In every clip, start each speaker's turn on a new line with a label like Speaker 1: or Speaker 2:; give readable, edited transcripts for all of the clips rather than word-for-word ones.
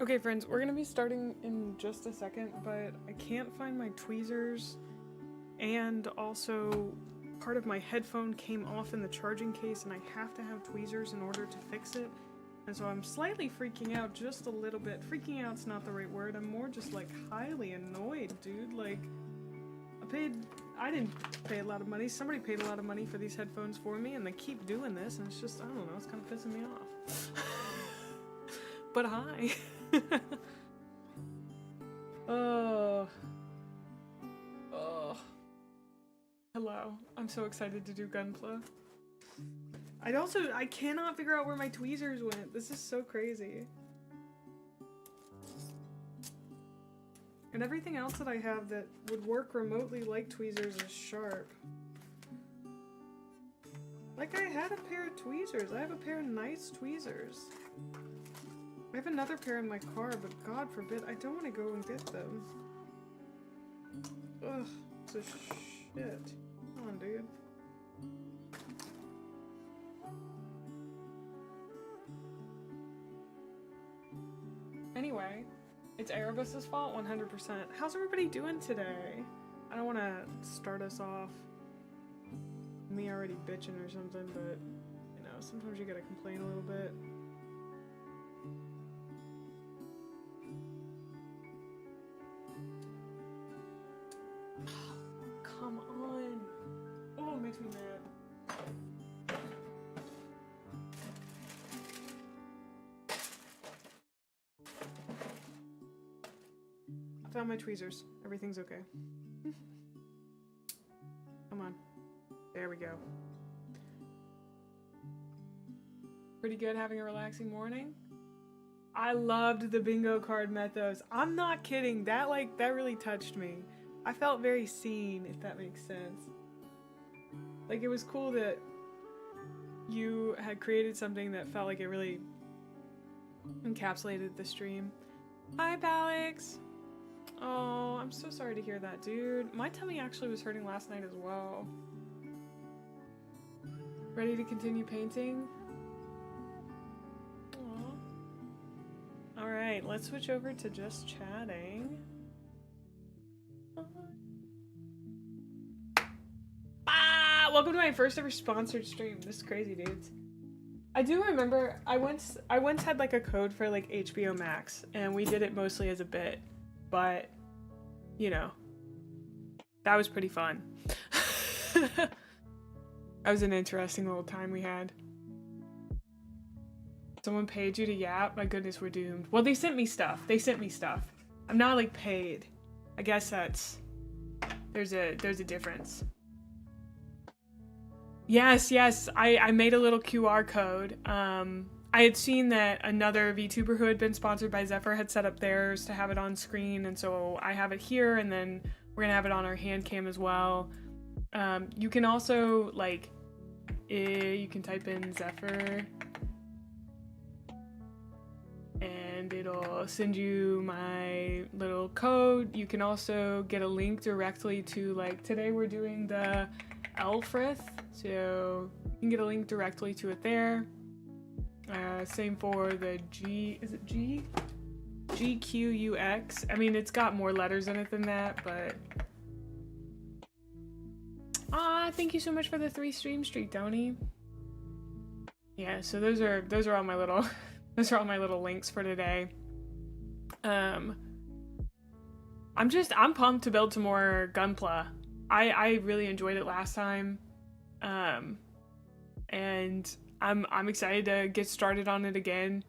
Speaker 1: Okay, friends, we're gonna be starting in just a second, but I can't find my tweezers, and also part of my headphone came off in the charging case, and I have to have tweezers in order to fix it, and so I'm slightly freaking out just a little bit. Freaking out's not the right word, I'm more just like highly annoyed, dude. Like, I didn't pay a lot of money, somebody paid a lot of money for these headphones for me, and they keep doing this, and it's just, I don't know, it's kind of pissing me off. But hi. Oh. Hello. I'm so excited to do Gunpla. I cannot figure out where my tweezers went. This is so crazy. And everything else that I have that would work remotely like tweezers is sharp. Like, I had a pair of tweezers. I have a pair of nice tweezers. I have another pair in my car, but God forbid, I don't want to go and get them. Ugh, it's a shit. Come on, dude. Anyway, it's Erebus's fault, 100%. How's everybody doing today? I don't want to start us off me already bitching or something, but, you know, sometimes you gotta complain a little bit. Come on. Oh, it makes me mad. I found my tweezers. Everything's okay. Come on. There we go. Pretty good having a relaxing morning? I loved the bingo card mythos. I'm not kidding. That really touched me. I felt very seen, if that makes sense. Like, it was cool that you had created something that felt like it really encapsulated the stream. Hi, Alex! Oh, I'm so sorry to hear that, dude. My tummy actually was hurting last night as well. Ready to continue painting? Aww. Alright, let's switch over to just chatting. Welcome to my first ever sponsored stream. This is crazy, dudes. I do remember I once had like a code for like HBO Max, and we did it mostly as a bit, but you know, that was pretty fun. That was an interesting little time we had. Someone paid you to yap? My goodness, we're doomed. Well, they sent me stuff. I'm not like paid. I guess there's a difference. Yes, I made a little QR code. I had seen that another VTuber who had been sponsored by XEPHER had set up theirs to have it on screen, and so I have it here, and then we're gonna have it on our hand cam as well. You can also, like, you can type in XEPHER, and it'll send you my little code. You can also get a link directly to, like, today we're doing the Elfrith, so you can get a link directly to it there. Same for the GQUX. I mean, it's got more letters in it than that, but thank you so much for the 3 stream streak, Donnie. Yeah, so those are all my little those are all my little links for today. I'm pumped to build some more Gunpla. I really enjoyed it last time. and I'm excited to get started on it again.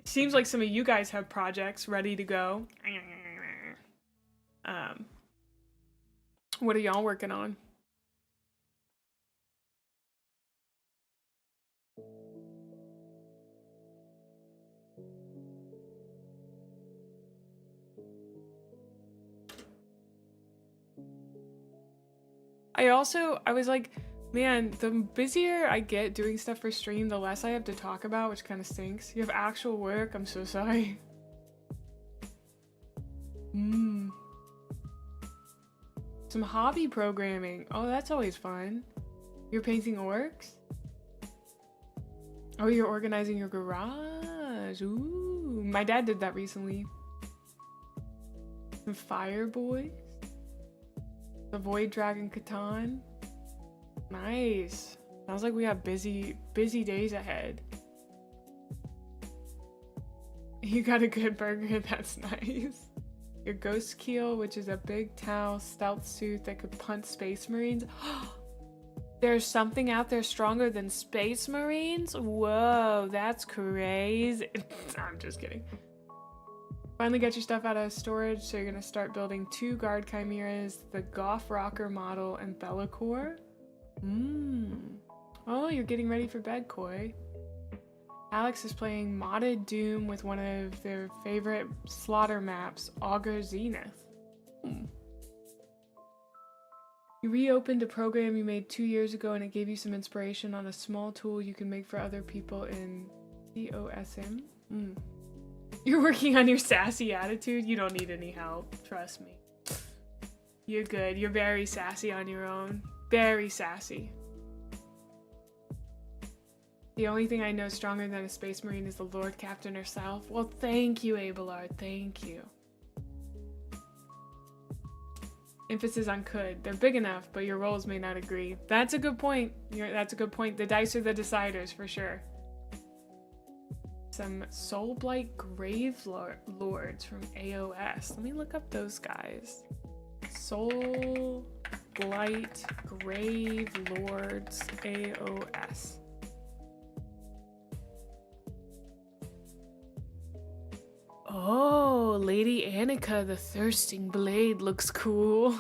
Speaker 1: Seems like some of you guys have projects ready to go. What are y'all working on? I was like, man, the busier I get doing stuff for stream, the less I have to talk about, which kind of stinks. You have actual work? I'm so sorry. Some hobby programming. Oh, that's always fun. You're painting orcs? Oh, you're organizing your garage. Ooh, my dad did that recently. Some fire boys. The Void Dragon Catan. Nice. Sounds like we have busy days ahead. You got a good burger, that's nice. Your Ghost Keel, which is a big Tau stealth suit that could punt Space Marines. There's something out there stronger than Space Marines? Whoa, that's crazy. I'm just kidding. Finally got your stuff out of storage, so you're gonna start building 2 guard chimeras, the Goff Rocker model, and Bellacore. Oh, you're getting ready for bed, Koi. Alex is playing modded Doom with one of their favorite slaughter maps, Augur Zenith. You reopened a program you made 2 years ago and it gave you some inspiration on a small tool you can make for other people in COSM. You're working on your sassy attitude? You don't need any help, trust me. You're good. You're very sassy on your own. Very sassy. The only thing I know stronger than a Space Marine is the Lord Captain herself. Well, thank you, Abelard. Thank you. Emphasis on could. They're big enough, but your roles may not agree. That's a good point. That's a good point. The dice are the deciders, for sure. Some Soulblight Grave Lords from AOS. Let me look up those guys. Soulblight Grave Lords AOS. Oh, Lady Annika, the Thirsting Blade looks cool.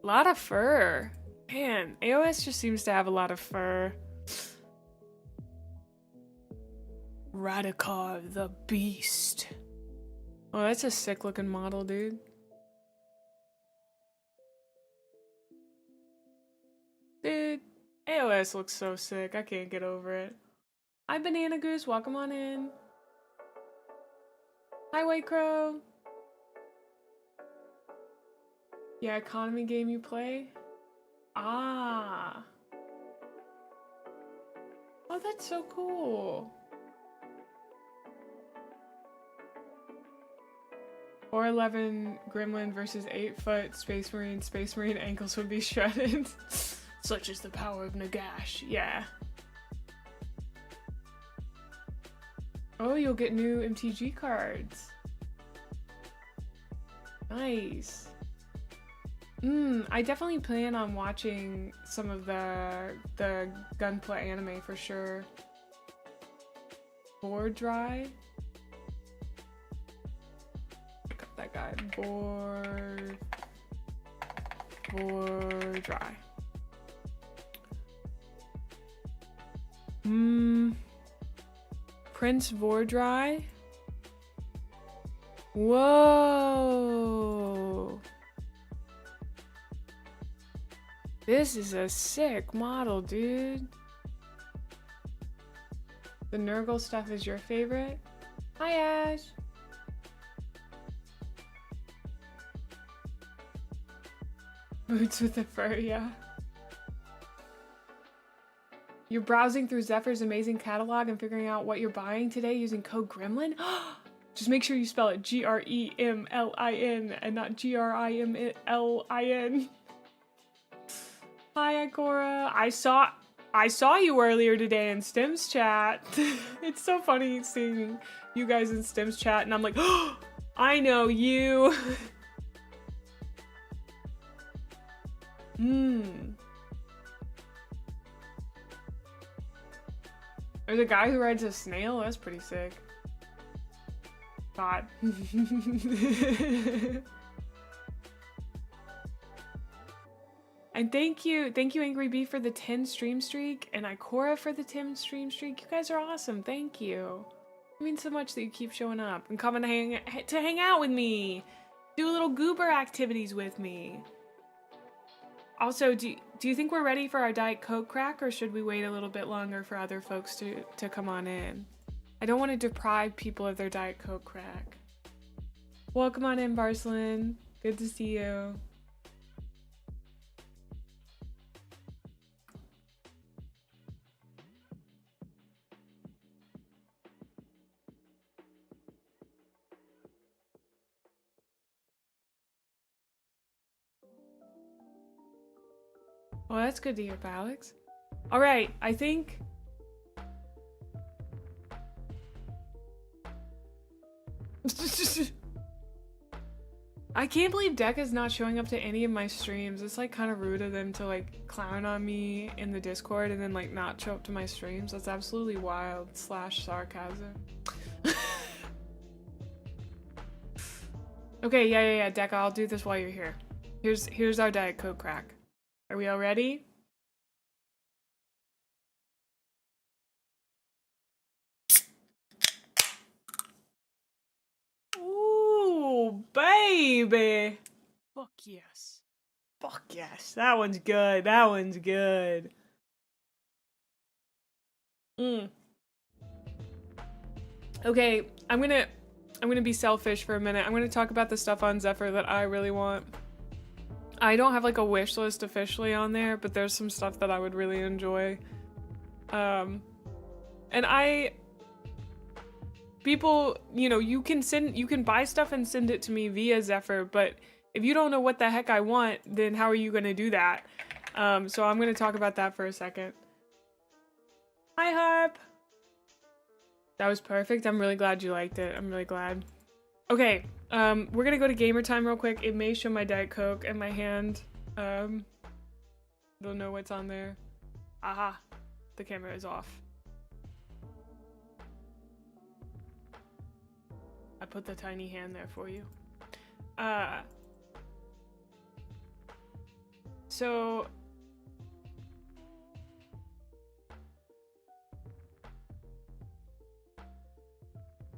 Speaker 1: Lot of fur. Man, AOS just seems to have a lot of fur. Radikar the Beast. Oh, that's a sick looking model, dude. Dude, AOS looks so sick. I can't get over it. Hi, Banana Goose. Welcome on in. Hi, White Crow. Yeah, economy game you play? Ah. Oh, that's so cool. 4'11" Gremlin versus 8-foot Space Marine. Space Marine ankles would be shredded. Such is the power of Nagash. Yeah. Oh, you'll get new MTG cards. Nice. I definitely plan on watching some of the Gunpla anime for sure. Board Dry. Look up that guy. Board Dry. Prince Vordry. Whoa. This is a sick model, dude. The Nurgle stuff is your favorite? Hi, Ash. Boots with the fur, yeah. You're browsing through Zephyr's amazing catalog and figuring out what you're buying today using code Gremlin? Just make sure you spell it Gremlin and not Grimlin. Hi, Ikora. I saw you earlier today in Stims chat. It's so funny seeing you guys in Stims chat and I'm like, oh, I know you. There's a guy who rides a snail. That's pretty sick. God. And thank you Angry Bee for the 10 stream streak, and Ikora for the 10 stream streak. You guys are awesome. Thank you. It means so much that you keep showing up and coming to hang out with me, do little goober activities with me. Also, do you think we're ready for our Diet Coke crack, or should we wait a little bit longer for other folks to come on in? I don't want to deprive people of their Diet Coke crack. Welcome on in, Barcelon. Good to see you. Well, that's good to hear, Alex. All right, I think... I can't believe Deca's not showing up to any of my streams. It's like kind of rude of them to like clown on me in the Discord and then like not show up to my streams. That's absolutely wild / sarcasm. Okay, yeah, Deca, I'll do this while you're here. Here's our Diet Coke crack. Are we all ready? Ooh, baby. Fuck yes. Fuck yes. That one's good. That one's good. Okay, I'm gonna be selfish for a minute. I'm gonna talk about the stuff on Zephyr that I really want. I don't have like a wish list officially on there, but there's some stuff that I would really enjoy. And people, you know, you can buy stuff and send it to me via Zephyr, but if you don't know what the heck I want, then how are you gonna do that? So I'm gonna talk about that for a second. Hi, Harp. That was perfect. I'm really glad you liked it. I'm really glad. Okay, we're gonna go to gamer time real quick. It may show my Diet Coke in my hand. Don't know what's on there. Aha, the camera is off. I put the tiny hand there for you. So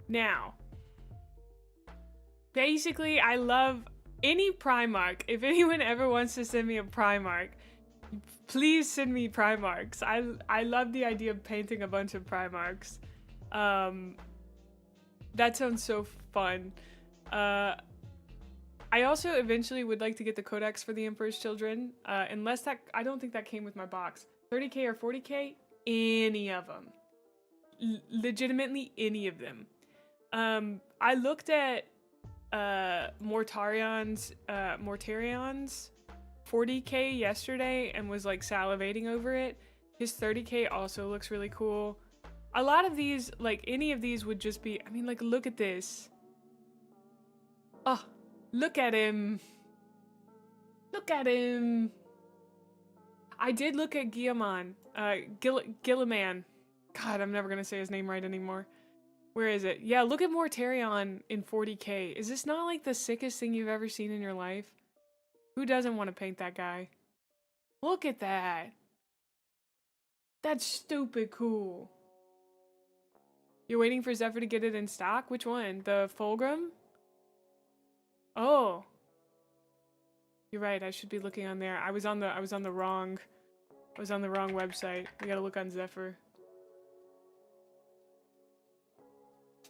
Speaker 1: now, basically, I love any Primark. If anyone ever wants to send me a Primark, please send me Primarks. I love the idea of painting a bunch of Primarks. That sounds so fun. I also eventually would like to get the codex for the Emperor's Children, unless that, I don't think that came with my box. 30k or 40k? Any of them. Legitimately any of them. I looked at Mortarion's 40k yesterday and was like salivating over it. His 30k also looks really cool. A lot of these, like any of these would just be, I mean, like look at this. Oh, look at him. Look at him. I did look at Guilliman. Gilliman. God, I'm never gonna say his name right anymore. Where is it? Yeah, look at Mortarion in 40k. Is this not like the sickest thing you've ever seen in your life? Who doesn't want to paint that guy? Look at that. That's stupid cool. You're waiting for Zephyr to get it in stock? Which one? The Fulgrim? Oh. You're right, I should be looking on there. I was on the wrong website. We gotta look on Zephyr.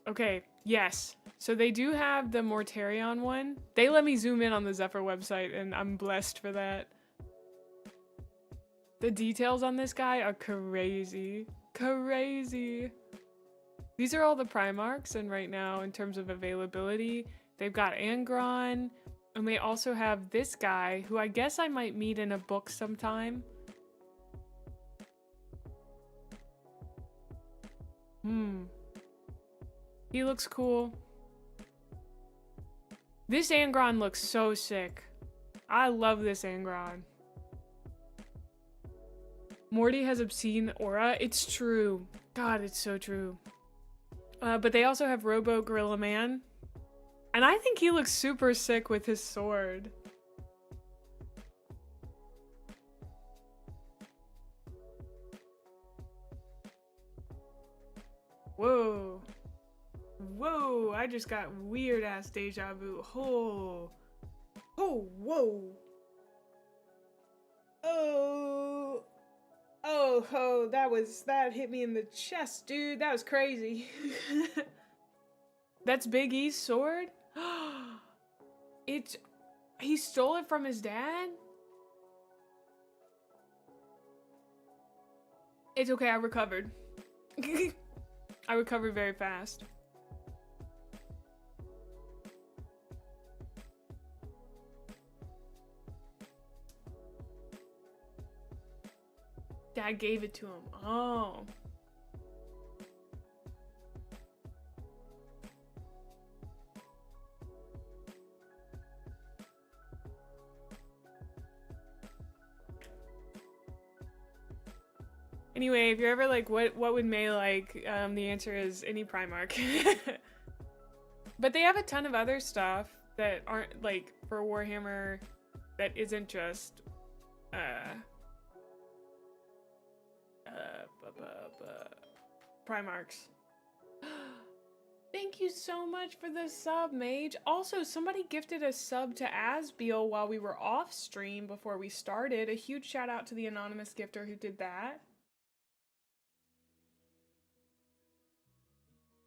Speaker 1: Okay, yes. So they do have the Mortarion one. They let me zoom in on the Zephyr website, and I'm blessed for that. The details on this guy are crazy. Crazy. These are all the Primarchs, and right now, in terms of availability, they've got Angron, and they also have this guy, who I guess I might meet in a book sometime. He looks cool. This Angron looks so sick. I love this Angron. Morty has obscene aura. It's true. God, it's so true. But they also have Robo Gorilla Man. And I think he looks super sick with his sword. Whoa. Whoa, I just got weird ass deja vu. Oh. Oh, whoa. Oh. Oh, that hit me in the chest, dude. That was crazy. That's Big E's sword? He stole it from his dad? It's okay, I recovered. I recovered very fast. Dad gave it to him. Oh. Anyway, if you're ever like, what would Mae like? The answer is any Primarch. But they have a ton of other stuff that aren't like for Warhammer that isn't just Primarchs. Thank you so much for the sub, Mage. Also, somebody gifted a sub to Asbeal while we were off stream before we started. A huge shout out to the anonymous gifter who did that.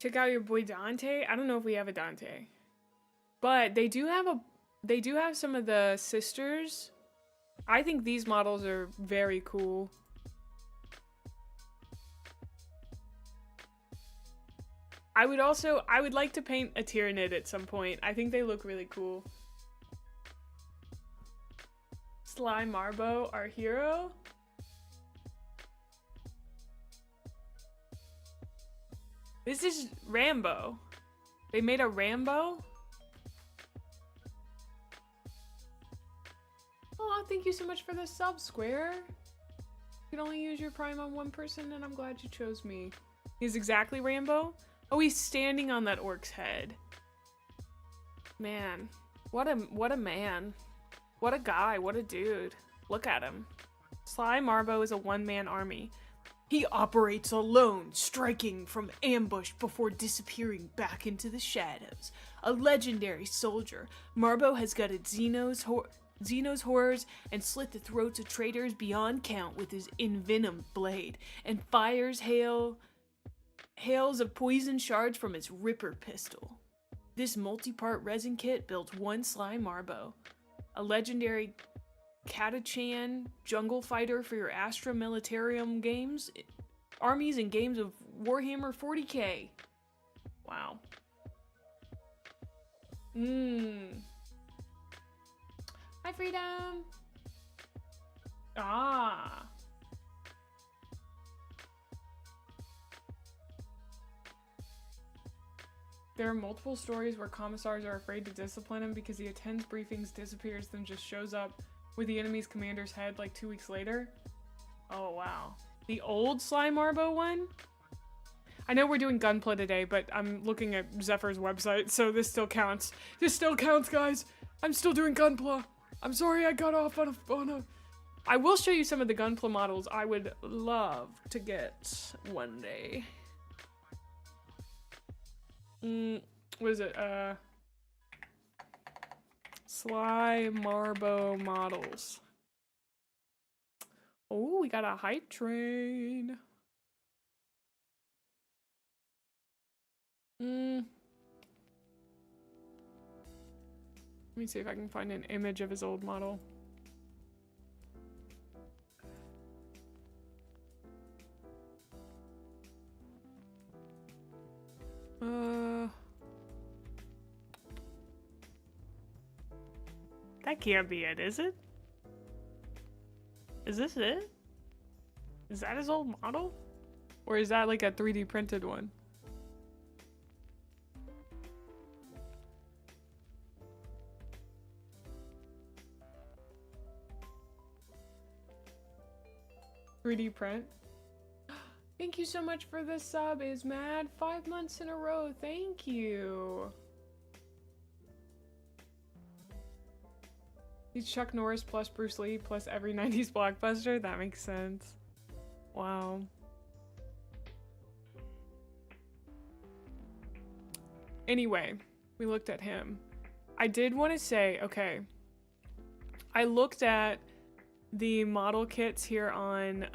Speaker 1: Check out your boy Dante. I don't know if we have a Dante, but they do have some of the sisters. I think these models are very cool. I would like to paint a Tyranid at some point. I think they look really cool. Sly Marbo, our hero. This is Rambo. They made a Rambo? Oh, thank you so much for the sub, Square. You can only use your Prime on one person, and I'm glad you chose me. He's exactly Rambo? Oh, he's standing on that orc's head. Man, what a man. What a guy, what a dude. Look at him. Sly Marbo is a one-man army. He operates alone, striking from ambush before disappearing back into the shadows. A legendary soldier, Marbo has gutted Xeno's horrors and slit the throats of traitors beyond count with his envenomed blade, and fires hails of poison shards from his Ripper pistol. This multi-part resin kit built one Sly Marbo, a legendary Catachan jungle fighter for your Astra Militarium games, armies, and games of Warhammer 40k. Wow. Hi, Freedom. Ah. There are multiple stories where commissars are afraid to discipline him because he attends briefings, disappears, then just shows up with the enemy's commander's head like 2 weeks later. Oh, wow. The old Sly Marbo one? I know we're doing Gunpla today, but I'm looking at Zephyr's website, so this still counts. This still counts, guys. I'm still doing Gunpla. I'm sorry I got off on a... I will show you some of the Gunpla models I would love to get one day. What is it? Sly Marbo models. Oh, we got a hype train. Let me see if I can find an image of his old model. That can't be it, is it? Is this it? Is that his old model? Or is that like a 3D printed one? 3D print. Thank you so much for the sub, is mad. 5 months in a row. Thank you. He's Chuck Norris plus Bruce Lee plus every 90s blockbuster. That makes sense. Wow. Anyway, we looked at him. I did want to say, okay, I looked at the model kits here on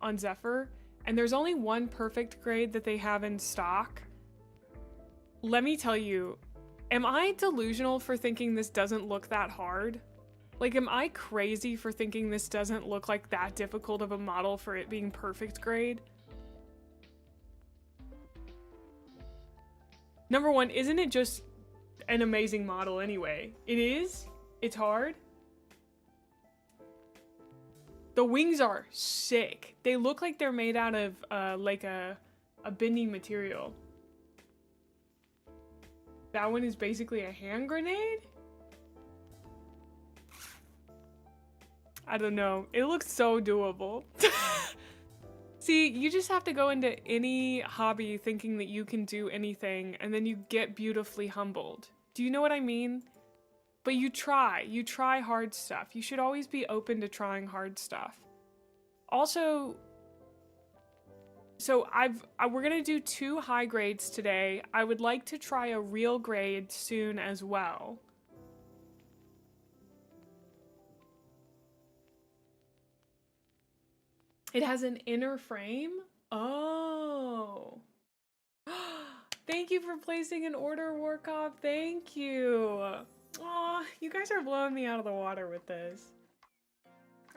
Speaker 1: XEPHER, and there's only one perfect grade that they have in stock. Let me tell you, am I delusional for thinking this doesn't look that hard? Like, am I crazy for thinking this doesn't look like that difficult of a model for it being perfect grade? Number one, isn't it just an amazing model anyway? It is? It's hard? The wings are sick. They look like they're made out of like a bending material. That one is basically a hand grenade? I don't know. It looks so doable. See, you just have to go into any hobby thinking that you can do anything, and then you get beautifully humbled. Do you know what I mean? But you try hard stuff. You should always be open to trying hard stuff. Also, so we're gonna do 2 high grades today. I would like to try a real grade soon as well. It has an inner frame? Oh. Thank you for placing an order, Warcop. Thank you. Aw, you guys are blowing me out of the water with this.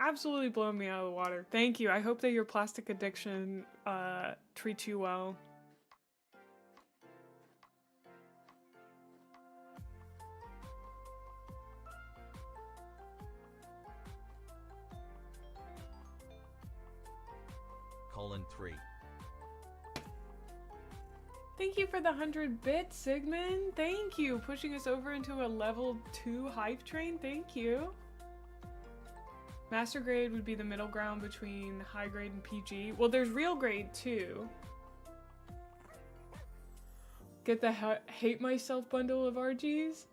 Speaker 1: Absolutely blowing me out of the water. Thank you. I hope that your plastic addiction treats you well.
Speaker 2: :3.
Speaker 1: Thank you for the 100 bits, Sigmund. Thank you. Pushing us over into a level 2 hype train. Thank you. Master grade would be the middle ground between high grade and PG. Well, there's real grade too. Get the hate myself bundle of RGs?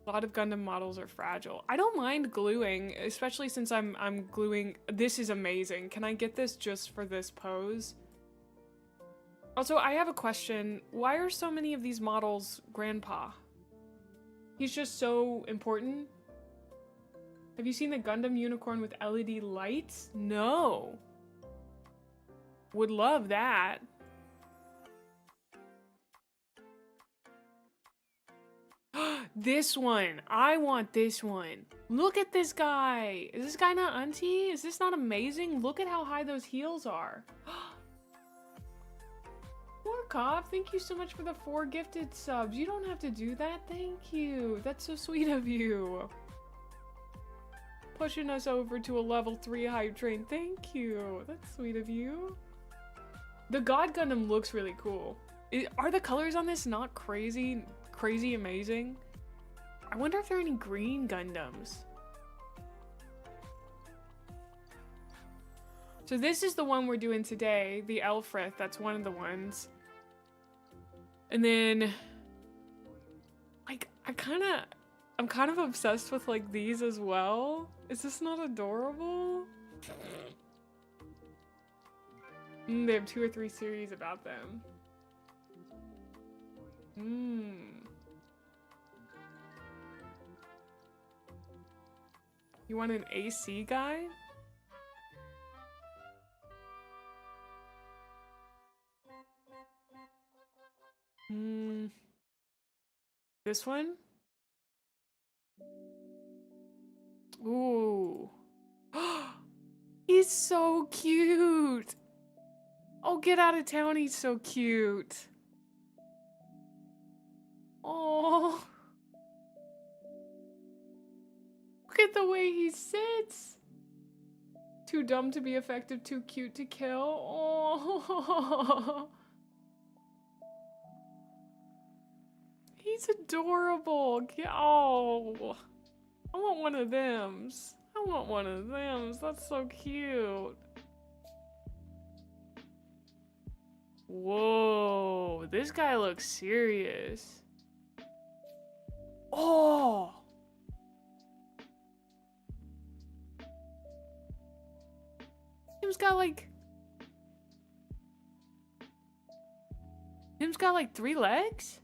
Speaker 1: A lot of Gundam models are fragile. I don't mind gluing, especially since I'm gluing. This is amazing. Can I get this just for this pose? Also, I have a question. Why are so many of these models Grandpa? He's just so important. Have you seen the Gundam unicorn with LED lights? No. Would love that. This one. I want this one. Look at this guy. Is this guy not auntie? Is this not amazing? Look at how high those heels are. Warkov, thank you so much for the 4 gifted subs. You don't have to do that. Thank you. That's so sweet of you. Pushing us over to a level 3 hype train. Thank you. That's sweet of you. The God Gundam looks really cool. Are the colors on this not crazy amazing? I wonder if there are any green Gundams. So this is the one we're doing today, the Elfrith. That's one of the ones. And then, like, I'm kind of obsessed with like these as well. Is this not adorable? They have 2 or 3 series about them. You want an AC guy? This one? Ooh. He's so cute. Oh, get out of town. He's so cute. Oh. Look at the way he sits. Too dumb to be effective, too cute to kill. Oh. He's adorable. Oh. I want one of them. I want one of them. That's so cute. Whoa, this guy looks serious. Oh! Him's got like 3 legs?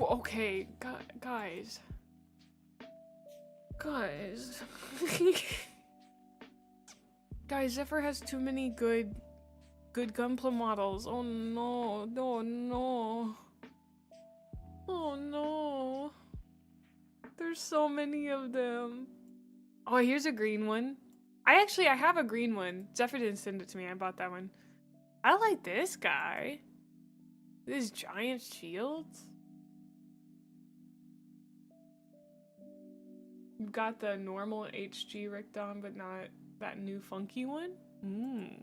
Speaker 1: Okay, guys. Guys. Guys, Zephyr has too many good Gunpla models. Oh no, oh no. Oh no. There's so many of them. Oh, here's a green one. I have a green one. Zephyr didn't send it to me. I bought that one. I like this guy. These giant shields. You've got the normal HG Rickdon, but not that new funky one. You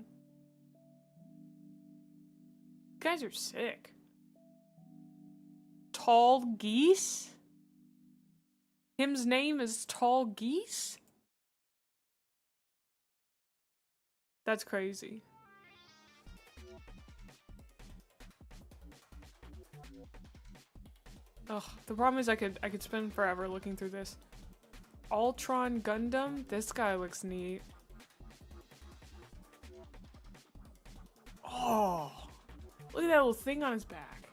Speaker 1: guys are sick. Tall Geese? Him's name is Tall Geese? That's crazy. Ugh, the problem is I could spend forever looking through this. Ultron Gundam? This guy looks neat. Oh, look at that little thing on his back.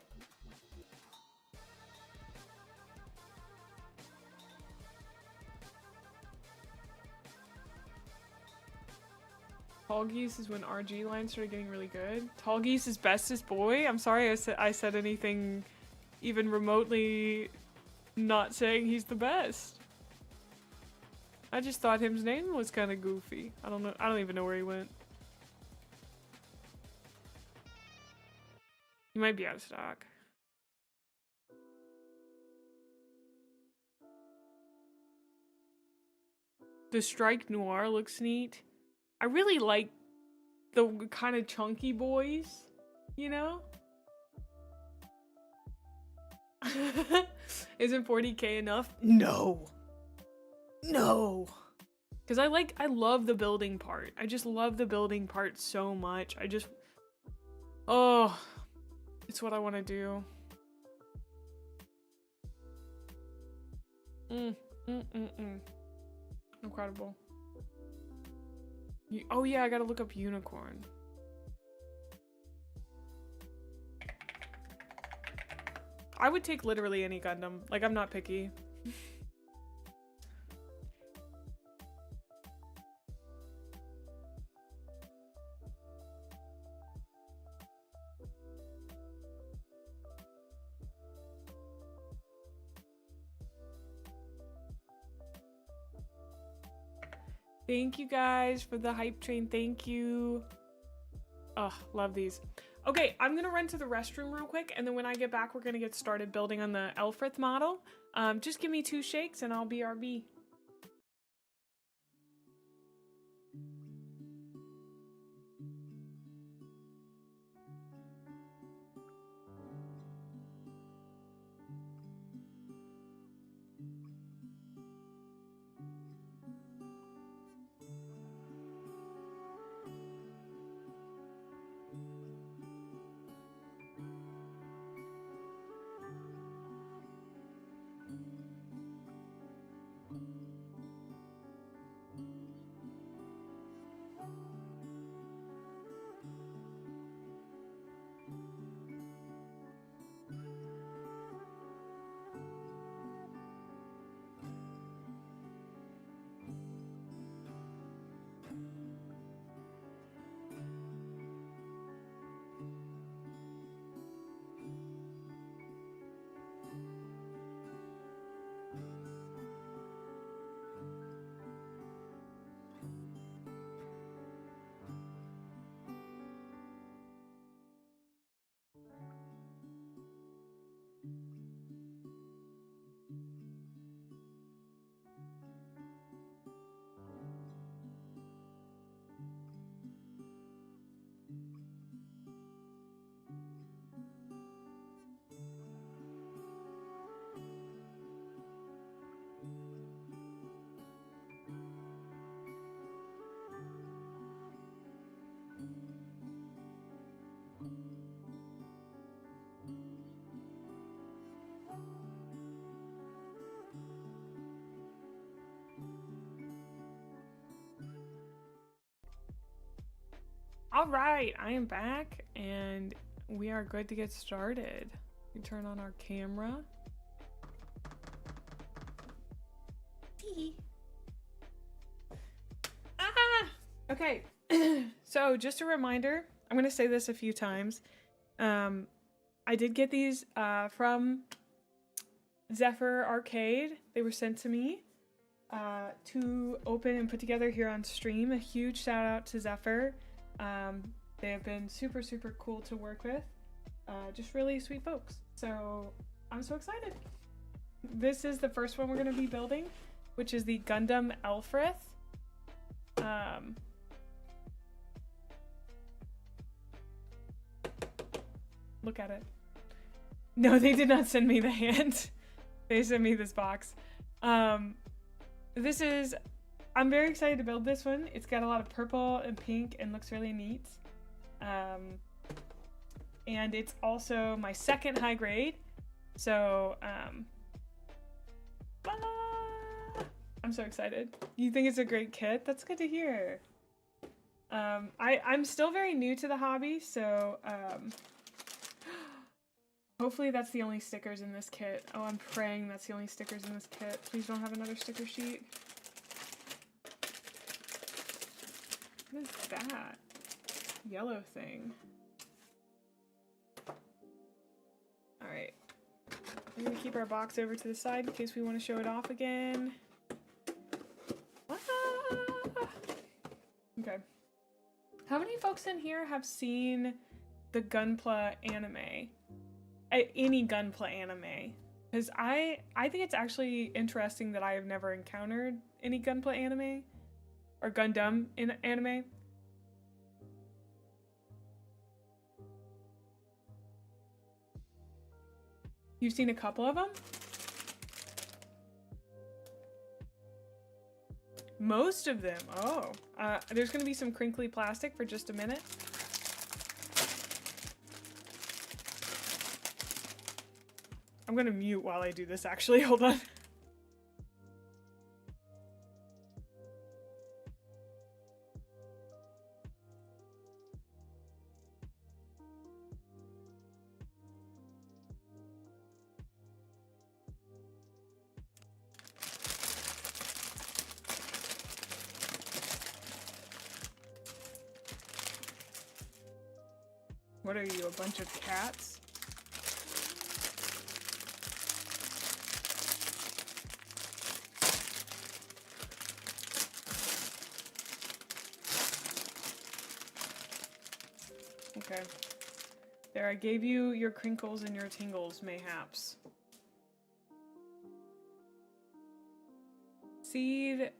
Speaker 1: Tall Geese is when RG lines started getting really good. Tall Geese is bestest boy? I'm sorry I said anything even remotely not saying he's the best. I just thought his name was kind of goofy. I don't know. I don't even know where he went. He might be out of stock. The Strike Noir looks neat. I really like the kind of chunky boys, you know? Isn't 40k enough? No. No. Because I love the building part. I just love the building part so much. Oh, it's what I want to do. Incredible. Oh yeah, I gotta look up unicorn. I would take literally any Gundam. Like, I'm not picky. Thank you guys for the hype train. Thank you. Oh, love these. Okay, I'm gonna run to the restroom real quick, and then when I get back, we're gonna get started building on the Elfrith model. Just give me 2 shakes and I'll BRB. All right, I am back and we are good to get started. We turn on our camera. Okay, so just a reminder, I'm gonna say this a few times. I did get these from XEPHER Arcade. They were sent to me to open and put together here on stream. A huge shout out to XEPHER. They have been super, super cool to work with. Just really sweet folks. So I'm so excited. This is the first one we're going to be building, which is the Gundam Elfrith. Look at it. No, they did not send me the hand. They sent me this box. I'm very excited to build this one. It's got a lot of purple and pink and looks really neat. And it's also my second high grade. So, I'm so excited. You think it's a great kit? That's good to hear. I'm still very new to the hobby, so, hopefully that's the only stickers in this kit. Oh, I'm praying that's the only stickers in this kit. Please don't have another sticker sheet. What is that? Yellow thing. Alright. I'm gonna keep our box over to the side in case we want to show it off again. Okay. How many folks in here have seen the Gunpla anime? Any Gunpla anime? Because I think it's actually interesting that I have never encountered any Gunpla anime or Gundam in anime. You've seen a couple of them? Most of them. Oh, there's gonna be some crinkly plastic for just a minute. I'm gonna mute while I do this, actually. Hold on. What are you, a bunch of cats? Okay. There, I gave you your crinkles and your tingles, mayhaps. Seed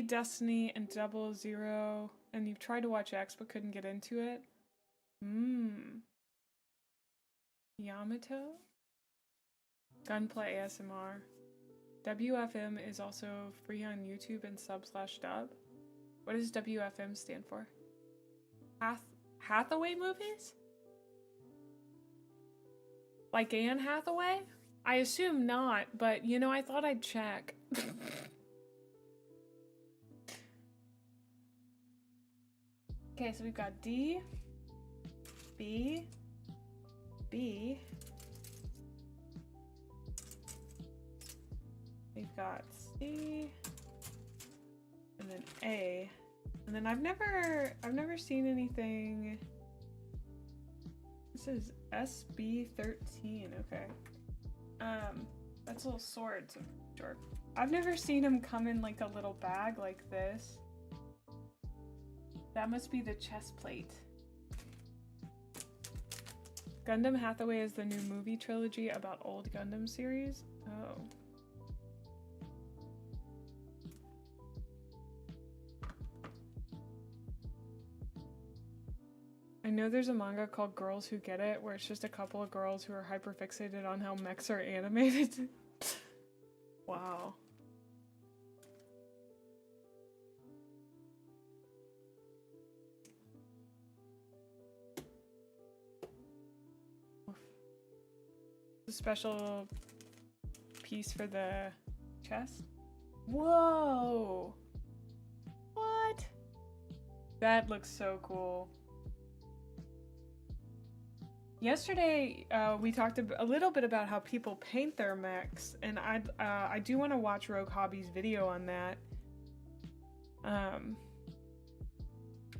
Speaker 1: Destiny, and 00, and you've tried to watch X but couldn't get into it. Yamato? Gunpla ASMR. WFM is also free on YouTube and sub/dub. What does WFM stand for? Hathaway movies? Like Anne Hathaway? I assume not, but you know, I thought I'd check. Okay, so we've got D, B, B. We've got C, and then A. And then I've never seen anything. This is SB13, okay. That's little swords, I'm sure. I've never seen them come in like a little bag like this. That must be the chest plate. Gundam Hathaway is the new movie trilogy about old Gundam series. Oh. I know there's a manga called Girls Who Get It, where it's just a couple of girls who are hyperfixated on how mechs are animated. Wow. A special piece for the chest. Whoa! What? That looks so cool. Yesterday, we talked a little bit about how people paint their mechs, and I do want to watch Rogue Hobby's video on that.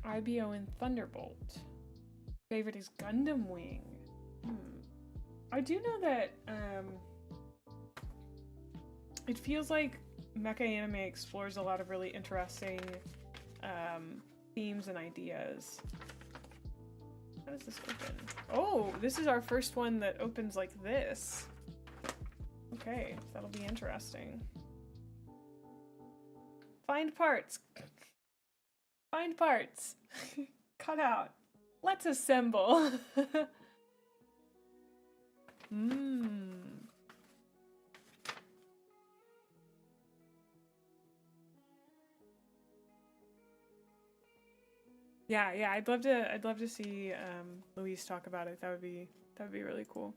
Speaker 1: IBO and Thunderbolt. Favorite is Gundam Wing. I do know that it feels like mecha anime explores a lot of really interesting themes and ideas. How does this open? Oh, this is our first one that opens like this. Okay, that'll be interesting. Find parts. Find parts. Cut out. Let's assemble. Yeah, I'd love to see Louise talk about it. That would be really cool.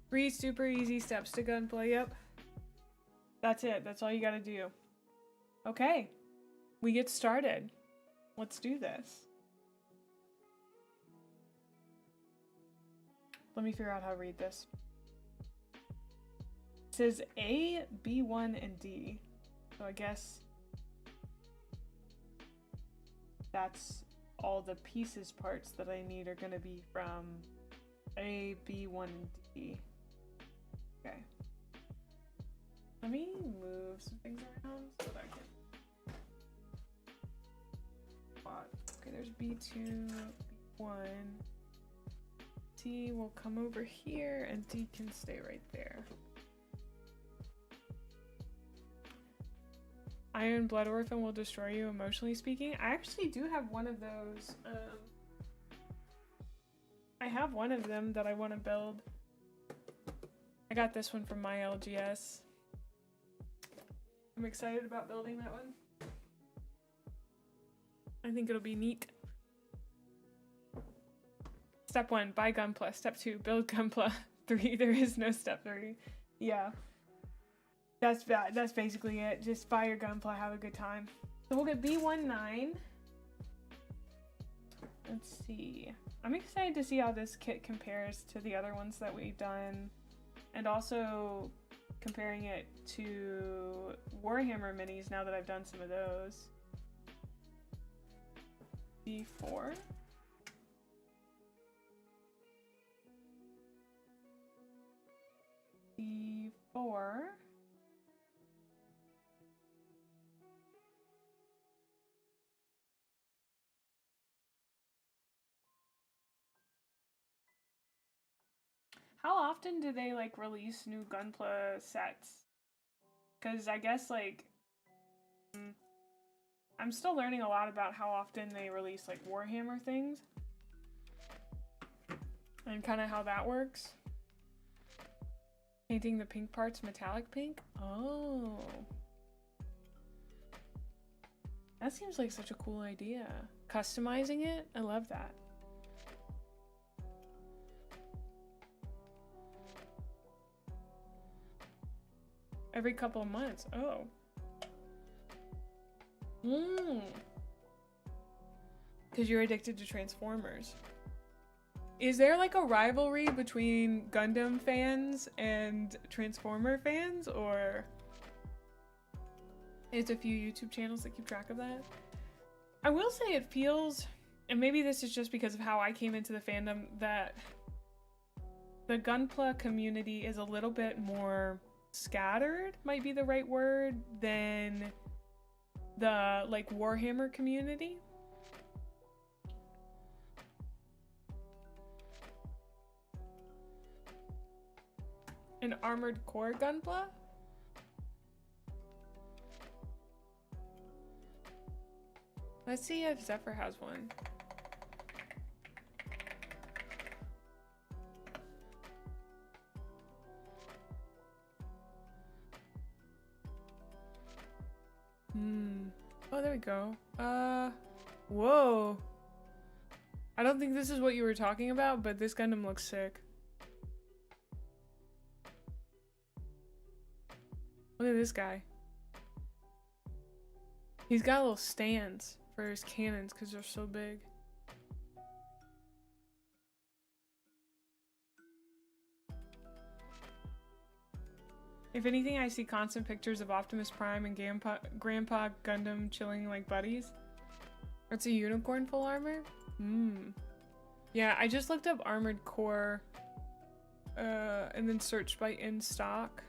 Speaker 1: Three super easy steps to Gunpla. Yep. That's it. That's all you gotta do. Okay. We get started. Let's do this. Let me figure out how to read this. It says A, B1, and D. So I guess that's all the pieces parts that I need are gonna be from A, B1, and D. Okay. Let me move some things around so that I can plot. Okay, there's B2, B1. D will come over here and D can stay right there. Iron Blood Orphan will destroy you emotionally speaking. I actually do have one of those. I have one of them that I want to build. I got this one from my LGS. I'm excited about building that one. I think it'll be neat. Step 1, buy Gunpla. Step 2, build Gunpla. 3, there is no step 3. Yeah. That's basically it. Just buy your Gunpla, have a good time. So we'll get B19. Let's see. I'm excited to see how this kit compares to the other ones that we've done. And also comparing it to Warhammer minis now that I've done some of those. B4. B4. How often do they like release new Gunpla sets? Because I guess like I'm still learning a lot about how often they release like Warhammer things and kind of how that works. Painting the pink parts metallic pink? Oh. That seems like such a cool idea. Customizing it? I love that. Every couple of months. Oh. Because you're addicted to Transformers. Is there like a rivalry between Gundam fans and Transformer fans, or it's a few YouTube channels that keep track of that? I will say it feels, and maybe this is just because of how I came into the fandom, that the Gunpla community is a little bit more scattered, might be the right word, than the like Warhammer community. An armored core Gunpla? Let's see if XEPHER has one. Oh, there we go. Whoa. I don't think this is what you were talking about, but this Gundam looks sick. Look at this guy. He's got little stands for his cannons because they're so big. If anything, I see constant pictures of Optimus Prime and Grandpa Gundam chilling like buddies. That's a unicorn full armor? Yeah, I just looked up Armored Core and then searched by in stock.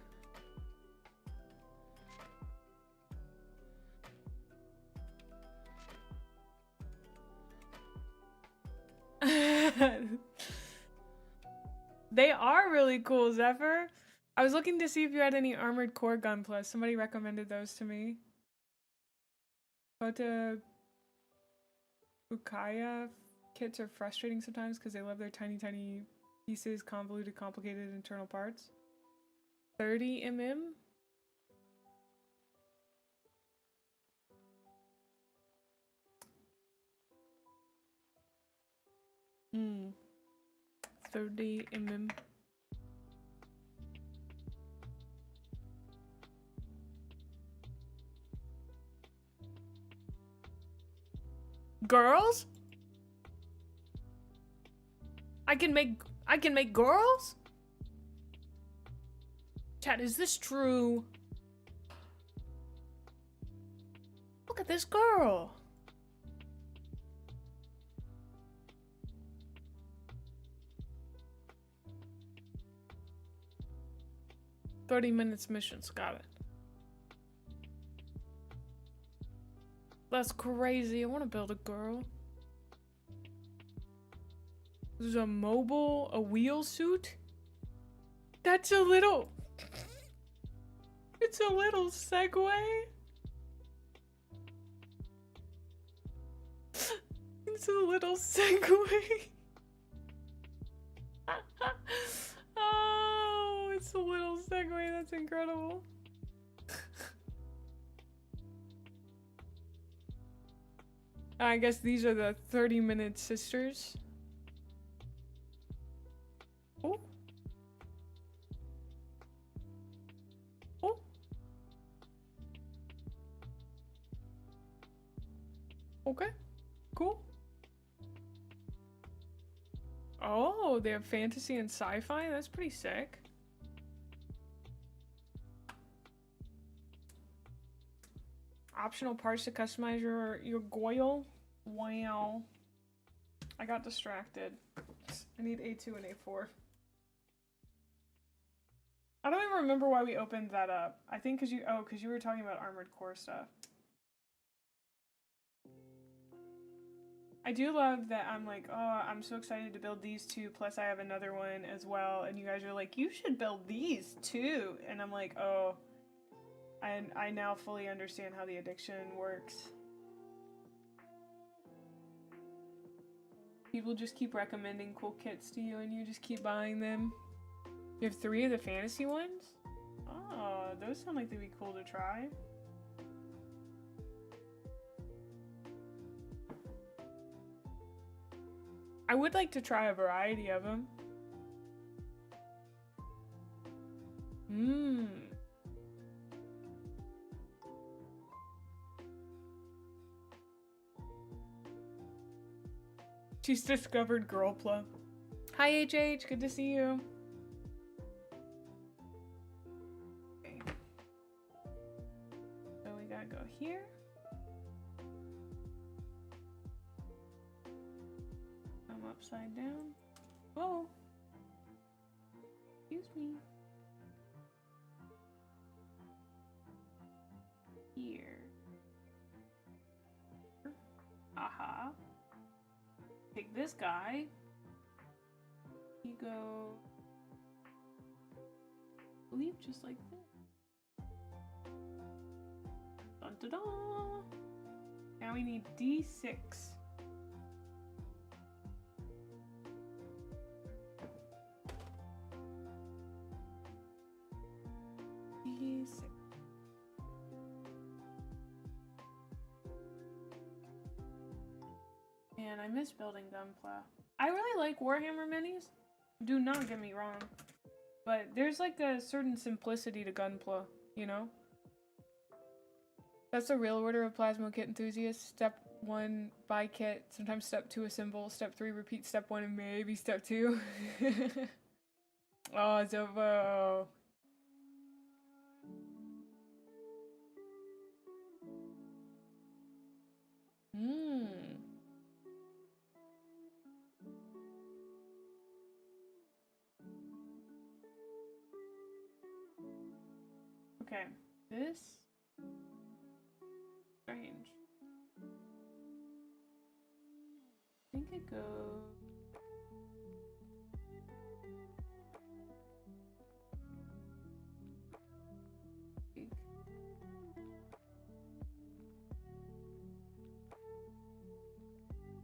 Speaker 1: They are really cool, Zephyr. I was looking to see if you had any Armored Core Gunpla. Somebody recommended those to me. Kota Ukaya kits are frustrating sometimes because they love their tiny pieces, convoluted, complicated internal parts. 30 mm? Hmm. 30 mm. Girls? I can make girls? Chat, is this true? Look at this girl. $30 missions, got it. That's crazy. I want to build a girl. There's a wheel suit? That's a little... It's a little segue. It's a little segue. Oh, it's a little segue. That's incredible. I guess these are the 30-minute sisters. Oh. Oh. Okay. Cool. Oh, they have fantasy and sci-fi? That's pretty sick. Optional parts to customize your Goyle. Wow. I got distracted. I need A2 and A4. I don't even remember why we opened that up. I think because you were talking about Armored Core stuff. I do love that I'm like, oh, I'm so excited to build these two, plus I have another one as well, and you guys are like, you should build these too, and I'm like, oh, I now fully understand how the addiction works. People just keep recommending cool kits to you and you just keep buying them. You have 3 of the fantasy ones? Oh, those sound like they'd be cool to try. I would like to try a variety of them. She's discovered Girlpla. Hi HH, good to see you. Okay. So we gotta go here. I'm upside down. Oh. Excuse me. Here. Aha. Take this guy. You go. I believe just like this. Dun da da. Now we need D6. D6. man, I miss building Gunpla. I really like Warhammer minis. Do not get me wrong. But there's like a certain simplicity to Gunpla, you know? That's the real order of Plasmo Kit enthusiasts. Step 1, buy kit. Sometimes step 2, assemble. Step 3, repeat step 1 and maybe step 2. Oh, Zobo. Okay, this strange. I think it goes.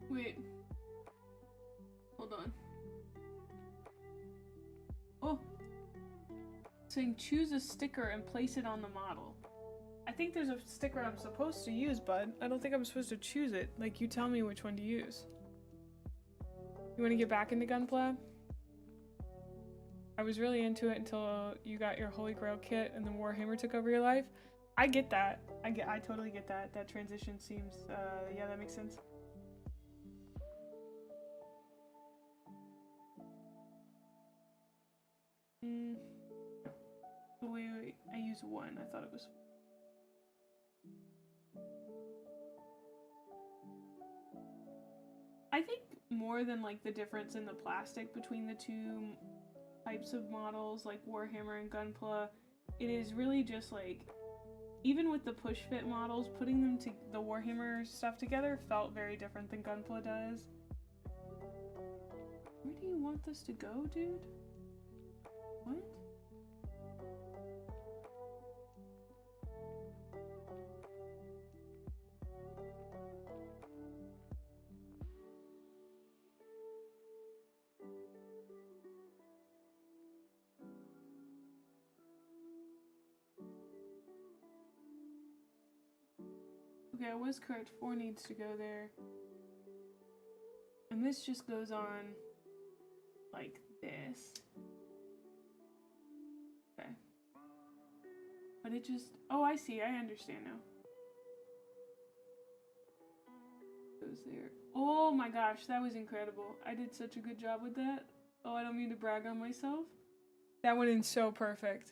Speaker 1: Wait. Hold on. Oh! Saying choose a sticker and place it on the model. I think there's a sticker I'm supposed to use, bud. I don't think I'm supposed to choose it. Like, you tell me which one to use. You want to get back into Gunpla? I was really into it until you got your Holy Grail kit and then Warhammer took over your life. I get that. I totally get that. That transition seems, yeah, that makes sense. Oh, wait, I used 1. I thought it was... I think more than like the difference in the plastic between the two types of models, like Warhammer and Gunpla, it is really just like, even with the push fit models, putting them to the Warhammer stuff together felt very different than Gunpla does. Where do you want this to go, dude? What? Okay, I was correct. 4 needs to go there. And this just goes on like this. Okay. But it just... Oh, I see. I understand now. Goes there. Oh my gosh, that was incredible. I did such a good job with that. Oh, I don't mean to brag on myself. That went in so perfect.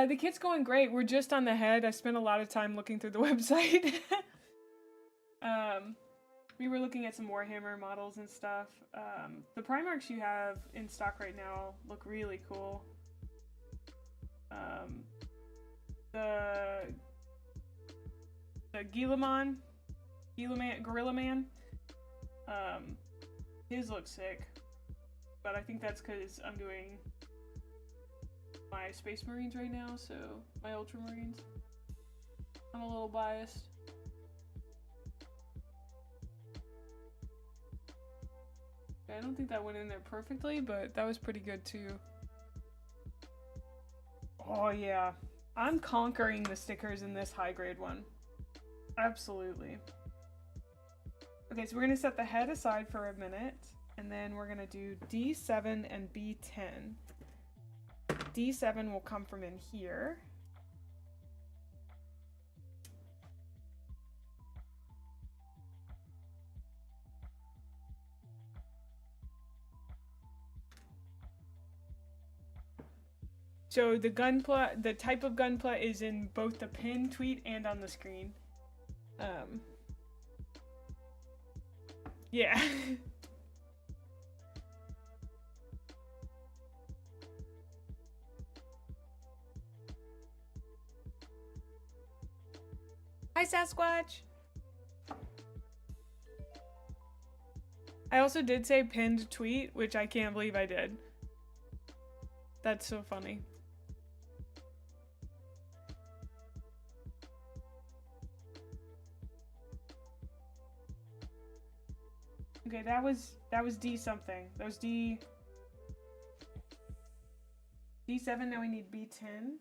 Speaker 1: The kit's going great. We're just on the head. I spent a lot of time looking through the website. We were looking at some Warhammer models and stuff. The Primarchs you have in stock right now look really cool. The Gorilla Man, his looks sick. But I think that's because I'm doing my Space Marines right now, so my Ultramarines. I'm a little biased. Okay, I don't think that went in there perfectly, but that was pretty good too. Oh yeah, I'm conquering the stickers in this high grade one. Absolutely. Okay, so we're gonna set the head aside for a minute, and then we're gonna do D7 and B10. D7 will come from in here. So the Gunpla, the type of Gunpla is in both the pinned tweet and on the screen. Yeah. Hi, Sasquatch! I also did say pinned tweet, which I can't believe I did. That's so funny. Okay, that was D something. That was D7, now we need B10.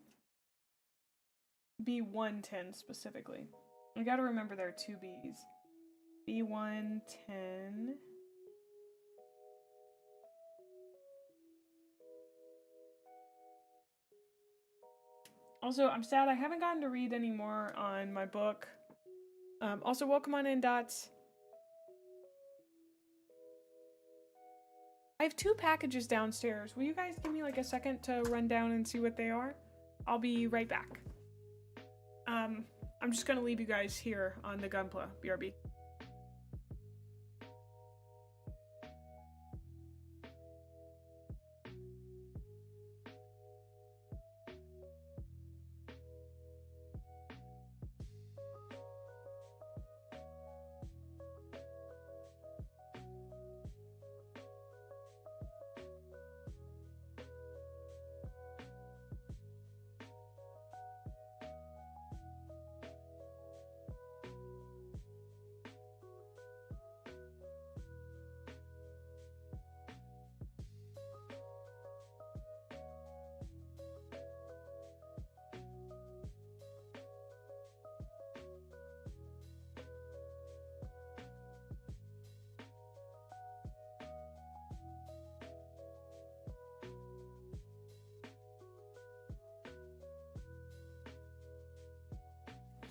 Speaker 1: B110 specifically. I gotta remember there are two B's. B110. Also, I'm sad I haven't gotten to read any more on my book. Also, welcome on in, Dots. I have two packages downstairs. Will you guys give me like a second to run down and see what they are? I'll be right back. I'm just gonna leave you guys here on the Gunpla, BRB.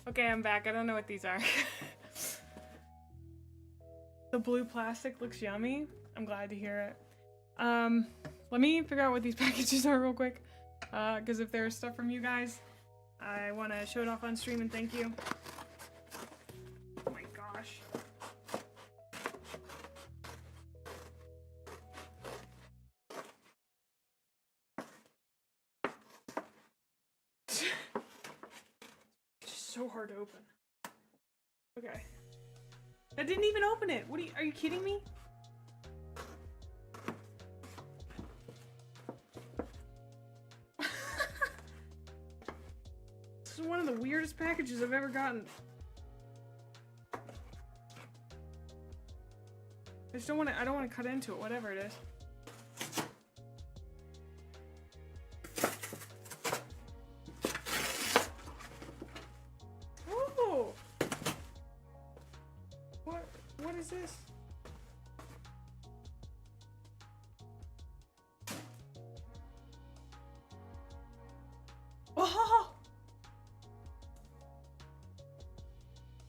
Speaker 1: Okay, I'm back. I don't know what these are. The blue plastic looks yummy. I'm glad to hear it. Let me figure out what these packages are real quick. Because if there's stuff from you guys, I want to show it off on stream and thank you. Oh my gosh. So hard to open. Okay. That didn't even open it. What are you kidding me? This is one of the weirdest packages I've ever gotten. I don't want to cut into it, whatever it is. What is this? Oh!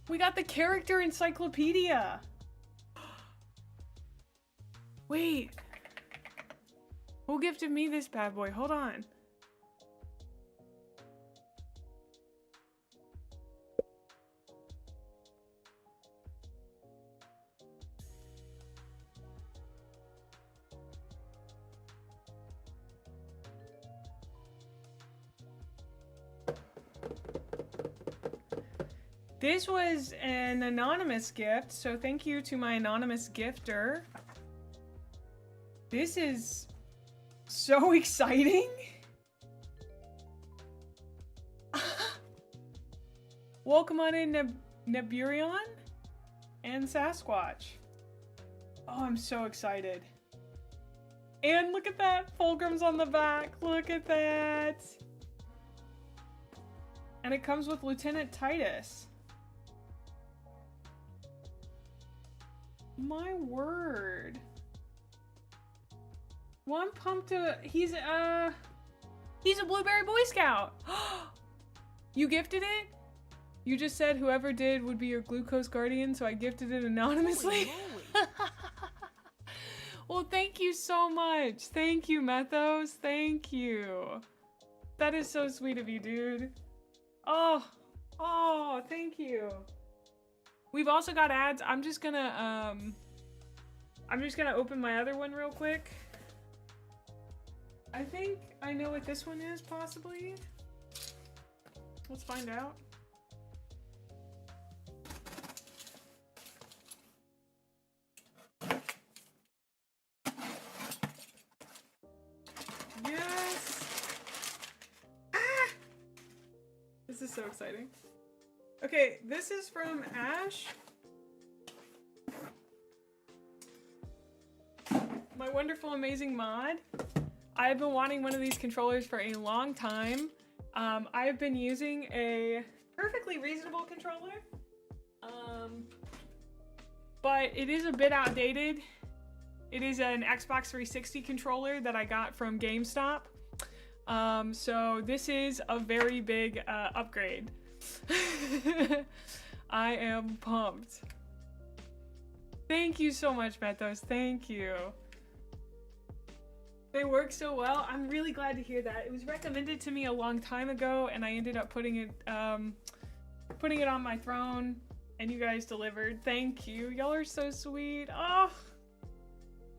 Speaker 1: We got the character encyclopedia. Wait. Who gifted me this bad boy? Hold on. This was an anonymous gift, so thank you to my anonymous gifter. This is so exciting. Welcome on in, Neburion and Sasquatch. Oh, I'm so excited. And look at that, Fulgrim's on the back. Look at that. And it comes with Lieutenant Titus. My word. Well, I'm pumped to, he's a Blueberry Boy Scout. You gifted it? You just said whoever did would be your glucose guardian, so I gifted it anonymously. Well, thank you so much. Thank you, Methos. Thank you. That is so sweet of you, dude. Oh, thank you. We've also got ads. I'm just gonna open my other one real quick. I think I know what this one is, possibly. Let's find out. Yes! Ah! This is so exciting. Okay, this is from Ash. My wonderful, amazing mod. I've been wanting one of these controllers for a long time, I've been using a perfectly reasonable controller, but it is a bit outdated. It is an Xbox 360 controller that I got from GameStop. So this is a very big upgrade. I am pumped. Thank you so much, Metos. Thank you. They work so well. I'm really glad to hear that. It was recommended to me a long time ago, and I ended up putting it on my throne, and you guys delivered. Thank you. Y'all are so sweet. Oh,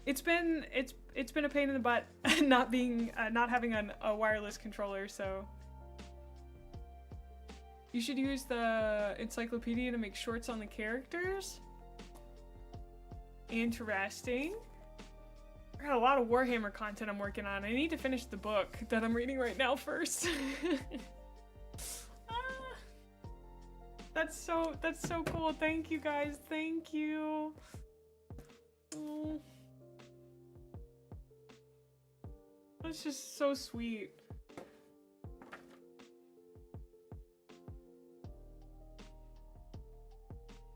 Speaker 1: it's been a pain in the butt not having a wireless controller. So you should use the encyclopedia to make shorts on the characters. Interesting. I got a lot of Warhammer content I'm working on. I need to finish the book that I'm reading right now first. That's so cool. Thank you guys. Thank you. Oh. That's just so sweet.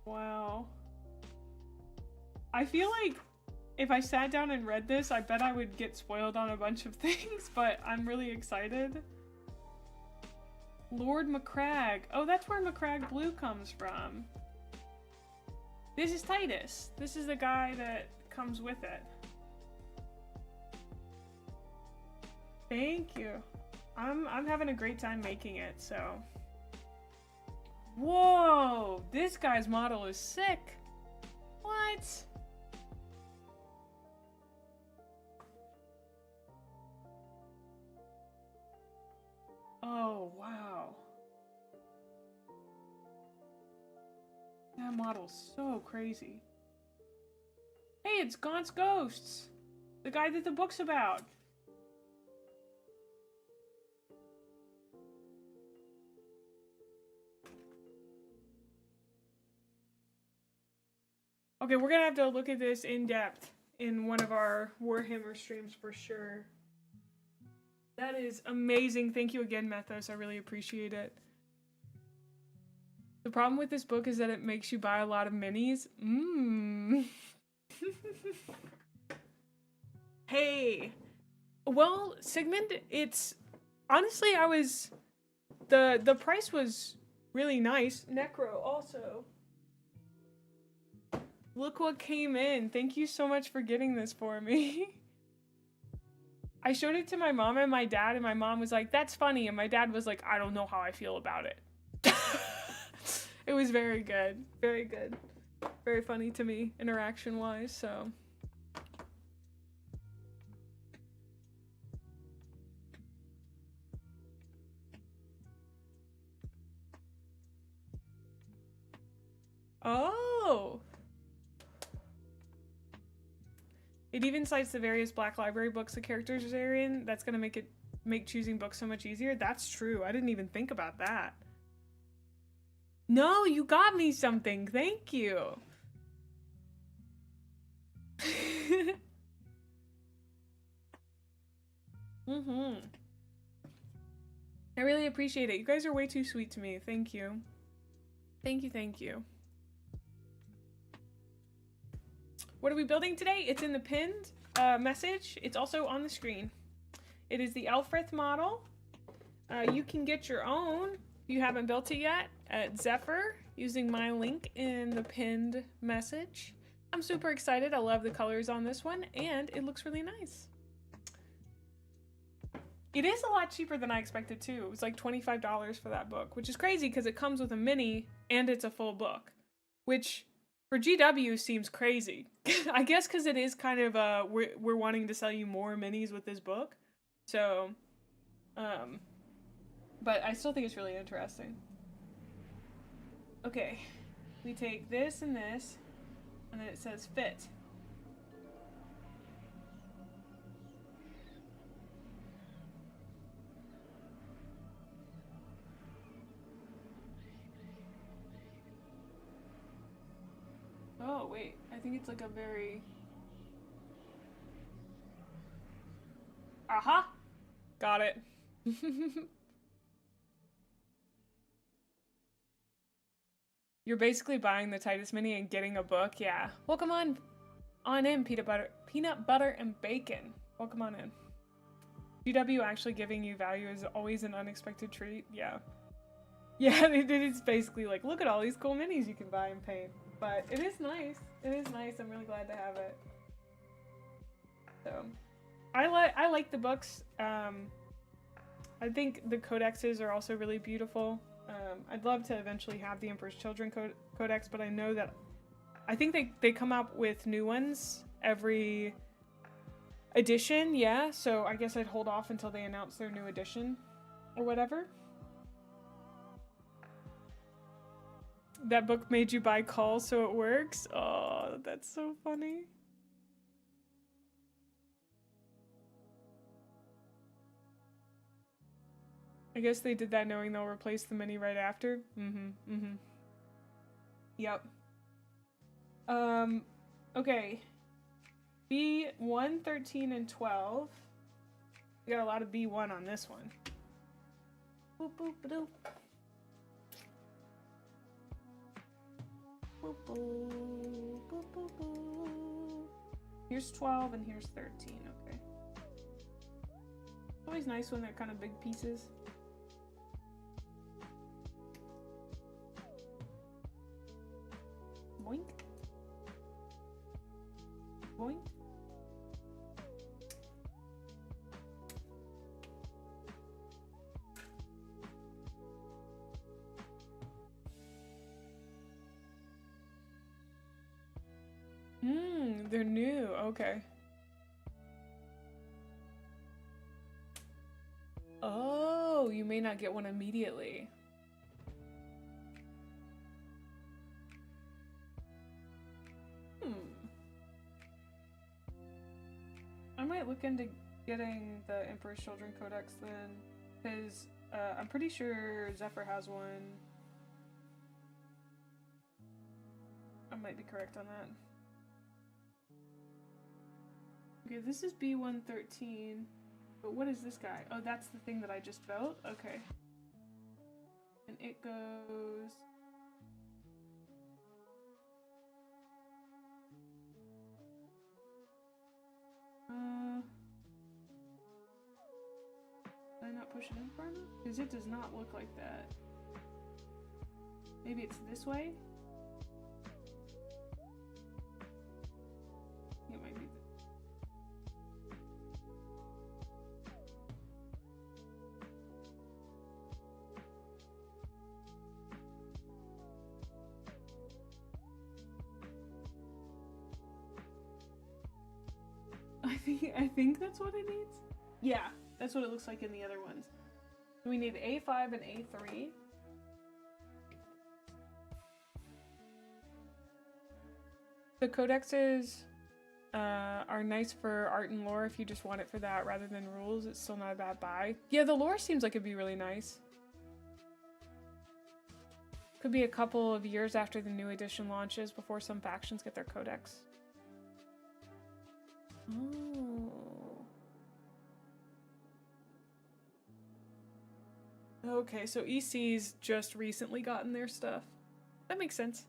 Speaker 1: Wow. I feel like if I sat down and read this, I bet I would get spoiled on a bunch of things, but I'm really excited. Lord Macragge. Oh, that's where Macragge Blue comes from. This is Titus. This is the guy that comes with it. Thank you. I'm having a great time making it, so. Whoa! This guy's model is sick. What? Oh, wow. That model's so crazy. Hey, it's Gaunt's Ghosts! The guy that the book's about! Okay, we're gonna have to look at this in depth in one of our Warhammer streams for sure. That is amazing. Thank you again, Methos. I really appreciate it. The problem with this book is that it makes you buy a lot of minis. Hey. Well, Sigmund, it's... Honestly, the price was really nice. Necro, also. Look what came in. Thank you so much for getting this for me. I showed it to my mom and my dad, and my mom was like, that's funny. And my dad was like, I don't know how I feel about it. It was very good. Very good. Very funny to me, interaction-wise, so. Oh! It even cites the various Black Library books the characters are in. That's gonna make choosing books so much easier. That's true. I didn't even think about that. No, you got me something. Thank you. I really appreciate it. You guys are way too sweet to me. Thank you. Thank you, thank you. What are we building today? It's in the pinned message. It's also on the screen. It is the Elfrith model. You can get your own if you haven't built it yet at XEPHER using my link in the pinned message. I'm super excited. I love the colors on this one, and it looks really nice. It is a lot cheaper than I expected too. It was like $25 for that book, which is crazy because it comes with a mini and it's a full book, which for GW seems crazy. I guess because it is kind of we're wanting to sell you more minis with this book, so but I still think it's really interesting. Okay, we take this and this, and then it says fit. Oh, wait. I think it's like a very... Aha! Got it. You're basically buying the Titus Mini and getting a book. Yeah. Welcome on in, peanut butter and bacon. Welcome on in. GW actually giving you value is always an unexpected treat. Yeah. Yeah, it's basically like, look at all these cool minis you can buy and paint. But it is nice. It is nice. I'm really glad to have it. So, I like the books. I think the codexes are also really beautiful. I'd love to eventually have the Emperor's Children codex, but I know that I think they come out with new ones every edition, yeah, so I guess I'd hold off until they announce their new edition or whatever. That book made you buy calls so it works? Oh, that's so funny. I guess they did that knowing they'll replace the mini right after. Yep. Okay. B1, 13, and 12. We got a lot of B1 on this one. Boop, boop, ba-doop. Boop, boop, boop, boop, boop. Here's 12 and here's 13, okay. It's always nice when they're kind of big pieces. Boink. Boink. They're new. Okay. Oh, you may not get one immediately. I might look into getting the Emperor's Children Codex then, because I'm pretty sure Zephyr has one. I might be correct on that. Okay, this is B113, but what is this guy? Oh, that's the thing that I just built? Okay. And it goes... Did I not push it in far enough? Because it does not look like that. Maybe it's this way? It might be I think that's what it needs. Yeah, that's what it looks like in the other ones. We need A5 and A3. The codexes are nice for art and lore if you just want it for that rather than rules. It's still not a bad buy. Yeah, the lore seems like it'd be really nice. Could be a couple of years after the new edition launches before some factions get their codex. Oh. Okay, so EC's just recently gotten their stuff. That makes sense.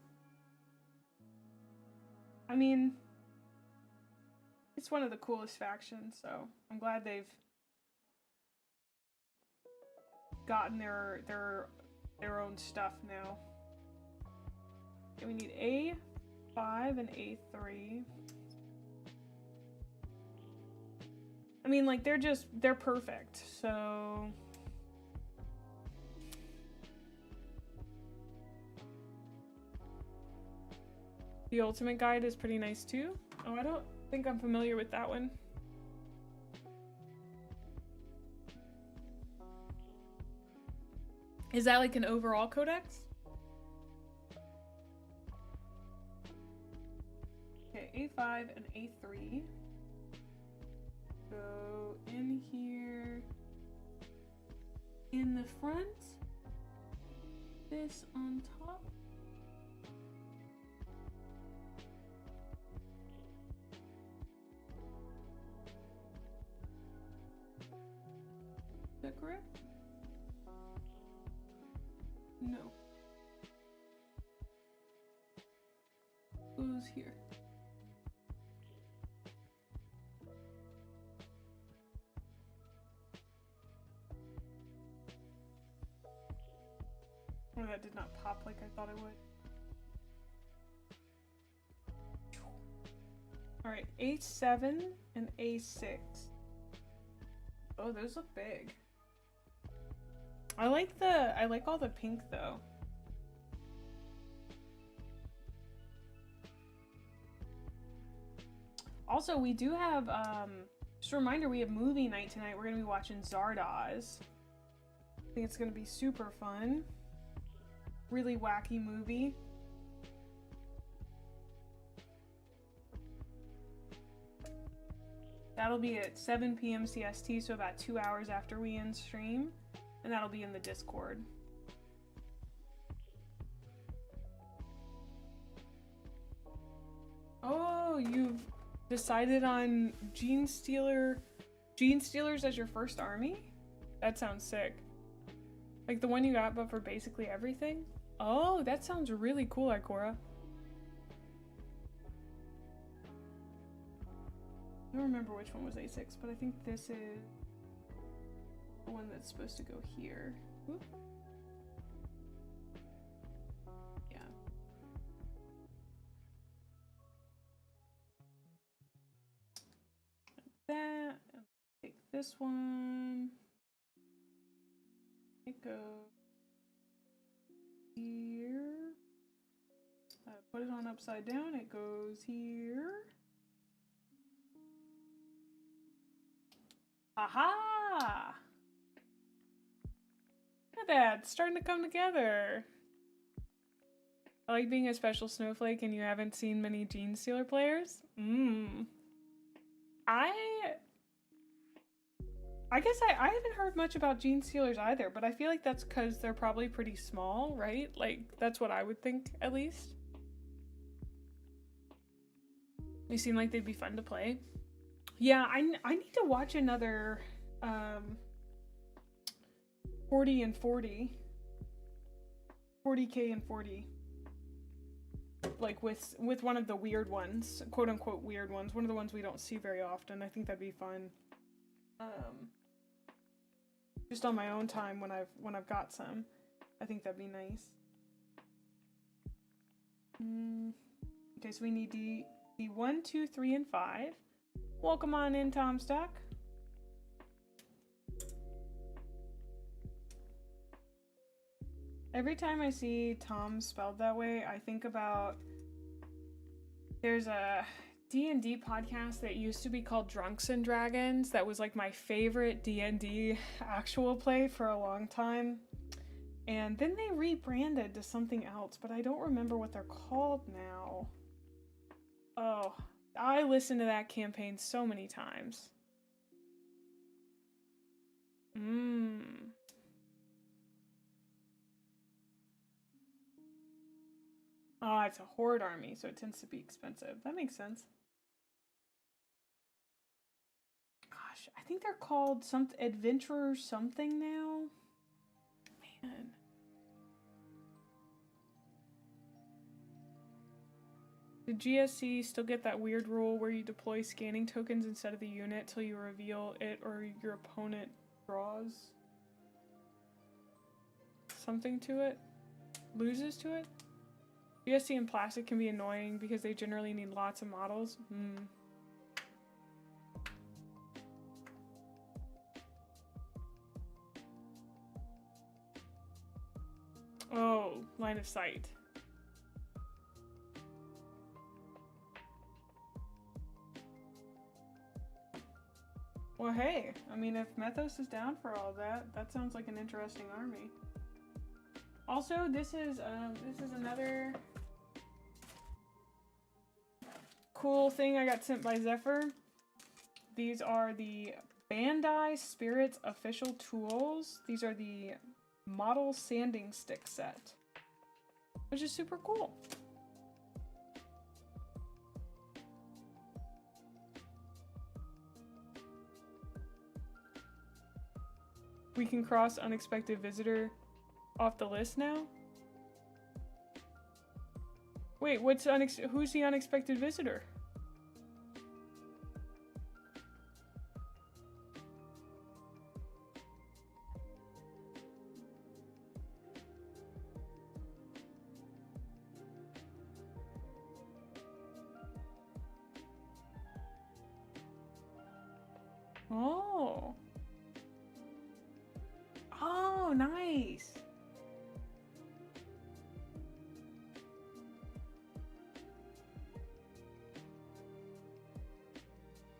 Speaker 1: I mean, it's one of the coolest factions, so I'm glad they've gotten their own stuff now. Okay, we need A5 and A3. I mean, like, they're perfect, so... The Ultimate Guide is pretty nice, too. Oh, I don't think I'm familiar with that one. Is that like an overall codex? Okay, A5 and A3. Go in here. In the front. This on top. Is that correct? No. here. Oh, that did not pop like I thought it would. Alright, A7 and A6. Oh, those look big. I like all the pink though. Also, we do have, just a reminder, we have movie night tonight. We're gonna be watching Zardoz. I think it's gonna be super fun. Really wacky movie. That'll be at 7 p.m. CST, so about 2 hours after we end stream. And that'll be in the Discord. Oh, you've decided on Gene Stealers as your first army? That sounds sick. Like the one you got, but for basically everything? Oh, that sounds really cool, Ikora. I don't remember which one was A6, but I think this is the one that's supposed to go here. Oop. Yeah. Like that. And take this one. It goes here. Put it on upside down. It goes here. Aha! Look at that. It's starting to come together. I like being a special snowflake and you haven't seen many Gene Stealer players. I guess I haven't heard much about Gene Stealers either, but I feel like that's because they're probably pretty small, right? Like, that's what I would think, at least. They seem like they'd be fun to play. Yeah, I need to watch another 40 and 40. 40K and 40. Like with one of the weird ones, quote unquote weird ones, one of the ones we don't see very often. I think that'd be fun. Just on my own time when I've got some. I think that'd be nice. Okay, so we need the 1, 2, 3, and 5. Welcome on in, Tom Stock. Every time I see Tom spelled that way, I think about there's a D&D podcast that used to be called Drunks and Dragons that was like my favorite D&D actual play for a long time. And then they rebranded to something else, but I don't remember what they're called now. Oh, I listened to that campaign so many times. Oh, it's a horde army, so it tends to be expensive. That makes sense. Gosh, I think they're called Adventurers something now. Man. Did GSC still get that weird rule where you deploy scanning tokens instead of the unit till you reveal it or your opponent draws something to it? Loses to it? GSC and plastic can be annoying because they generally need lots of models. Oh, line of sight. Well, hey, I mean, if Methos is down for all that, that sounds like an interesting army. Also, this is another cool thing I got sent by Zephyr. These are the Bandai Spirits official tools. These are the model sanding stick set, which is super cool. We can cross unexpected visitor off the list now. Wait, who's the unexpected visitor? Oh. Oh, nice.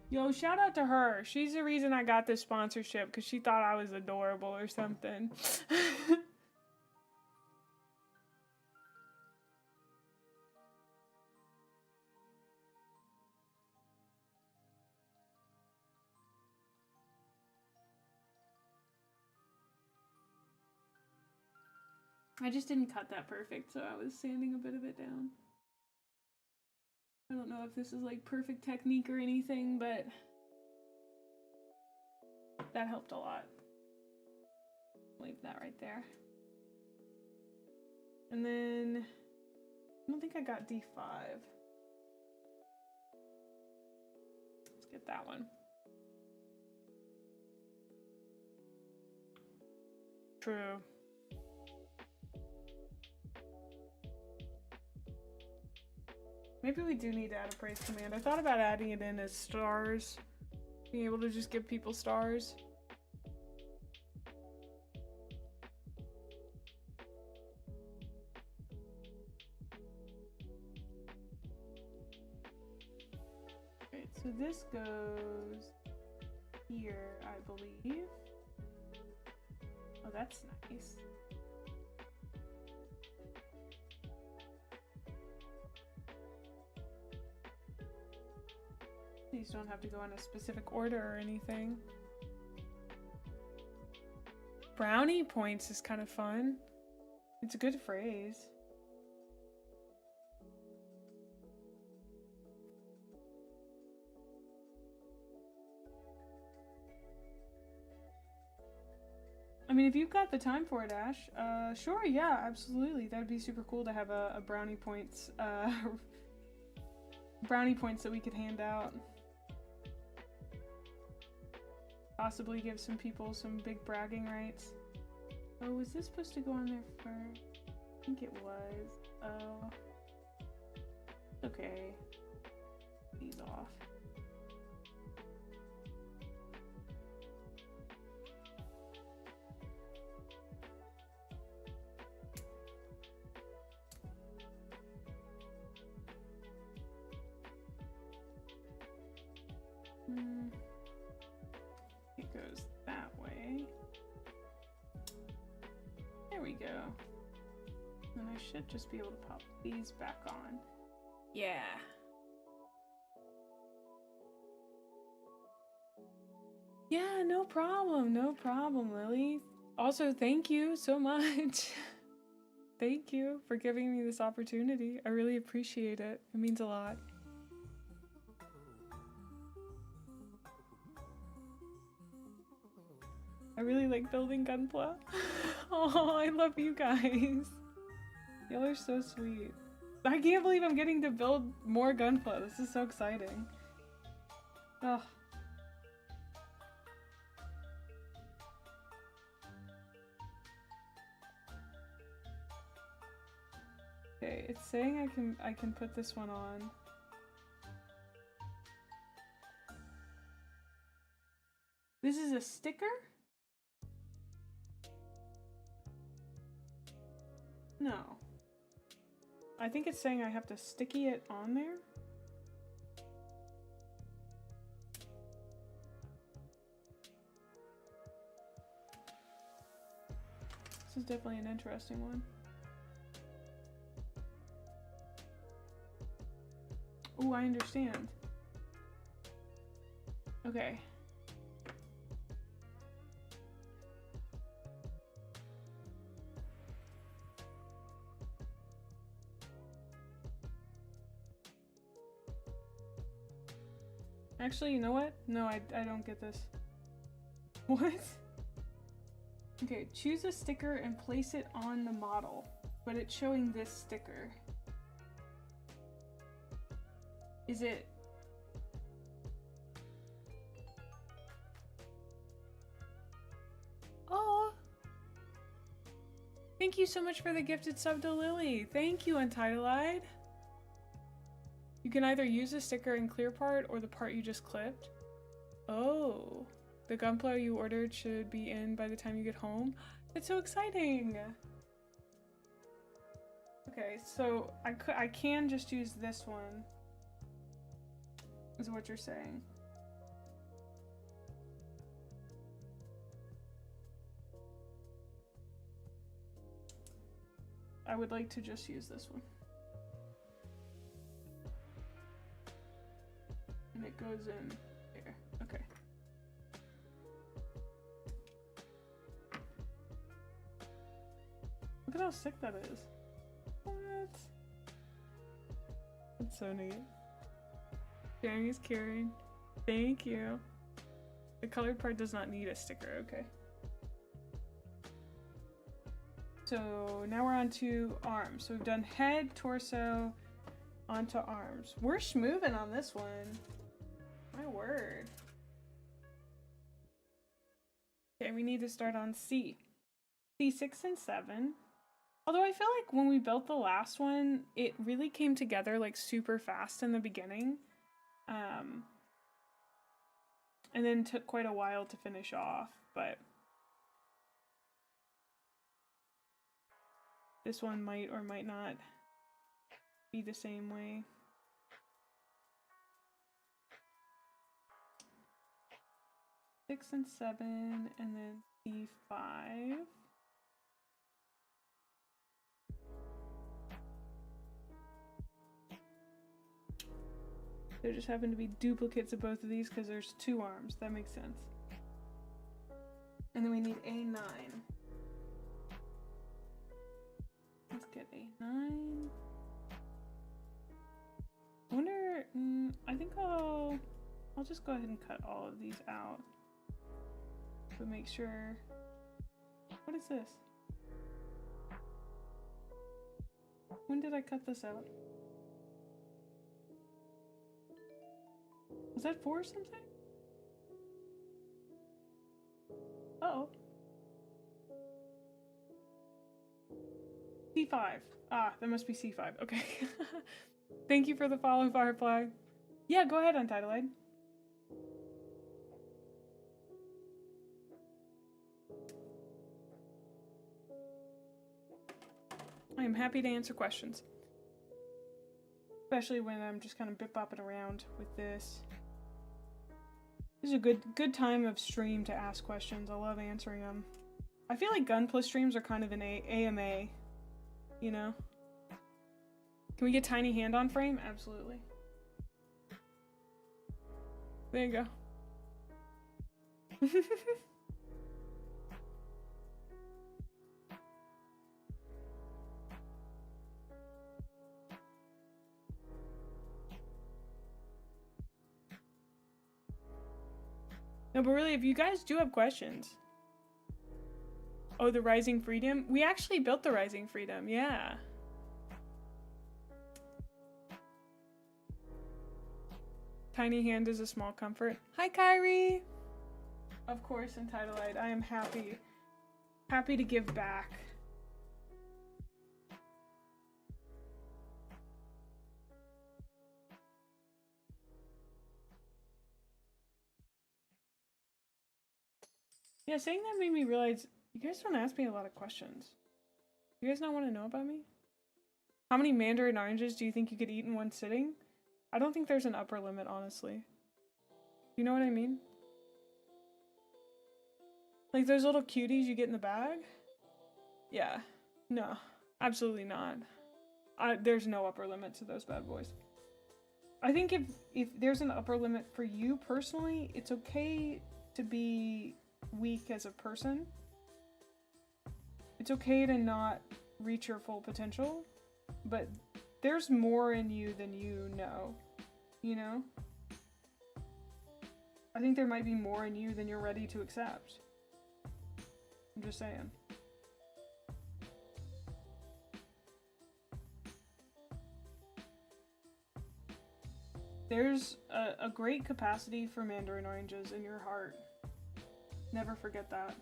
Speaker 1: Yo, shout out to her. She's the reason I got this sponsorship, because she thought I was adorable or something. I just didn't cut that perfect, so I was sanding a bit of it down. I don't know if this is like perfect technique or anything, but that helped a lot. Leave that right there. And then I don't think I got D5. Let's get that one. True. Maybe we do need to add a praise command. I thought about adding it in as stars. Being able to just give people stars. Right, so this goes here, I believe. Oh, that's nice. These don't have to go in a specific order or anything. Brownie points is kind of fun. It's a good phrase. I mean, if you've got the time for it, Ash, sure, yeah, absolutely. That would be super cool to have a brownie points, brownie points that we could hand out. Possibly give some people some big bragging rights. Oh, was this supposed to go on there first? I think it was. Oh. Okay. These off. It goes that way. There we go. And I should just be able to pop these back on. Yeah. Yeah, no problem, Lily. Also, thank you so much. Thank you for giving me this opportunity. I really appreciate it. It means a lot. I really like building Gunpla. Oh, I love you guys. Y'all are so sweet. I can't believe I'm getting to build more Gunpla. This is so exciting. Oh. Okay, it's saying I can put this one on. This is a sticker? No. I think it's saying I have to sticky it on there. This is definitely an interesting one. Oh, I understand. Okay. Actually, you know what? No, I don't get this. What? Okay, choose a sticker and place it on the model, but it's showing this sticker. Is it? Oh. Thank you so much for the gifted sub to Lily. Thank you, Untitled. You can either use the sticker in clear part or the part you just clipped. Oh. The Gunpla you ordered should be in by the time you get home. That's so exciting. Okay, so I can just use this one, is what you're saying. I would like to just use this one. And it goes in here. Okay. Look at how sick that is. What? That's so neat. Sharing is caring. Thank you. The colored part does not need a sticker. Okay. So now we're on to arms. So we've done head, torso, onto arms. We're schmoving on this one. My word. Okay, we need to start on C. C6 and 7. Although I feel like when we built the last one, it really came together like super fast in the beginning. And then took quite a while to finish off, but this one might or might not be the same way. Six and 7, and then C5. There just happen to be duplicates of both of these because there's 2 arms. That makes sense. And then we need A9. Let's get A9. I wonder, I think I'll just go ahead and cut all of these out. But make sure, what is this? When did I cut this out? Was that for something? Uh-oh. C5. Ah, that must be C5. Okay. Thank you for the follow, Firefly. Yeah, go ahead, Untitled. I am happy to answer questions. Especially when I'm just kind of bip-bopping around with this. This is a good time of stream to ask questions. I love answering them. I feel like Gunpla streams are kind of an AMA, you know? Can we get tiny hand on frame? Absolutely. There you go. No, but really, if you guys do have questions. Oh, the Rising Freedom? We actually built the Rising Freedom, yeah. Tiny hand is a small comfort. Hi, Kyrie! Of course, Entitled. I am happy to give back. Yeah, saying that made me realize you guys don't ask me a lot of questions. You guys not want to know about me? How many mandarin oranges do you think you could eat in one sitting? I don't think there's an upper limit, honestly. You know what I mean? Like those little cuties you get in the bag? Yeah. No. Absolutely not. There's no upper limit to those bad boys. I think if there's an upper limit for you personally, it's okay to be weak as a person. It's okay to not reach your full potential, but there's more in you than you know, you know? I think there might be more in you than you're ready to accept. I'm just saying. There's a great capacity for mandarin oranges in your heart. Never forget that.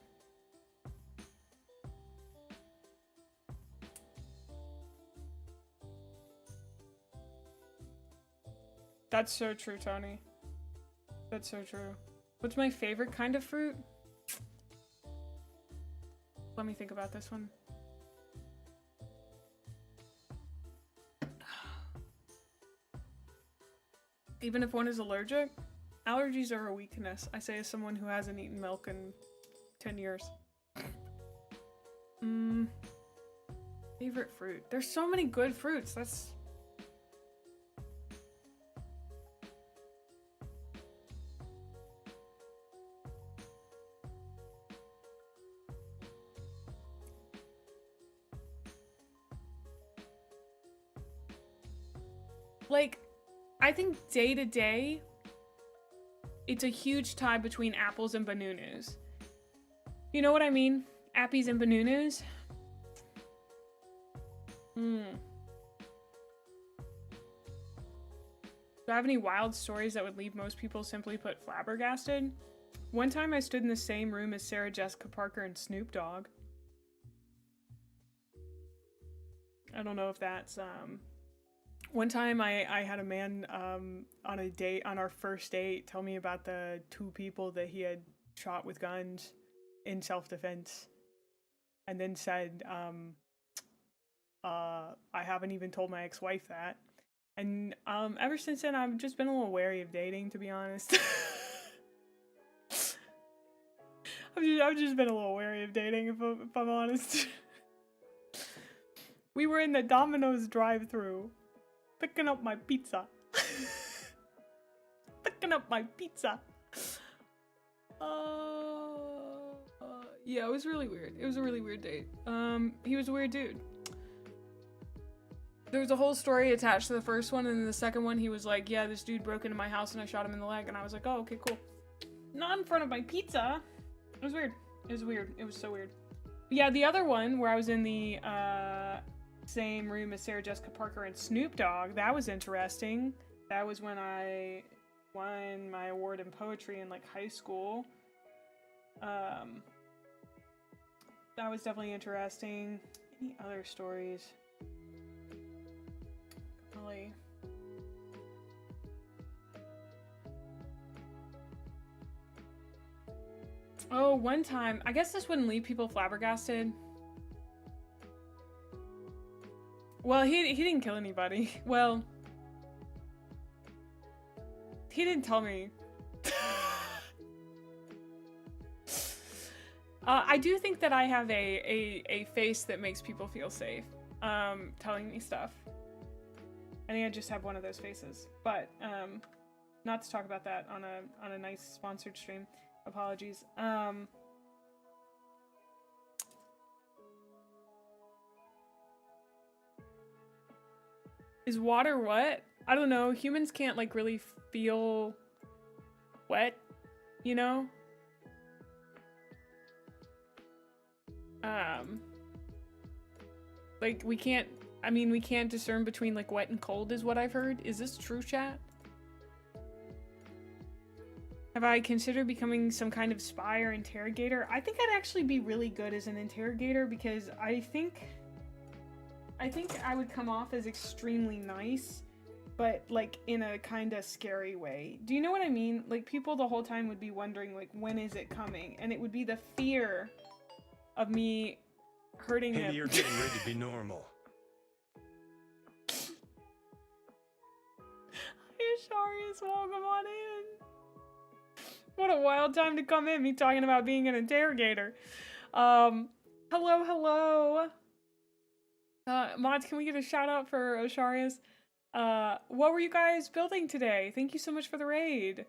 Speaker 1: That's so true, Tony. That's so true. What's my favorite kind of fruit? Let me think about this one. Even if one is allergic, allergies are a weakness. I say as someone who hasn't eaten milk in 10 years. Favorite fruit. There's so many good fruits. That's... like, I think day to day, it's a huge tie between apples and bananas. You know what I mean? Appies and bananas. Do I have any wild stories that would leave most people simply put flabbergasted? One time I stood in the same room as Sarah Jessica Parker and Snoop Dogg. I don't know if that's, one time I had a man on a date, on our first date, tell me about the 2 people that he had shot with guns in self-defense. And then said, I haven't even told my ex-wife that. And ever since then, I've just been a little wary of dating, to be honest. I've just been a little wary of dating, if I'm honest. We were in the Domino's drive-thru, picking up my pizza. Picking up my pizza. Yeah, it was really weird. It was a really weird date. He was a weird dude. There was a whole story attached to the first one, and then the second one he was like, yeah, this dude broke into my house and I shot him in the leg, and I was like, oh, okay, cool. Not in front of my pizza. It was weird. It was weird. It was so weird. But yeah, the other one where I was in the same room as Sarah Jessica Parker and Snoop Dogg, that was interesting. That was when I won my award in poetry in like high school. That was definitely interesting. Any other stories? Really. Oh, one time, I guess this wouldn't leave people flabbergasted. Well, he didn't kill anybody. Well, he didn't tell me. I do think that I have a face that makes people feel safe, telling me stuff. I think I just have one of those faces, but not to talk about that on a nice sponsored stream. Apologies. Is water wet? I don't know. Humans can't like really feel wet, you know? Like we can't, I mean, we can't discern between like wet and cold is what I've heard. Is this true, chat? Have I considered becoming some kind of spy or interrogator? I think I'd actually be really good as an interrogator because I think I would come off as extremely nice, but like in a kind of scary way. Do you know what I mean? Like people the whole time would be wondering like, when is it coming? And it would be the fear of me hurting them.
Speaker 2: Hey, you're getting ready to be normal.
Speaker 1: Asharius, welcome on in. What a wild time to come in, me talking about being an interrogator. Hello. Mods, can we get a shout out for Asharius? What were you guys building today? Thank you so much for the raid.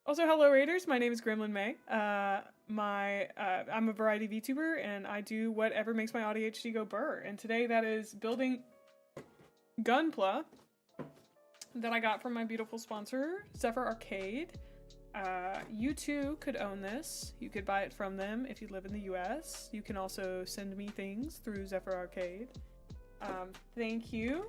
Speaker 1: Also, hello raiders, my name is Gremlin Mae. I'm a variety VTuber and I do whatever makes my ADHD go burr. And today that is building Gunpla that I got from my beautiful sponsor, XEPHER Arcade. You too could own this. You could buy it from them if you live in the US. You can also send me things through XEPHER Arcade. Thank you.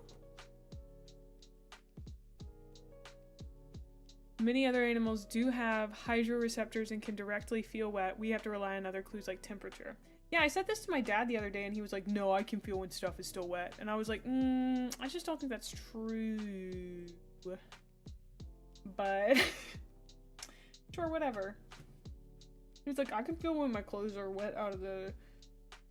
Speaker 1: Many other animals do have hydroreceptors and can directly feel wet. We have to rely on other clues like temperature. Yeah, I said this to my dad the other day and he was like, no, I can feel when stuff is still wet. And I was like, I just don't think that's true. But, sure, whatever. He was like, I can feel when my clothes are wet out of the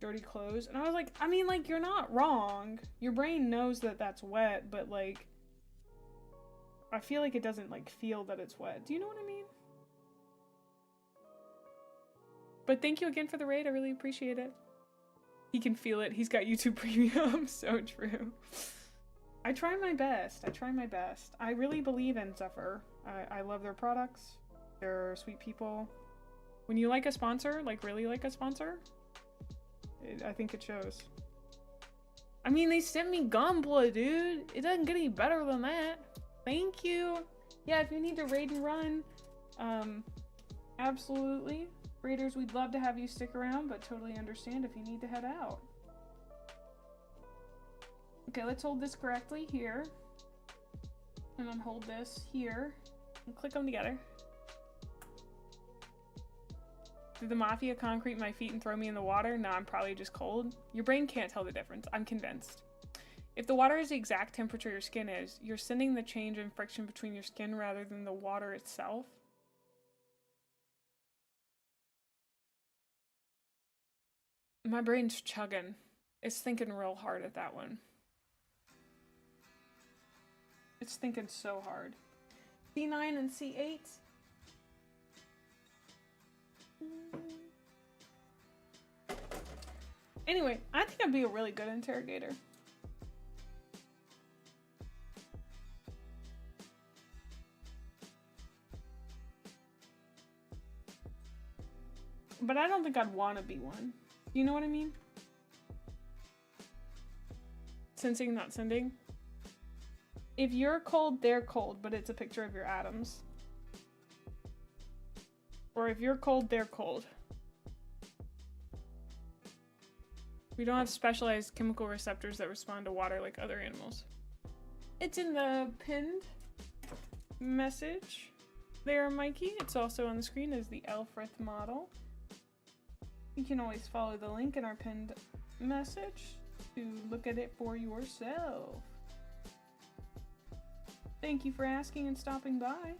Speaker 1: dirty clothes. And I was like, I mean, like, you're not wrong. Your brain knows that that's wet, but, like, I feel like it doesn't, like, feel that it's wet. Do you know what I mean? But thank you again for the raid. I really appreciate it. He can feel it. He's got YouTube Premium. So true. I try my best. I try my best. I really believe in XEPHER. I love their products. They're sweet people. When you like a sponsor, like really like a sponsor, I think it shows. I mean, they sent me Gunpla, dude. It doesn't get any better than that. Thank you. Yeah, if you need to raid and run, absolutely. Raiders, we'd love to have you stick around, but totally understand if you need to head out. Okay, let's hold this correctly here. And then hold this here. And click them together. Did the mafia concrete my feet and throw me in the water? No, I'm probably just cold. Your brain can't tell the difference. I'm convinced. If the water is the exact temperature your skin is, you're sending the change in friction between your skin rather than the water itself. My brain's chugging. It's thinking real hard at that one. It's thinking so hard. C9 and C8. Anyway, I think I'd be a really good interrogator. But I don't think I'd want to be one. You know what I mean? Sensing, not sending. If you're cold, they're cold, but it's a picture of your atoms. Or if you're cold, they're cold. We don't have specialized chemical receptors that respond to water like other animals. It's in the pinned message there, Mikey. It's also on the screen as the Elfrith model. You can always follow the link in our pinned message to look at it for yourself. Thank you for asking and stopping by.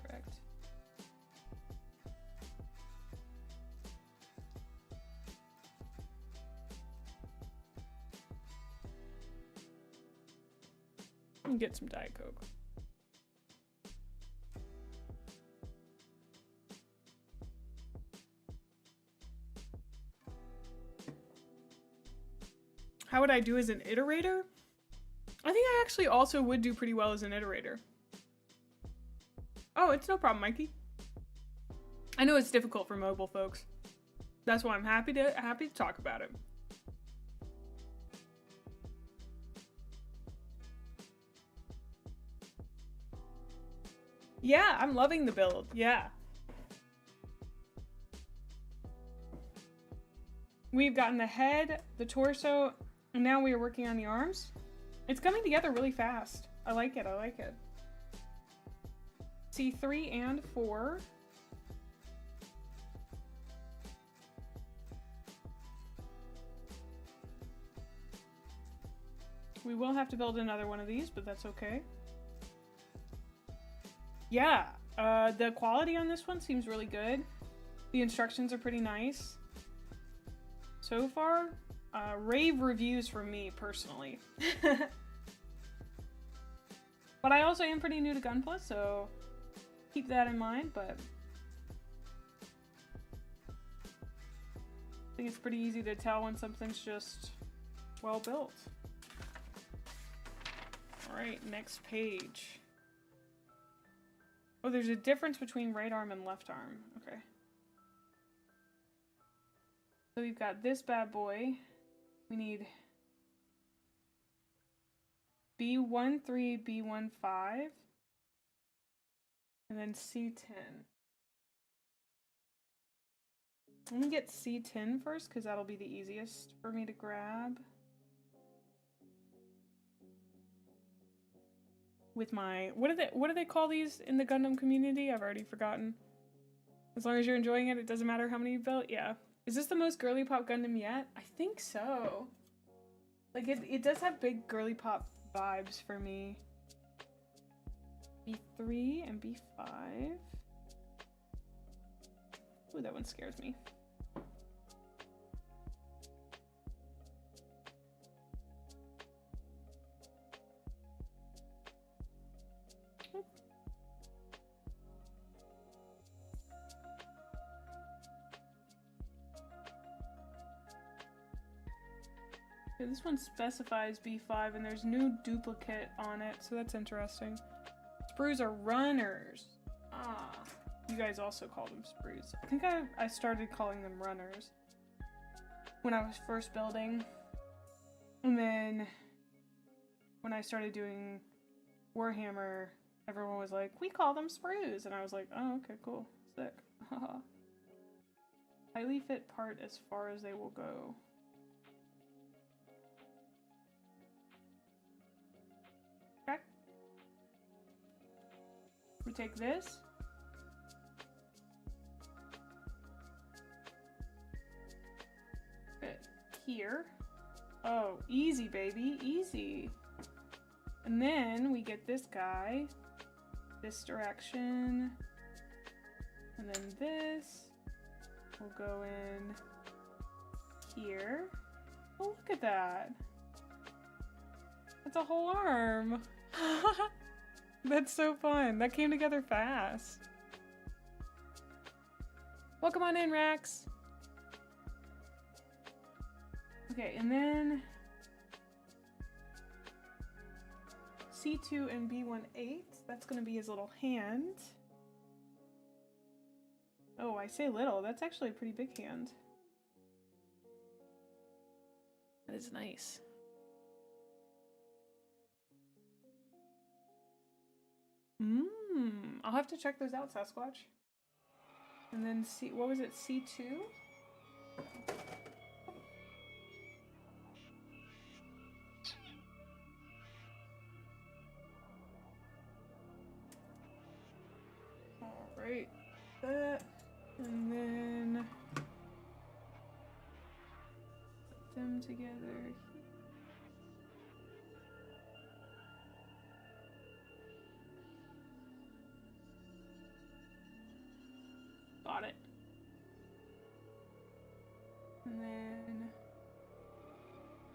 Speaker 1: Correct. And get some Diet Coke. How would I do as an iterator? I think I actually also would do pretty well as an iterator. Oh, it's no problem, Mikey. I know it's difficult for mobile folks. That's why I'm happy to talk about it. Yeah, I'm loving the build. Yeah. We've gotten the head, the torso, and now we are working on the arms. It's coming together really fast. I like it, I like it. C3 and 4. We will have to build another one of these, but that's okay. Yeah, the quality on this one seems really good. The instructions are pretty nice. So far, rave reviews from me personally. But I also am pretty new to Gunpla, so keep that in mind, but I think it's pretty easy to tell when something's just well built. Alright, next page. Oh, there's a difference between right arm and left arm. Okay. So we've got this bad boy. We need B13, B15, and then C10. Let me get C10 first, because that'll be the easiest for me to grab. with my, what do they call these in the Gundam community? I've already forgotten. As long as you're enjoying it, it doesn't matter how many you built. Yeah. Is this the most girly pop Gundam yet? I think so. Like it does have big girly pop vibes for me. B3 and B5. Ooh, that one scares me. Okay, this one specifies B5 and there's no duplicate on it, so that's interesting. Sprues are runners. Ah, you guys also call them sprues. I think I started calling them runners when I was first building. And then when I started doing Warhammer, everyone was like, we call them sprues. And I was like, oh, okay, cool. Sick. Highly fit part as far as they will go. Okay. We take this. Fit here. Oh, easy, baby, easy. And then we get this guy, this direction, and then this will go in here. Oh, look at that. That's a whole arm. That's so fun. That came together fast. Welcome on in, Rax. Okay, and then C2 and B18, that's gonna be his little hand. Oh, I say little, that's actually a pretty big hand. That is nice. I'll have to check those out, Sasquatch. And then C, what was it, C2? Alright, that, and then put them together. Got it. And then,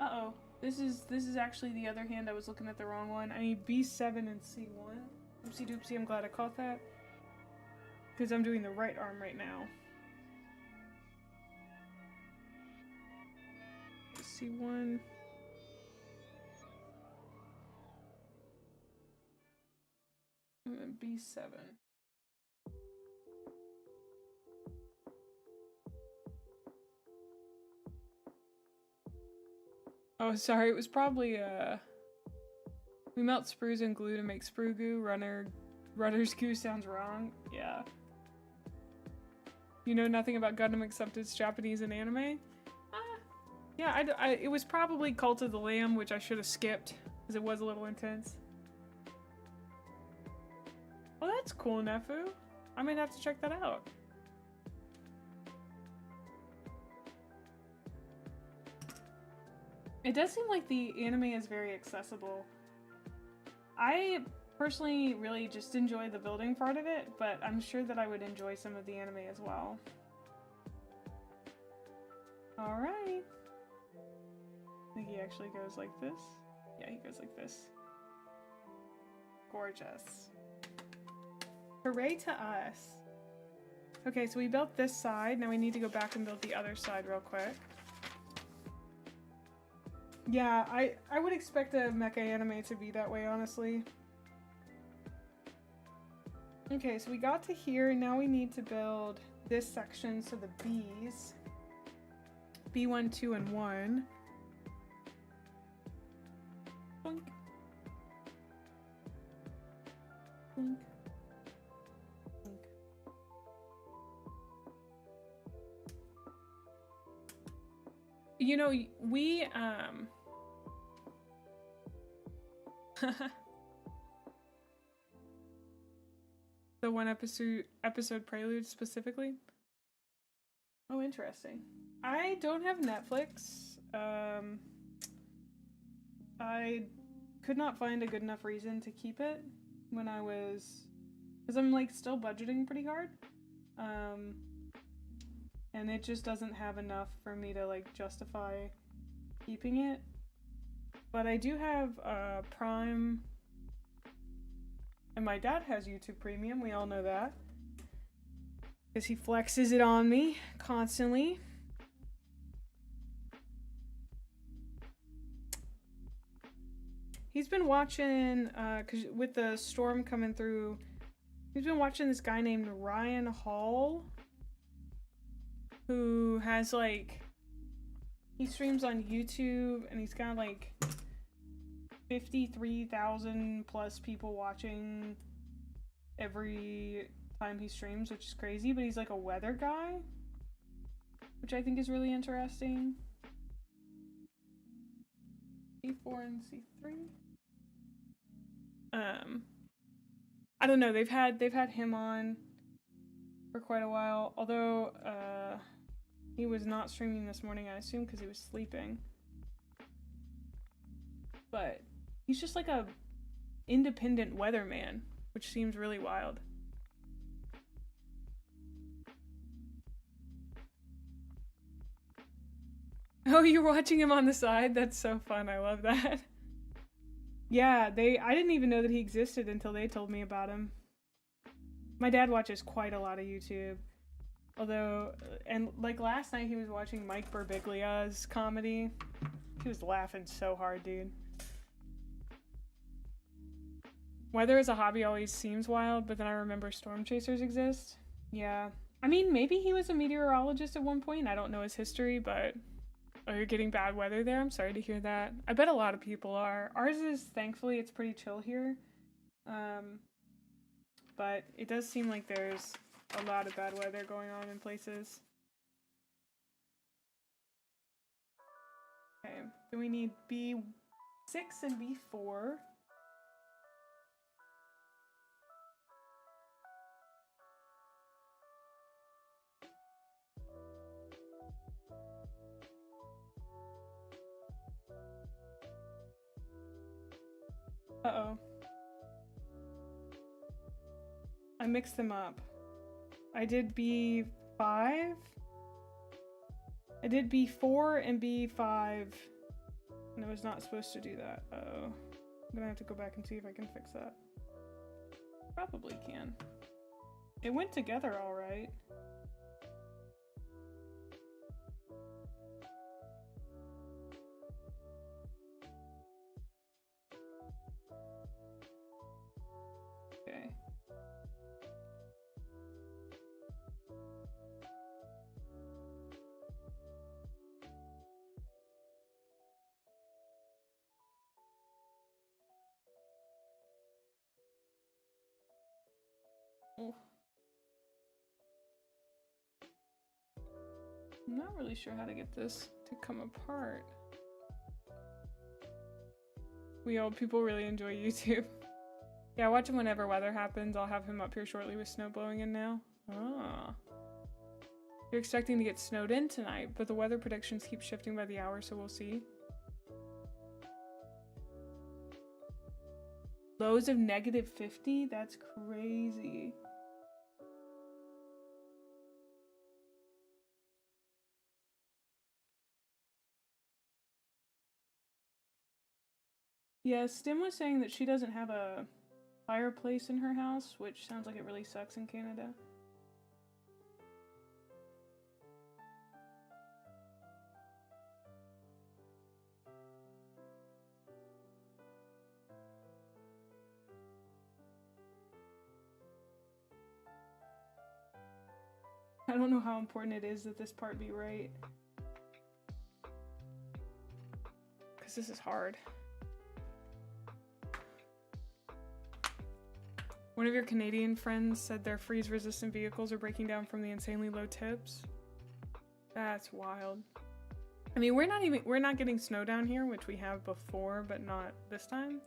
Speaker 1: uh-oh, this is actually the other hand. I was looking at the wrong one. I need B7 and C1. Oopsie doopsie, I'm glad I caught that. Because I'm doing the right arm right now. C1. And then B7. Oh, sorry, it was probably, we melt sprues in glue to make sprue goo. Runner's goo sounds wrong. Yeah. You know nothing about Gundam except it's Japanese and anime? Yeah, it was probably Cult of the Lamb, which I should have skipped, because it was a little intense. Well, that's cool, Nefu. I might have to check that out. It does seem like the anime is very accessible. I personally really just enjoy the building part of it, but I'm sure that I would enjoy some of the anime as well. Alright. I think he actually goes like this. Yeah, he goes like this. Gorgeous. Hooray to us. Okay, so we built this side. Now we need to go back and build the other side real quick. Yeah, I would expect a mecha anime to be that way, honestly. Okay, so we got to here, and now we need to build this section, so the B's. B1, 2, and 1. Boink. Boink. Boink. You know, we, The one episode prelude specifically. Oh, interesting. I don't have Netflix. I could not find a good enough reason to keep it when I was, because I'm like still budgeting pretty hard. And it just doesn't have enough for me to like justify keeping it. But I do have Prime, and my dad has YouTube Premium, we all know that. Because he flexes it on me constantly. He's been watching, cause with the storm coming through, he's been watching this guy named Ryan Hall, who has like, he streams on YouTube, and he's got like 53,000 plus people watching every time he streams, which is crazy, but he's like a weather guy, which I think is really interesting. C4 and C3. I don't know, they've had him on for quite a while, although he was not streaming this morning, I assume, because he was sleeping. But he's just like a independent weatherman, which seems really wild. Oh, you're watching him on the side? That's so fun. I love that. Yeah, I didn't even know that he existed until they told me about him. My dad watches quite a lot of YouTube. Although, and like last night he was watching Mike Birbiglia's comedy. He was laughing so hard, dude. Weather as a hobby always seems wild, but then I remember storm chasers exist. Yeah. I mean, maybe he was a meteorologist at one point. I don't know his history, but... Oh, you're getting bad weather there? I'm sorry to hear that. I bet a lot of people are. Ours is, thankfully, it's pretty chill here. But it does seem like there's a lot of bad weather going on in places. Okay, then we need B6 and B4. Uh-oh. I mixed them up. I did B5. I did B4 and B5. And I was not supposed to do that. Uh-oh. I'm gonna have to go back and see if I can fix that. Probably can. It went together all right. Okay. Oh. I'm not really sure how to get this to come apart. We old people really enjoy YouTube. Yeah, watch him whenever weather happens. I'll have him up here shortly with snow blowing in now. Ah. You're expecting to get snowed in tonight, but the weather predictions keep shifting by the hour, so we'll see. Lows of -50? That's crazy. Yeah, Stim was saying that she doesn't have a fireplace in her house, which sounds like it really sucks in Canada. I don't know how important it is that this part be right. Because this is hard. One of your Canadian friends said their freeze-resistant vehicles are breaking down from the insanely low tips. That's wild. I mean, we're not getting snow down here, which we have before, but not this time.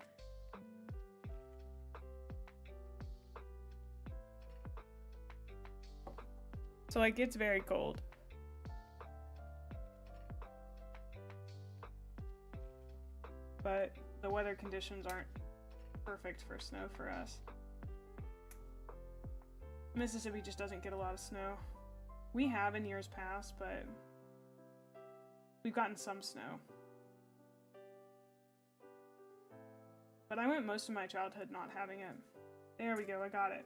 Speaker 1: So like it's very cold. But the weather conditions aren't perfect for snow for us. Mississippi just doesn't get a lot of snow. We have in years past, but we've gotten some snow. But I went most of my childhood not having it. There we go, I got it.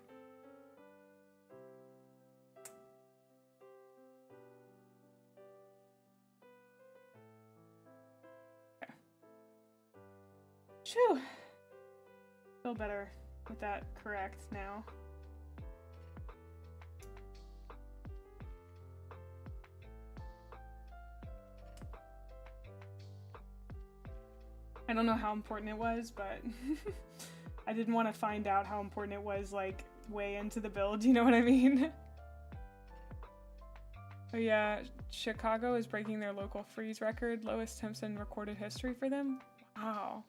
Speaker 1: Okay. Shoo! Feel better with that correct now. I don't know how important it was, but I didn't want to find out how important it was, like, way into the build, you know what I mean? Oh yeah, Chicago is breaking their local freeze record, lowest temps in recorded history for them. Wow.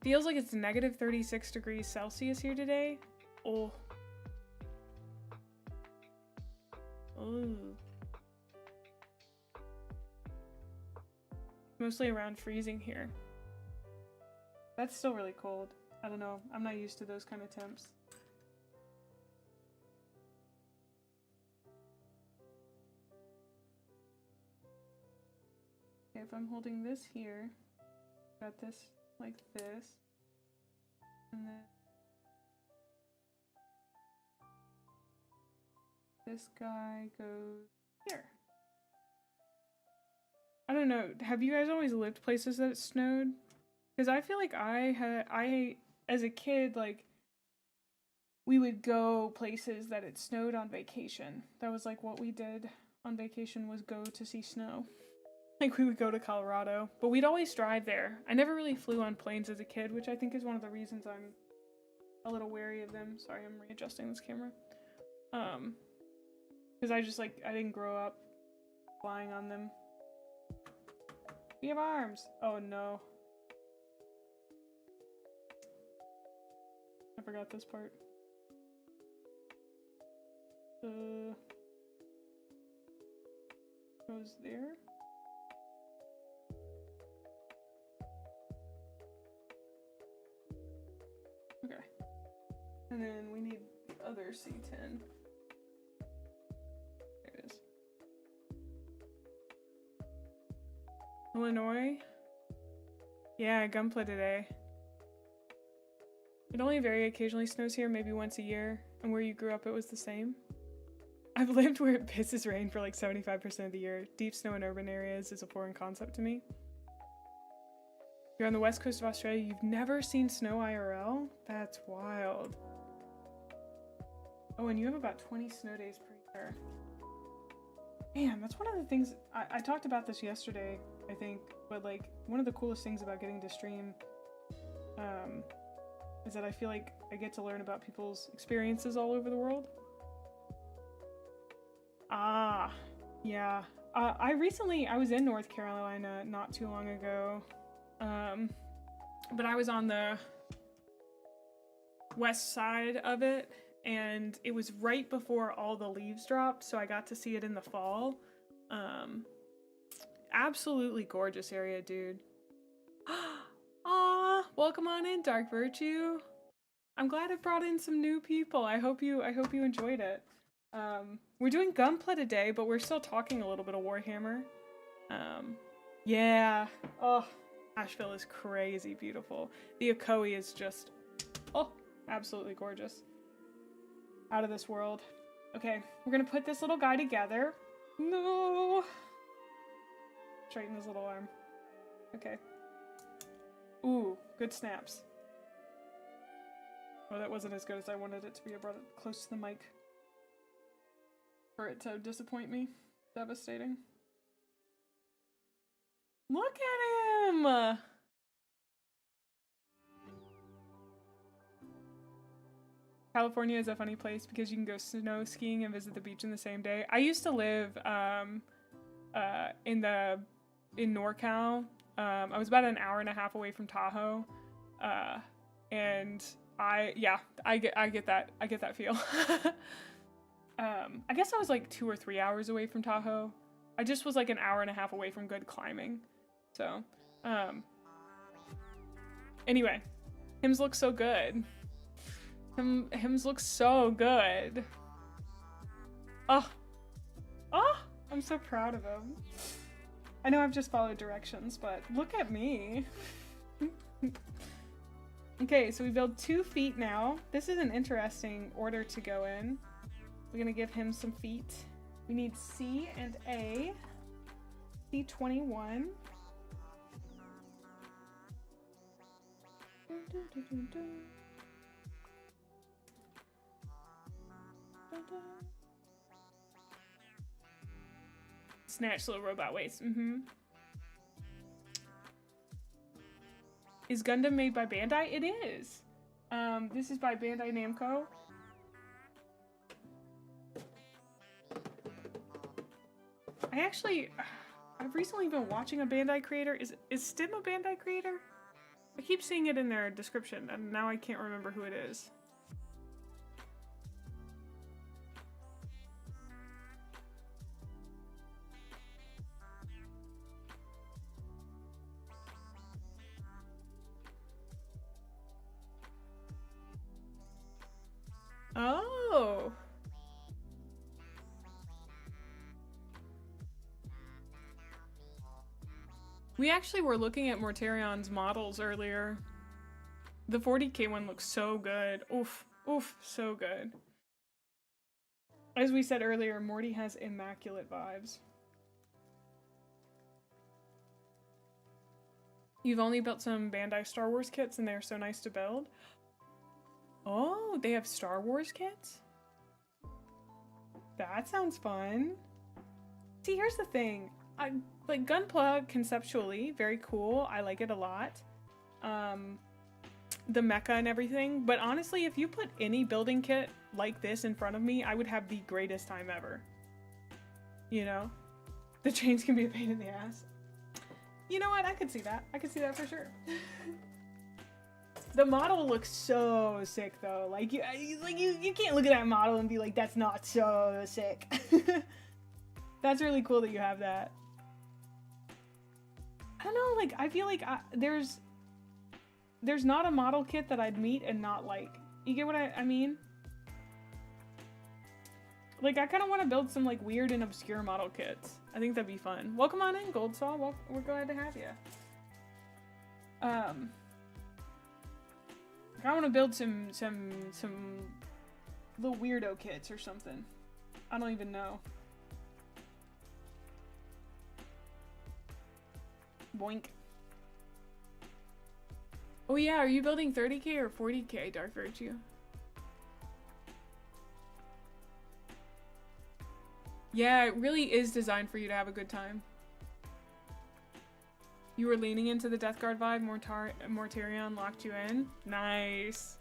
Speaker 1: Feels like it's negative 36 degrees Celsius here today. Oh. Ooh. Mostly around freezing here. That's still really cold. I don't know. I'm not used to those kind of temps. Okay, if I'm holding this here, got this like this, and then this guy goes here. I don't know, have you guys always lived places that it snowed? Because I feel like as a kid, like, we would go places that it snowed on vacation. That was like what we did on vacation, was go to see snow. Like, we would go to Colorado, but we'd always drive there. I never really flew on planes as a kid, which I think is one of the reasons I'm a little wary of them. Sorry, I'm readjusting this camera. Because I just, like, I didn't grow up flying on them. We have arms! Oh no. I forgot this part. Goes there. Okay. And then we need the other C10. There it is. Illinois? Yeah, Gunpla today. It only very occasionally snows here, maybe once a year. And where you grew up, it was the same? I've lived where it pisses rain for like 75% of the year. Deep snow in urban areas is a foreign concept to me. You're on the west coast of Australia, you've never seen snow IRL? That's wild. Oh, and you have about 20 snow days per year. Man, that's one of the things, I talked about this yesterday, I think, but like, one of the coolest things about getting to stream is that I feel like I get to learn about people's experiences all over the world. Ah, yeah. I was in North Carolina not too long ago, but I was on the west side of it, and it was right before all the leaves dropped, so I got to see it in the fall. Absolutely gorgeous area, dude. Aw, welcome on in, Dark Virtue. I'm glad it brought in some new people. I hope you enjoyed it. We're doing Gunpla today, but we're still talking a little bit of Warhammer. Yeah. Oh, Asheville is crazy beautiful. The Ocoee is just, oh, absolutely gorgeous. Out of this world. Okay, we're gonna put this little guy together. No. Straighten his little arm. Okay. Ooh, good snaps. Oh, that wasn't as good as I wanted it to be. I brought it close to the mic for it to disappoint me. Devastating. Look at him! California is a funny place because you can go snow skiing and visit the beach in the same day. I used to live in NorCal. I was about an hour and a half away from Tahoe, and I get that feel. I guess I was like 2 or 3 hours away from Tahoe. I just was like an hour and a half away from good climbing. So, anyway, Hims looks so good. Hims looks so good. Oh, I'm so proud of him. I know I've just followed directions, but look at me. Okay, so we build 2 feet now. This is an interesting order to go in. We're gonna give him some feet. We need C and A. C21. Snatch little robot waist. Is Gundam made by Bandai? It is. This is by Bandai Namco. I've recently been watching a Bandai creator. Is Stim a Bandai creator? I keep seeing it in their description, and now I can't remember who it is. Oh. We actually were looking at Mortarion's models earlier. The 40k one looks so good. Oof, oof, so good. As we said earlier, Morty has immaculate vibes. You've only built some Bandai Star Wars kits and they're so nice to build. Oh, they have Star Wars kits? That sounds fun. See, here's the thing. I like Gunpla conceptually, very cool. I like it a lot. The mecha and everything. But honestly, if you put any building kit like this in front of me, I would have the greatest time ever. You know? The chains can be a pain in the ass. You know what? I could see that. I could see that for sure. The model looks so sick though. Like you can't look at that model and be like, that's not so sick. That's really cool that you have that. I don't know, like, I feel like there's not a model kit that I'd meet and not like. You get what I mean? Like, I kind of want to build some, like, weird and obscure model kits. I think that'd be fun. Welcome on in, Goldsaw. Well, we're glad to have you. I want to build some little weirdo kits or something. I don't even know. Boink. Oh yeah, are you building 30k or 40k, Dark Virtue? Yeah, it really is designed for you to have a good time. You were leaning into the Death Guard vibe, Mortarion locked you in. Nice.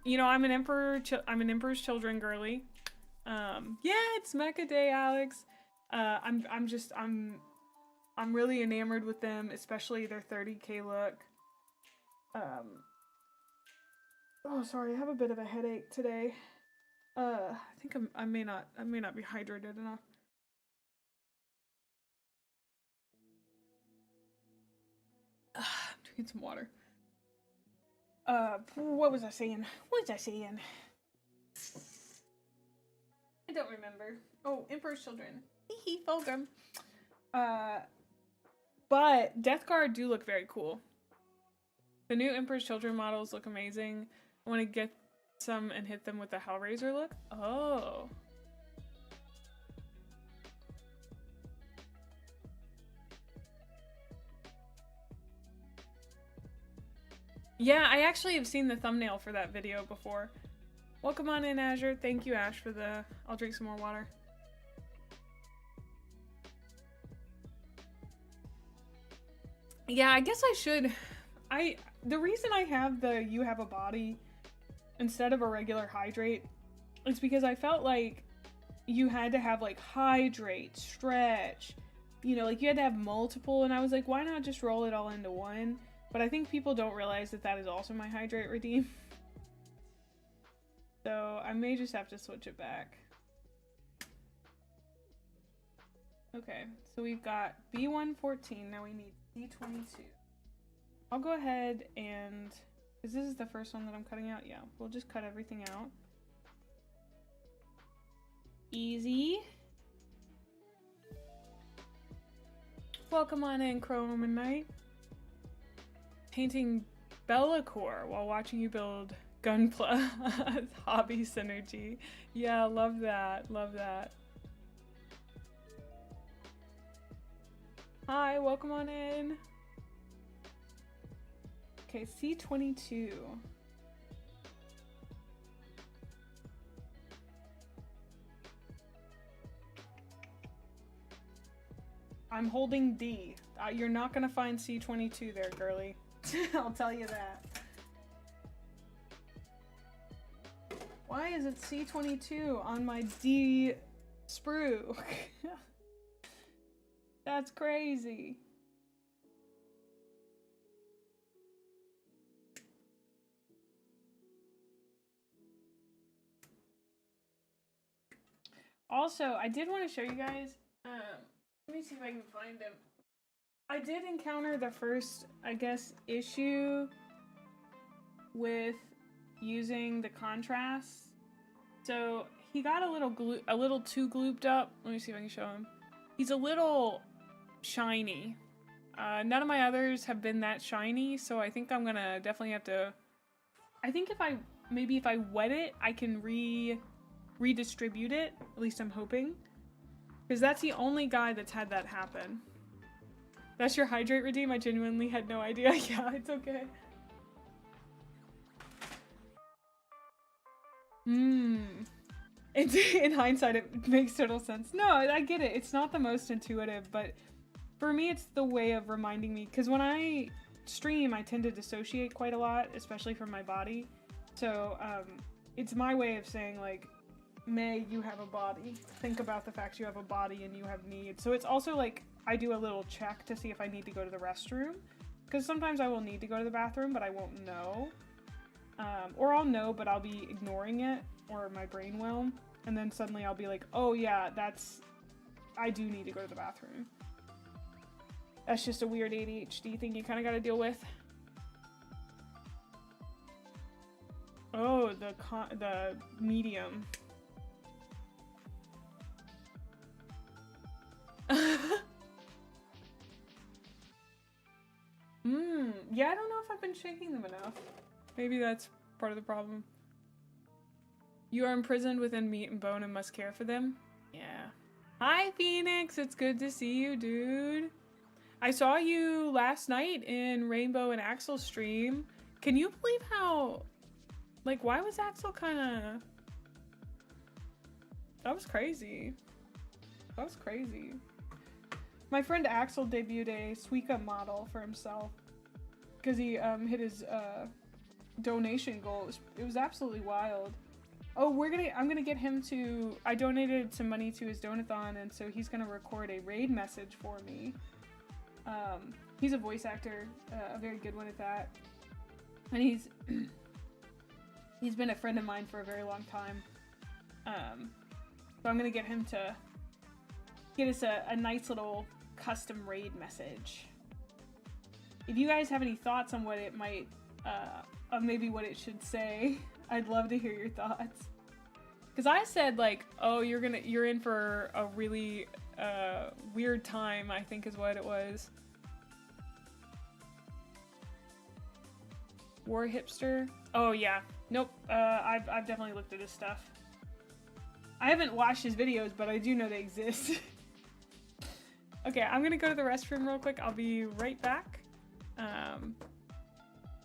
Speaker 1: You know, I'm an Emperor's Children girly. Yeah, it's Mecha Day, Alex. I'm really enamored with them, especially their 30k look. Oh, sorry, I have a bit of a headache today. I think I may not be hydrated enough. I'm drinking some water. What was I saying? What was I saying? I don't remember. Oh, Emperor's Children. Hee Fulgrim. But Death Guard do look very cool. The new Emperor's Children models look amazing. I want to get some and hit them with the Hellraiser look. Oh. Yeah, I actually have seen the thumbnail for that video before. Welcome on in, Azure. Thank you, Ash, for the... I'll drink some more water. Yeah, I guess I should... The reason I have the You Have a Body instead of a regular hydrate is because I felt like you had to have, like, hydrate, stretch, you know, like, you had to have multiple, and I was like, why not just roll it all into one? But I think people don't realize that that is also my hydrate redeem. So I may just have to switch it back. Okay, so we've got B114, now we need C22. I'll go ahead and, because this is the first one that I'm cutting out, yeah, we'll just cut everything out. Easy. Welcome on in, Gremlin Mae. Painting Bellacore while watching you build Gunpla. Hobby synergy. Yeah, love that. Love that. Hi, welcome on in. Okay, C22. I'm holding D. You're not gonna find C22 there, girly. I'll tell you that. Why is it C22 on my D sprue? That's crazy. Also, I did want to show you guys, let me see if I can find him. I did encounter the first, I guess, issue with using the contrast. So he got a little too glooped up. Let me see if I can show him. He's a little shiny. None of my others have been that shiny, so I think I'm gonna definitely have to. I think if I wet it, I can redistribute it. At least I'm hoping, because that's the only guy that's had that happen. That's your hydrate redeem? I genuinely had no idea. Yeah, it's okay. In hindsight, it makes total sense. No, I get it. It's not the most intuitive, but for me, it's the way of reminding me. Because when I stream, I tend to dissociate quite a lot, especially from my body. So it's my way of saying, like, May, you have a body. Think about the fact you have a body and you have needs. So it's also like I do a little check to see if I need to go to the restroom. Because sometimes I will need to go to the bathroom, but I won't know. Or I'll know, but I'll be ignoring it, or my brain will. And then suddenly I'll be like, oh yeah, I do need to go to the bathroom. That's just a weird ADHD thing you kind of got to deal with. Oh, the medium. Yeah, I don't know if I've been shaking them enough. Maybe that's part of the problem. You are imprisoned within meat and bone and must care for them? Yeah. Hi, Phoenix! It's good to see you, dude. I saw you last night in Rainbow and Axel's stream. Can you believe how... Like, why was Axel kinda... That was crazy. That was crazy. My friend Axel debuted a Suica model for himself because he hit his donation goal. It was absolutely wild. Oh, I'm gonna get him to. I donated some money to his donathon, and so he's gonna record a raid message for me. He's a voice actor, a very good one at that, and he's been a friend of mine for a very long time. So I'm gonna get him to get us a nice little custom raid message. If you guys have any thoughts on what it might, of maybe what it should say, I'd love to hear your thoughts. Cause I said like, oh, you're in for a really weird time, I think is what it was. War hipster? Oh yeah, nope. I've definitely looked at his stuff. I haven't watched his videos, but I do know they exist. Okay, I'm gonna go to the restroom real quick. I'll be right back.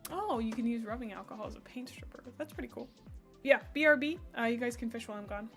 Speaker 1: Oh, you can use rubbing alcohol as a paint stripper. That's pretty cool. Yeah, BRB. You guys can fish while I'm gone.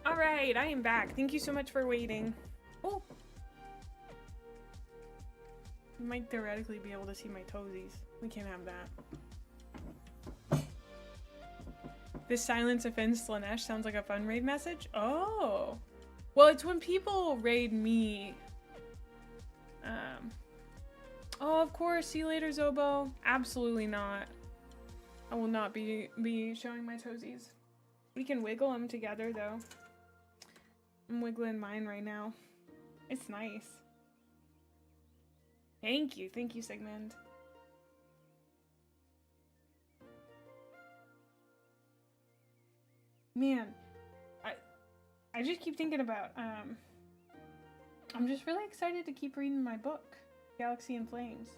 Speaker 1: Alright, I am back. Thank you so much for waiting. Oh! You might theoretically be able to see my toesies. We can't have that. This silence offends Slanesh sounds like a fun raid message? Oh! Well, it's when people raid me. Oh, of course. See you later, Zobo. Absolutely not. I will not be showing my toesies. We can wiggle them together, though. I'm wiggling mine right now. It's nice. Thank you, Sigmund. Man, I just keep thinking about, I'm just really excited to keep reading my book, Galaxy in Flames.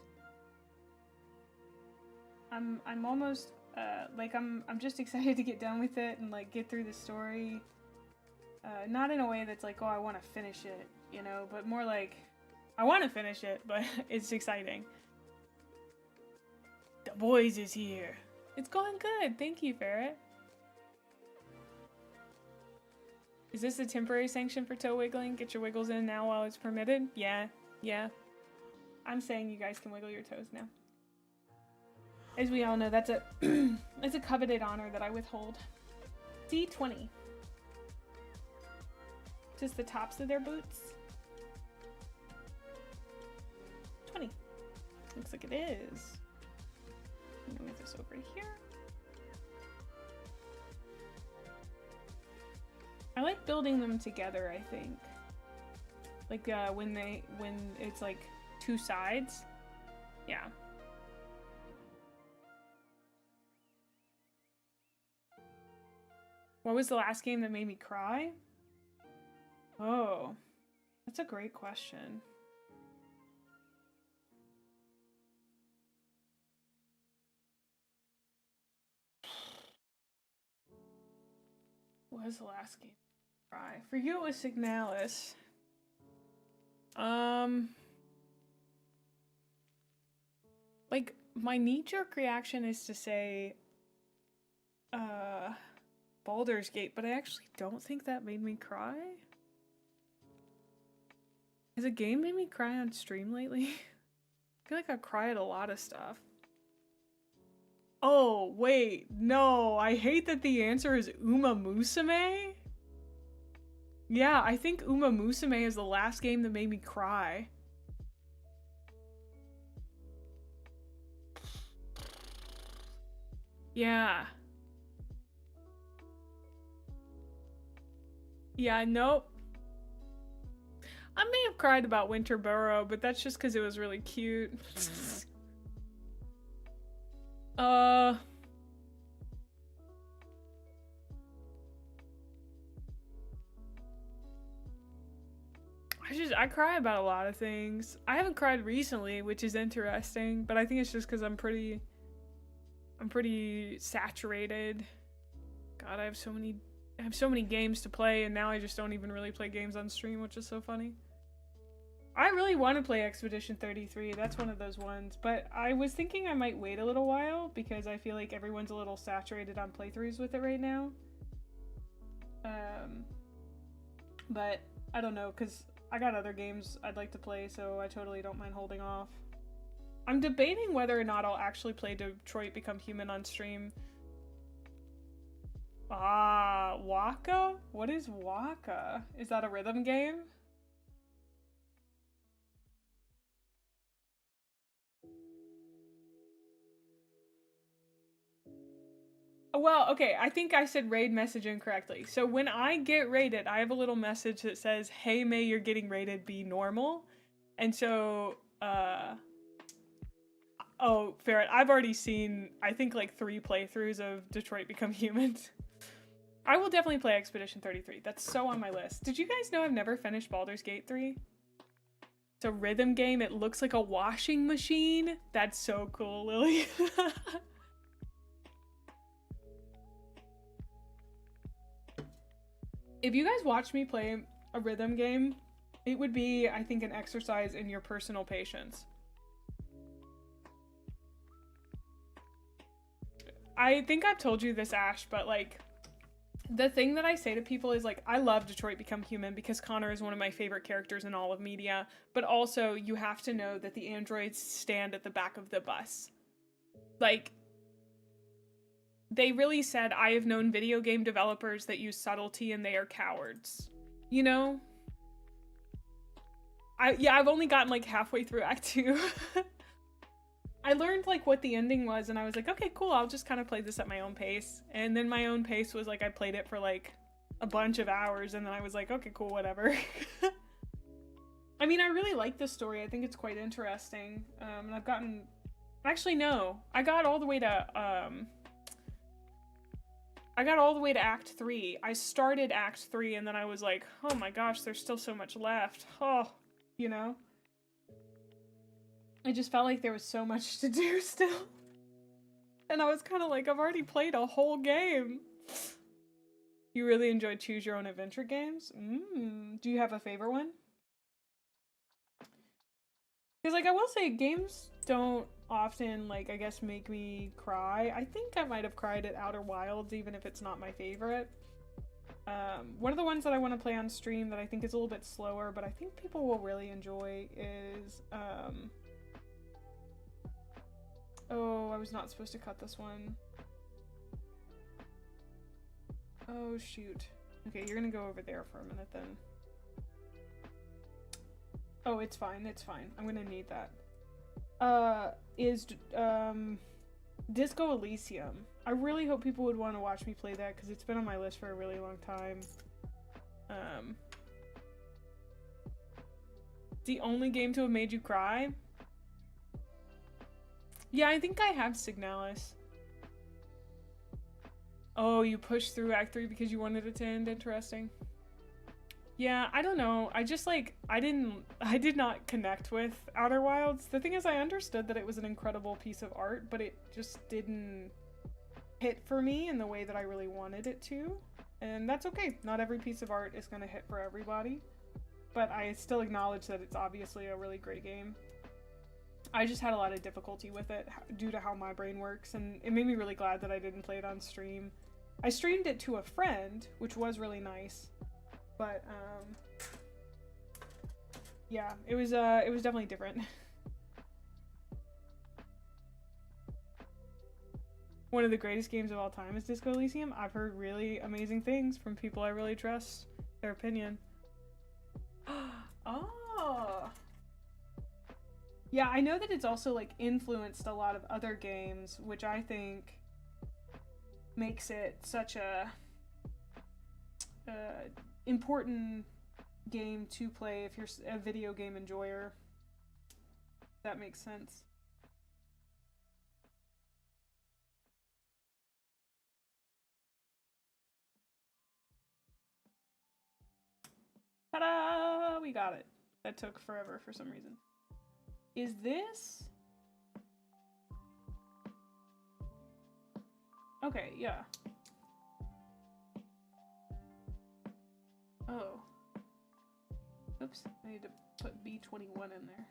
Speaker 1: I'm almost, like, I'm just excited to get done with it and, like, get through the story. Not in a way that's like, oh, I want to finish it, you know, but more like, I want to finish it, but it's exciting. The boys is here. It's going good. Thank you, Ferret. Is this a temporary sanction for toe wiggling? Get your wiggles in now while it's permitted? Yeah. I'm saying you guys can wiggle your toes now. As we all know, that's a that's a coveted honor that I withhold. D20. Just the tops of their boots. 20. Looks like it is. I'm gonna move this over here. I like building them together, I think. Like when it's like two sides. Yeah. What was the last game that made me cry? Oh, that's a great question. What was the last game? Cry. For you, it was Signalis. Like, my knee-jerk reaction is to say, Baldur's Gate, but I actually don't think that made me cry. Has a game made me cry on stream lately? I feel like I cry at a lot of stuff. Oh, wait, no, I hate that the answer is Uma Musume. Yeah, I think Uma Musume is the last game that made me cry. Yeah. Yeah, nope. I may have cried about Winterboro, but that's just because it was really cute. I cry about a lot of things. I haven't cried recently, which is interesting, but I think it's just because I'm pretty saturated. God, I have so many games to play, and now I just don't even really play games on stream, which is so funny. I really want to play Expedition 33. That's one of those ones, but I was thinking I might wait a little while because I feel like everyone's a little saturated on playthroughs with it right now. But I don't know, because I got other games I'd like to play, so I totally don't mind holding off. I'm debating whether or not I'll actually play Detroit Become Human on stream. Ah, Waka? What is Waka? Is that a rhythm game? Well, okay, I think I said raid message incorrectly. So when I get raided, I have a little message that says, "Hey May, you're getting raided, be normal." And so, oh, Ferret, I've already seen, I think, like 3 playthroughs of Detroit Become Human. I will definitely play Expedition 33. That's so on my list. Did you guys know I've never finished Baldur's Gate 3? It's a rhythm game. It looks like a washing machine. That's so cool, Lily. If you guys watch me play a rhythm game, it would be, I think, an exercise in your personal patience. I think I've told you this, Ash, but like, the thing that I say to people is like, I love Detroit Become Human because Connor is one of my favorite characters in all of media, but also you have to know that the androids stand at the back of the bus. Like, they really said, I have known video game developers that use subtlety and they are cowards. You know? I've only gotten like halfway through Act 2. I learned like what the ending was and I was like, okay, cool, I'll just kind of play this at my own pace. And then my own pace was like, I played it for like a bunch of hours and then I was like, okay, cool, whatever. I mean, I really like this story. I think it's quite interesting. And I've gotten, actually no, I got all the way to, Act 3. I started Act 3 and then I was like, oh my gosh, there's still so much left. Oh, you know? I just felt like there was so much to do still. And I was kind of like, I've already played a whole game. You really enjoy choose your own adventure games? Do you have a favorite one? Because like, I will say games don't often, like, I guess make me cry. I think I might have cried at Outer Wilds, even if it's not my favorite. One of the ones that I want to play on stream that I think is a little bit slower, but I think people will really enjoy is, oh, I was not supposed to cut this one. Oh, shoot. Okay, you're gonna go over there for a minute then. Oh, it's fine, it's fine. I'm gonna need that. Disco Elysium. I really hope people would want to watch me play that because it's been on my list for a really long time. The only game to have made you cry? Yeah, I think I have Signalis. Oh, you pushed through Act 3 because you wanted it to end? Interesting. Yeah, I don't know. I just like, I did not connect with Outer Wilds. The thing is, I understood that it was an incredible piece of art, but it just didn't hit for me in the way that I really wanted it to. And that's okay. Not every piece of art is going to hit for everybody. But I still acknowledge that it's obviously a really great game. I just had a lot of difficulty with it due to how my brain works, and it made me really glad that I didn't play it on stream. I streamed it to a friend, which was really nice. But, yeah, it was definitely different. One of the greatest games of all time is Disco Elysium. I've heard really amazing things from people I really trust their opinion. Oh! Yeah, I know that it's also, like, influenced a lot of other games, which I think makes it such a important game to play if you're a video game enjoyer. That makes sense. Ta-da! We got it. That took forever for some reason. Is this? Okay, yeah. Oh. Oops, I need to put B21 in there.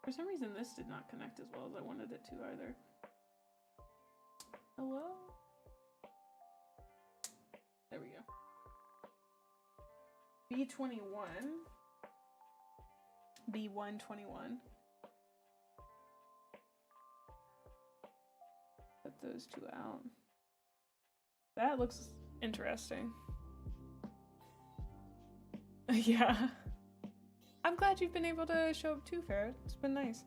Speaker 1: For some reason this did not connect as well as I wanted it to either. Hello? There we go. B21. B121. Put those two out. That looks interesting. Yeah. I'm glad you've been able to show up too, Ferret. It's been nice.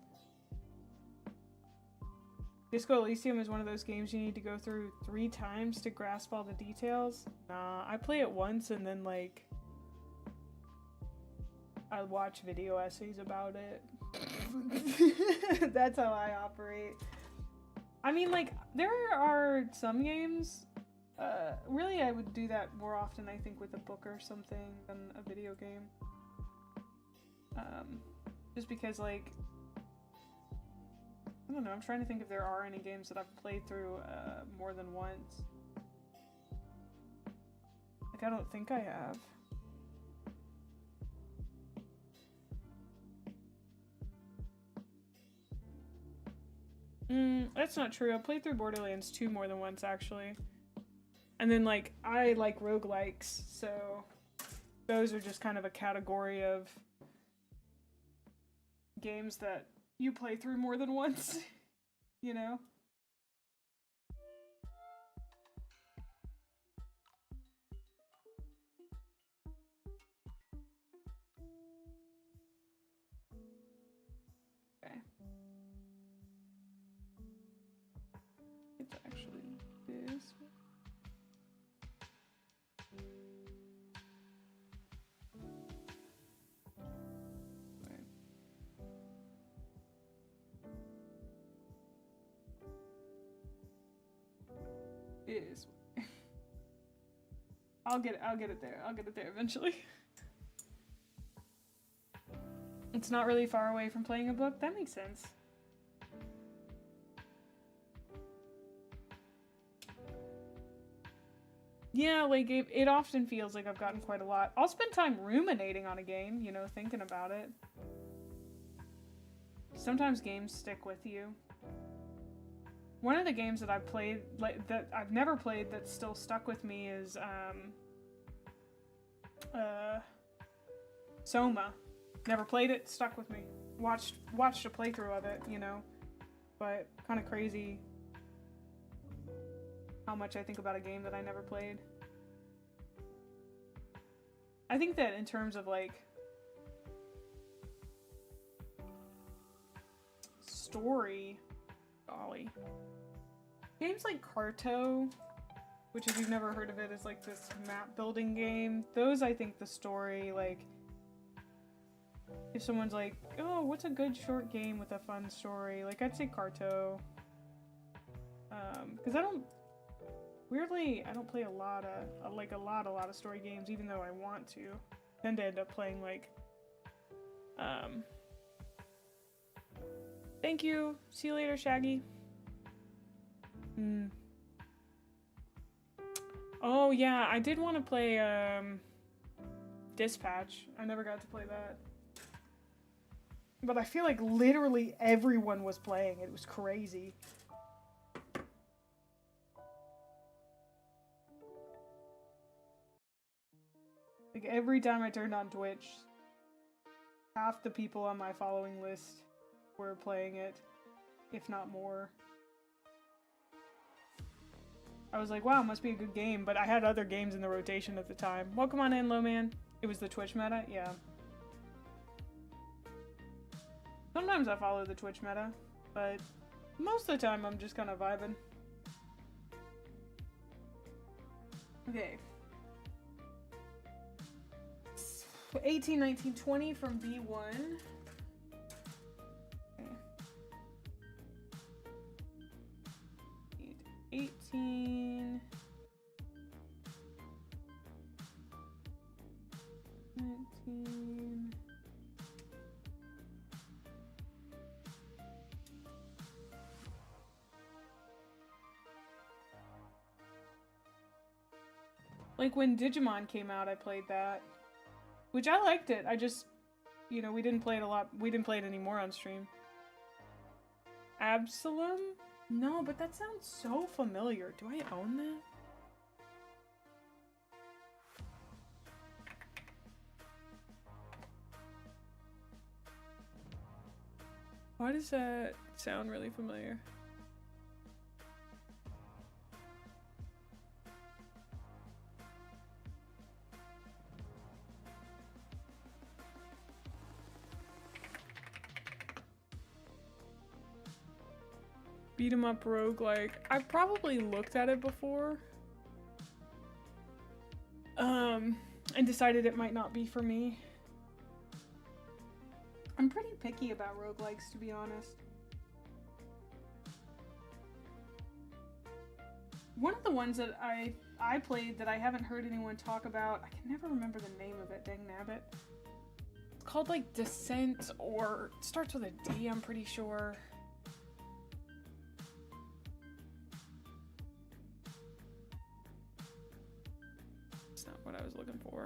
Speaker 1: Disco Elysium is one of those games you need to go through 3 times to grasp all the details. Nah, I play it once and then, like, I watch video essays about it. That's how I operate. I mean, like, there are some games, really I would do that more often, I think, with a book or something than a video game. Just because, like, I don't know, I'm trying to think if there are any games that I've played through more than once. Like, I don't think I have. That's not true. I played through Borderlands 2 more than once, actually. And then, like, I like roguelikes, so those are just kind of a category of games that you play through more than once, you know? Okay. It's actually this one. Is I'll get it there. I'll get it there eventually. It's not really far away from playing a book. That makes sense. Yeah, like it often feels like I've gotten quite a lot. I'll spend time ruminating on a game, you know, thinking about it. Sometimes games stick with you. One of the games that I've played, like, that I've never played that's still stuck with me is, Soma. Never played it, stuck with me. Watched a playthrough of it, you know, but kind of crazy how much I think about a game that I never played. I think that in terms of, like, story, golly. Games like Carto, which if you've never heard of it is like this map building game, those I think the story, like, if someone's like, oh, what's a good short game with a fun story, like I'd say Carto. Because I don't play a lot of story games, even though I want to. I tend to end up playing like, thank you, see you later, Shaggy. Oh yeah, I did want to play Dispatch. I never got to play that. But I feel like literally everyone was playing. It was crazy. Like every time I turned on Twitch, half the people on my following list were playing it, if not more. I was like, wow, must be a good game, but I had other games in the rotation at the time. Welcome on in, Lowman. It was the Twitch meta? Yeah. Sometimes I follow the Twitch meta, but most of the time I'm just kind of vibing. Okay. 18, 19, 20 from B1. 18, 19, like when Digimon came out, I played that, which I liked it. I just, you know, we didn't play it a lot. We didn't play it anymore on stream. Absalom? No, but that sounds so familiar. Do I own that? Why does that sound really familiar? Beat 'em up roguelike. I've probably looked at it before. And decided it might not be for me. I'm pretty picky about roguelikes, to be honest. One of the ones that I played that I haven't heard anyone talk about, I can never remember the name of it, dang nabbit. It's called like Descent, or it starts with a D, I'm pretty sure. That's not what I was looking for.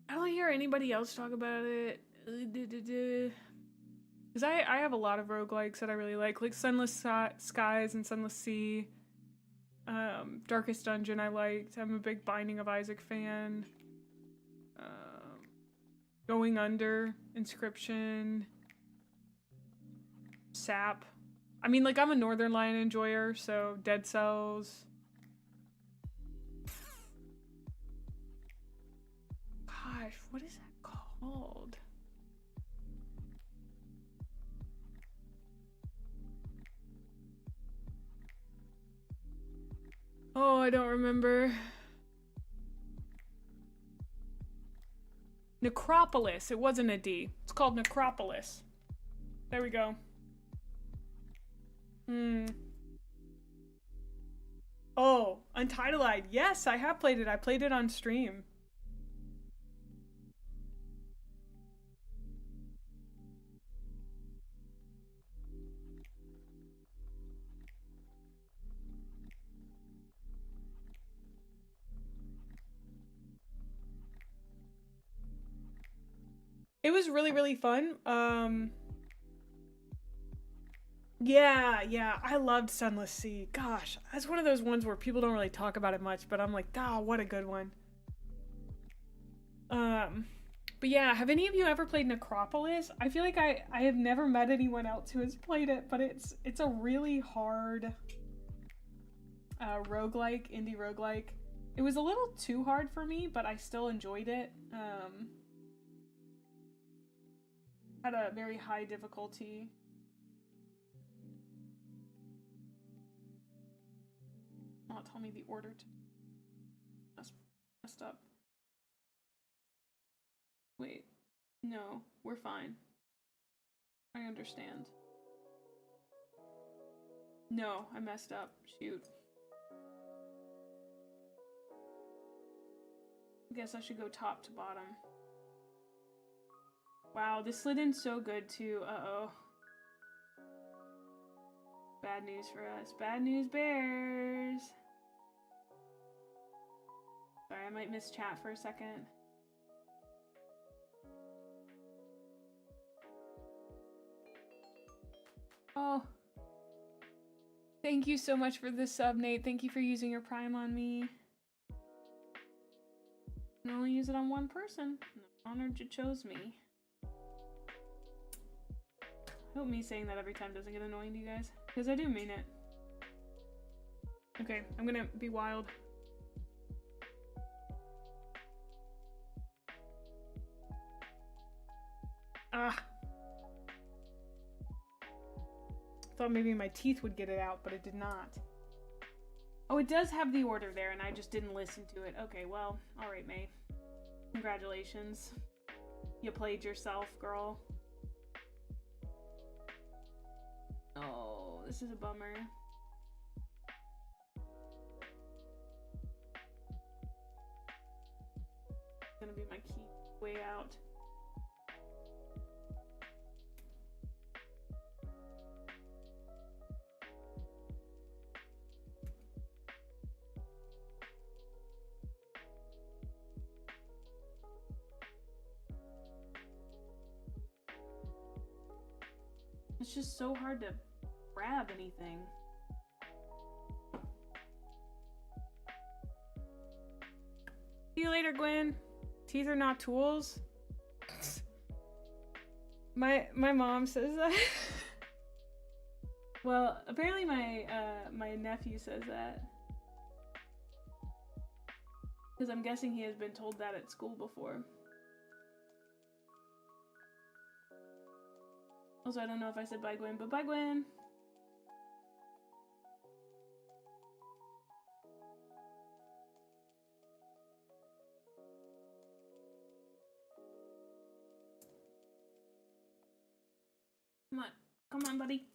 Speaker 1: I don't hear anybody else talk about it. Because I have a lot of roguelikes that I really like Sunless Skies and Sunless Sea. Darkest Dungeon I liked. I'm a big Binding of Isaac fan. Going Under, Inscription, Sap. I mean, like, I'm a Northern Lion enjoyer, so Dead Cells. Gosh, what is that called? Oh, I don't remember. Necropolis. It wasn't a D. It's called Necropolis. There we go. Oh, Untitleized. Yes, I have played it. I played it on stream. It was really, really fun. Yeah, I loved Sunless Sea. Gosh, that's one of those ones where people don't really talk about it much, but I'm like, ah, what a good one. But yeah, have any of you ever played Necropolis? I feel like I have never met anyone else who has played it, but it's a really hard roguelike, indie roguelike. It was a little too hard for me, but I still enjoyed it. Had a very high difficulty. Not tell me the order to messed up. Wait, no, we're fine. I understand. No, I messed up. Shoot. I guess I should go top to bottom. Wow, this slid in so good too. Uh-oh. Bad news for us. Bad news bears. Sorry, I might miss chat for a second. Oh. Thank you so much for the sub, Nate. Thank you for using your Prime on me. I can only use it on one person. I'm honored you chose me. I hope me saying that every time doesn't get annoying to you guys, because I do mean it. Okay, I'm gonna be wild. Ah. Thought maybe my teeth would get it out, but it did not. Oh, it does have the order there, and I just didn't listen to it. Okay, well, alright, Mae. Congratulations. You played yourself, girl. Oh, this is a bummer. It's gonna be my key way out.
Speaker 2: It's just so hard to grab anything.
Speaker 1: See you later, Gwen. Teeth are not tools. My mom says that.
Speaker 2: Well, apparently my my nephew says that. Because I'm guessing he has been told that at school before. Also, I don't know if I said bye, Gwen, but bye, Gwen. Come on. Come on, buddy.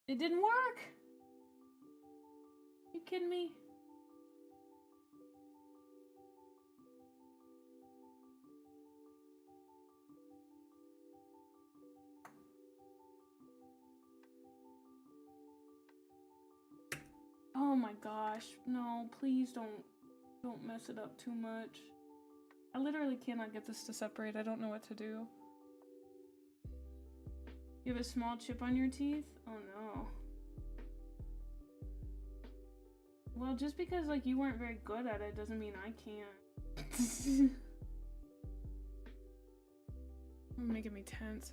Speaker 2: It didn't work! You kidding me? Oh my gosh. No, please don't mess it up too much. I literally cannot get this to separate. I don't know what to do. You have a small chip on your teeth? Oh no. Well, just because like you weren't very good at it doesn't mean I can't.
Speaker 1: Making me tense.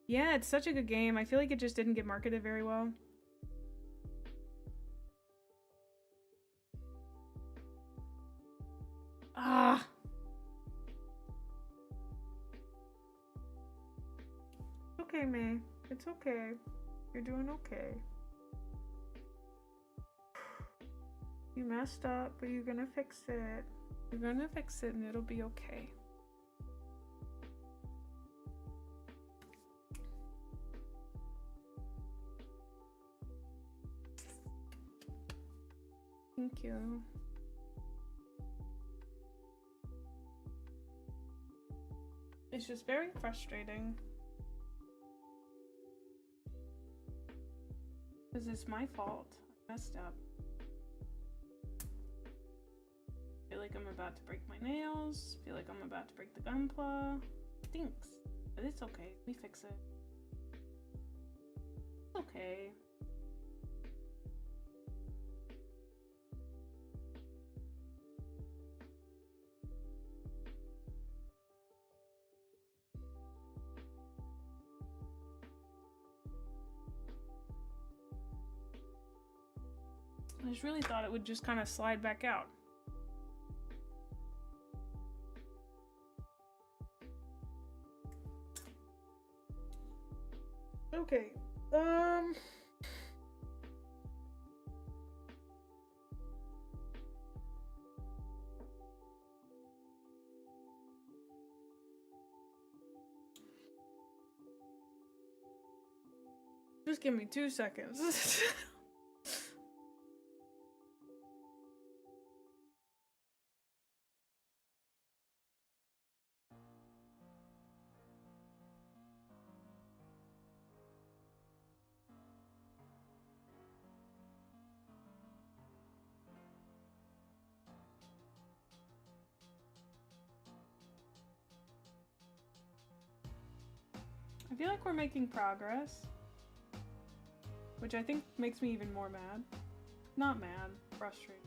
Speaker 1: Yeah, it's such a good game. I feel like it just didn't get marketed very well. Ah. Okay, May. It's okay. You're doing okay. You messed up, but you're gonna fix it. You're gonna fix it and it'll be okay. Thank you. It's just very frustrating. Because it's my fault. I messed up. Feel like I'm about to break my nails. Feel like I'm about to break the Gunpla. Stinks. But it's okay. We fix it. It's okay. I just really thought it would just kind of slide back out. Okay. Just give me 2 seconds. I feel like we're making progress, which I think makes me even more mad. Not mad, frustrated.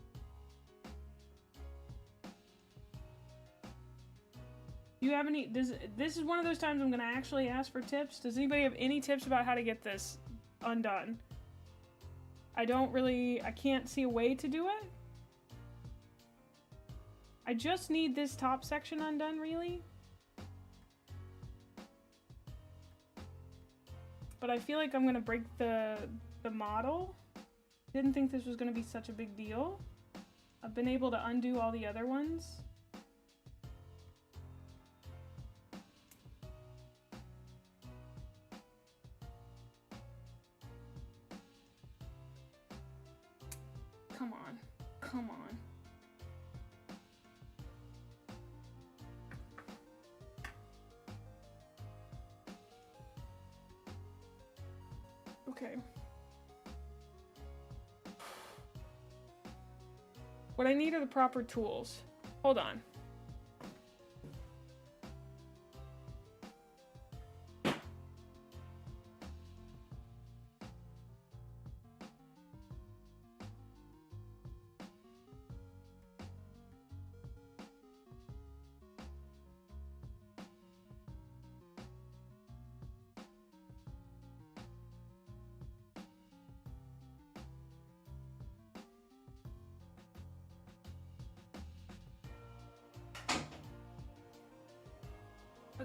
Speaker 1: Do you have any, this is one of those times I'm gonna actually ask for tips. Does anybody have any tips about how to get this undone? I can't see a way to do it. I just need this top section undone, really. But I feel like I'm gonna break the model. Didn't think this was gonna be such a big deal. I've been able to undo all the other ones. Come on, come on. Okay. What I need are the proper tools. Hold on.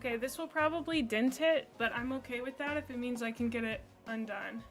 Speaker 1: Okay, this will probably dent it, but I'm okay with that if it means I can get it undone.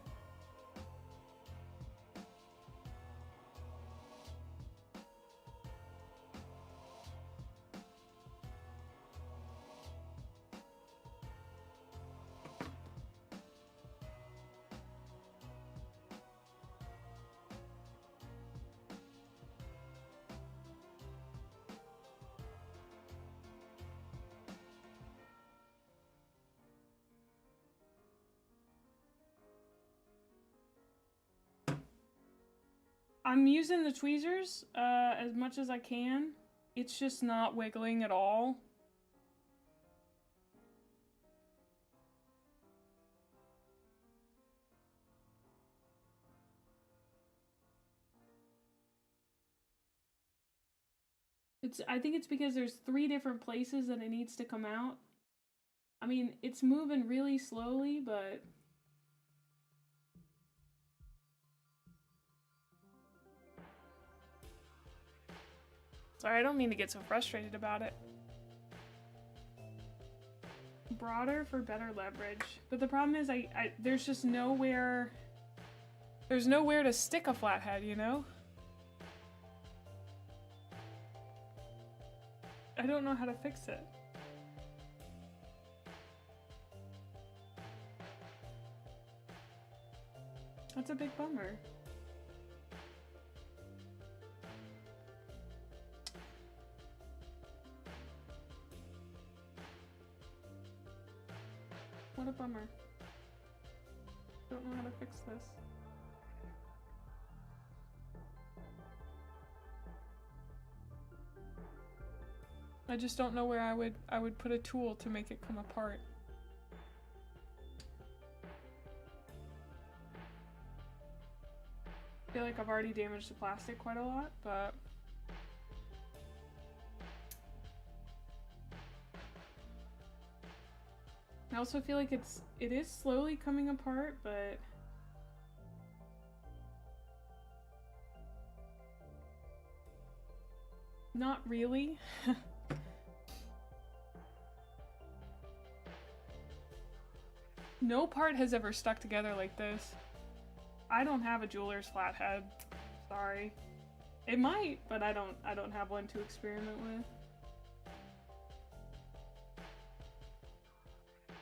Speaker 1: I'm using the tweezers as much as I can. It's just not wiggling at all. I think it's because there's 3 different places that it needs to come out. I mean, it's moving really slowly, but... Sorry, I don't mean to get so frustrated about it. Broader for better leverage. But the problem is there's just nowhere... There's nowhere to stick a flathead, you know? I don't know how to fix it. That's a big bummer. What a bummer. Don't know how to fix this. I just don't know where I would put a tool to make it come apart. I feel like I've already damaged the plastic quite a lot, but I also feel like it is slowly coming apart, but not really. No part has ever stuck together like this. I don't have a jeweler's flathead. Sorry. It might, but I don't have one to experiment with.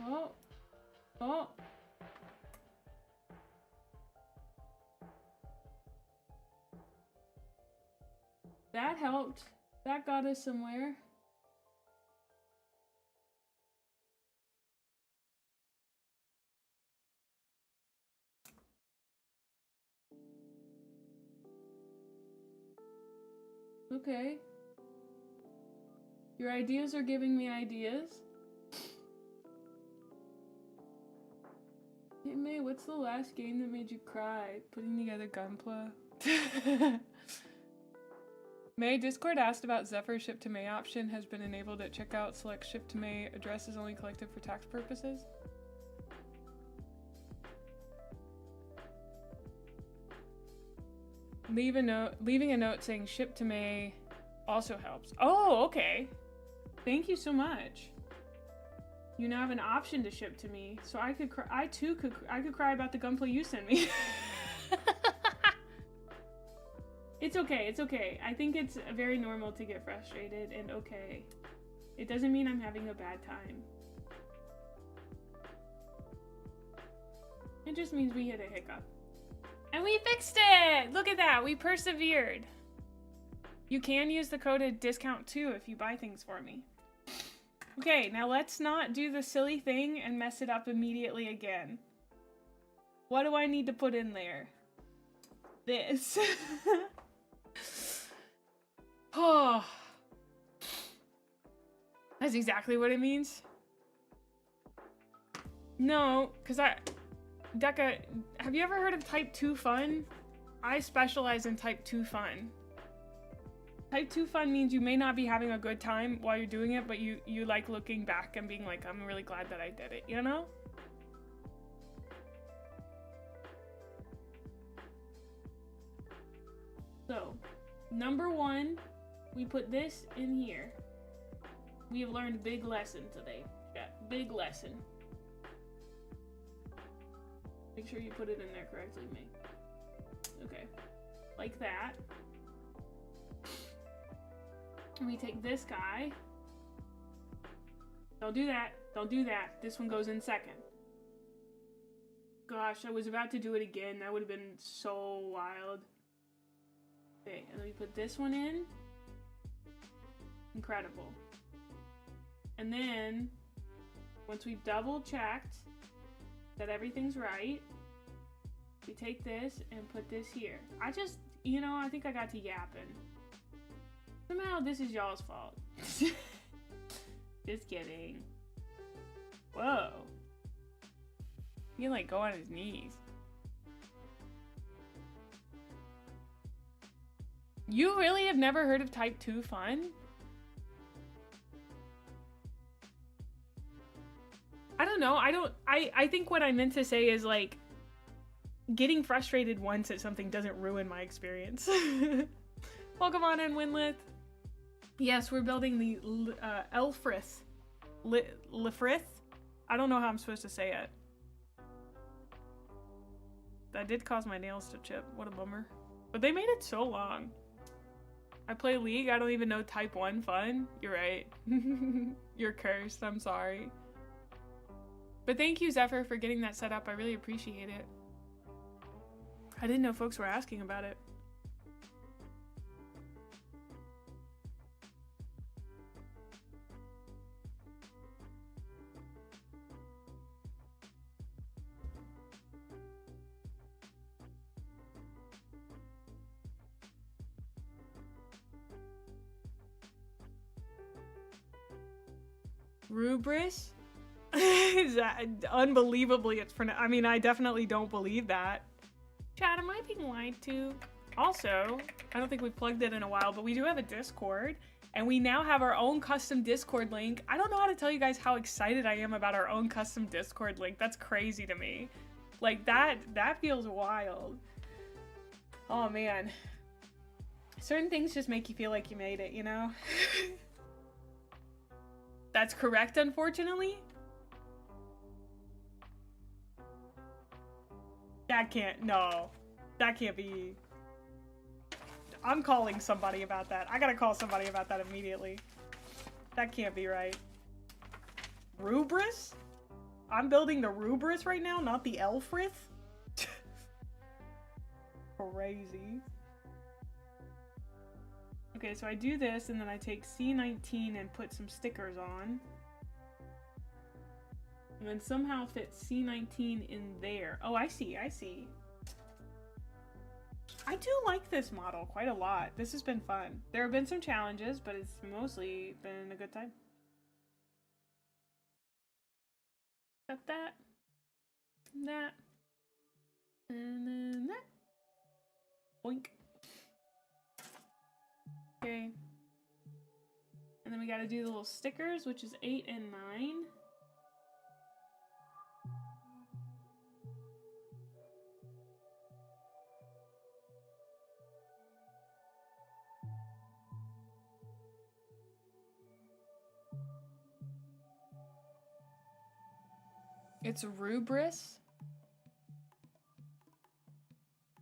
Speaker 1: Oh. Oh. That helped. That got us somewhere. Okay. Your ideas are giving me ideas. Hey May, what's the last game that made you cry? Putting together Gunpla. May, Discord asked about Zephyr ship to May option has been enabled at checkout. Select ship to May. Address is only collected for tax purposes. Leaving a note saying ship to May also helps. Oh, okay. Thank you so much. You now have an option to ship to me, so I could I could cry about the Gunpla you sent me. It's okay, it's okay. I think it's very normal to get frustrated and okay. It doesn't mean I'm having a bad time. It just means we hit a hiccup. And we fixed it! Look at that, we persevered. You can use the code discount too if you buy things for me. Okay, now let's not do the silly thing and mess it up immediately again. What do I need to put in there? This. Oh. That's exactly what it means. No, because Deca, have you ever heard of Type 2 fun? I specialize in Type 2 fun. Type 2 fun means you may not be having a good time while you're doing it, but you like looking back and being like, I'm really glad that I did it, you know? So, number 1, we put this in here. We have learned a big lesson today, chat.
Speaker 2: Big lesson. Make sure you put it in there correctly, May. Okay. Like that. And we take this guy. Don't do that. Don't do that. This one goes in second. Gosh, I was about to do it again. That would have been so wild. Okay, and then we put this one in. Incredible. And then, once we've double checked that everything's right, we take this and put this here. I just, you know, I think I got to yapping. Somehow this is y'all's fault. Just kidding. Whoa. He can like go on his knees. You really have never heard of Type 2 fun? I don't know. I think what I meant to say is like getting frustrated once at something doesn't ruin my experience. Welcome on in, Winlith. Yes, we're building the Elfrith. Lefrith? I don't know how I'm supposed to say it. That did cause my nails to chip. What a bummer. But they made it so long. I play League. I don't even know Type 1 fun. You're right. You're cursed. I'm sorry. But thank you, Zephyr, for getting that set up. I really appreciate it. I didn't know folks were asking about it. Rubris? Is that unbelievably it's pronounced? I mean, I definitely don't believe that. Chad, am I being lied to? Also, I don't think we've plugged it in a while, but we do have a Discord, and we now have our own custom Discord link. I don't know how to tell you guys how excited I am about our own custom Discord link. That's crazy to me. Like, that feels wild. Oh, man. Certain things just make you feel like you made it, you know? That's correct, unfortunately. That can't, no. That can't be. I'm calling somebody about that. I gotta call somebody about that immediately. That can't be right. Rubris? I'm building the Rubris right now, not the Elfrith? Crazy. Okay, so I do this, and then I take C19 and put some stickers on. And then somehow fit C19 in there. Oh, I see, I see. I do like this model quite a lot. This has been fun. There have been some challenges, but it's mostly been a good time. Got that. That. And then that. Boink. Okay. And then we gotta do the little stickers, which is 8 and 9. It's Rubris?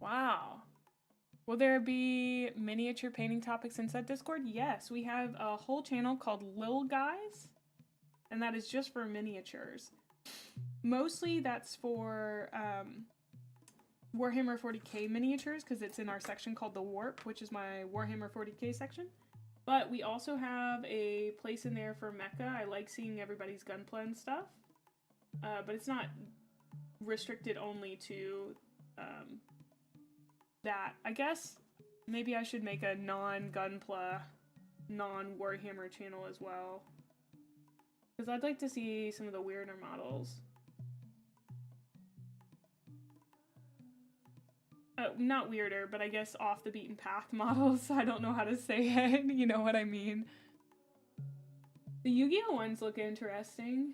Speaker 2: Wow. Will there be miniature painting topics inside Discord? Yes, we have a whole channel called Lil Guys, and that is just for miniatures. Mostly that's for Warhammer 40k miniatures, because it's in our section called The Warp, which is my Warhammer 40k section. But we also have a place in there for mecha. I like seeing everybody's Gunpla and stuff. But it's not restricted only to that. I guess maybe I should make a non-Gunpla, non-Warhammer channel as well. Because I'd like to see some of the weirder models. Not weirder, but I guess off the beaten path models. I don't know how to say it. You know what I mean. The Yu-Gi-Oh ones look interesting.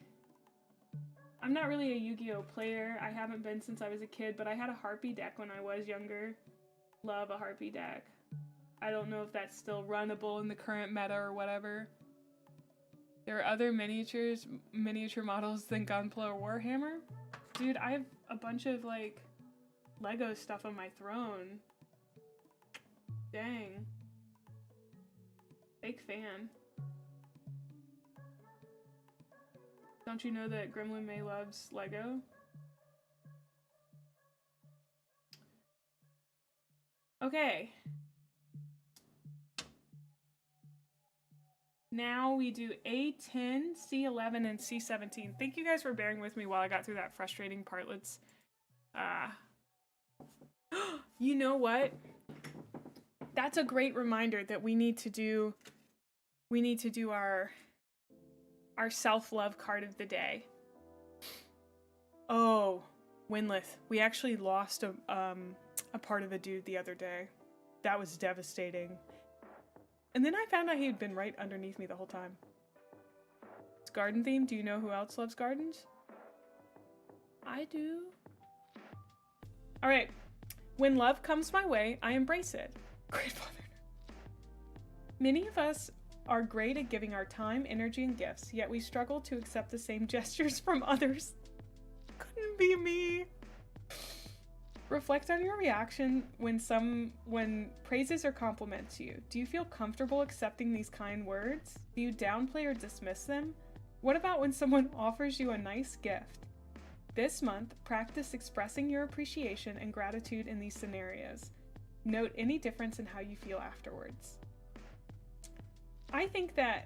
Speaker 2: I'm not really a Yu-Gi-Oh player. I haven't been since I was a kid, but I had a Harpy deck when I was younger. Love a Harpy deck. I don't know if that's still runnable in the current meta or whatever. There are other miniature models than Gunpla or Warhammer? Dude, I have a bunch of, like, Lego stuff on my throne. Dang. Big fan. Don't you know that Gremlin Mae loves Lego? Okay. Now we do A10, C11, and C17. Thank you guys for bearing with me while I got through that frustrating part. Let's, you know what? That's a great reminder that we need to do our self-love card of the day. Oh, Winlith. We actually lost a part of a dude the other day. That was devastating. And then I found out he had been right underneath me the whole time. It's garden themed. Do you know who else loves gardens? I do. All right. When love comes my way, I embrace it. Great father. Many of us are great at giving our time, energy, and gifts, yet we struggle to accept the same gestures from others. Couldn't be me. Reflect on your reaction when praises or compliments you. Do you feel comfortable accepting these kind words? Do you downplay or dismiss them? What about when someone offers you a nice gift? This month, practice expressing your appreciation and gratitude in these scenarios. Note any difference in how you feel afterwards. I think that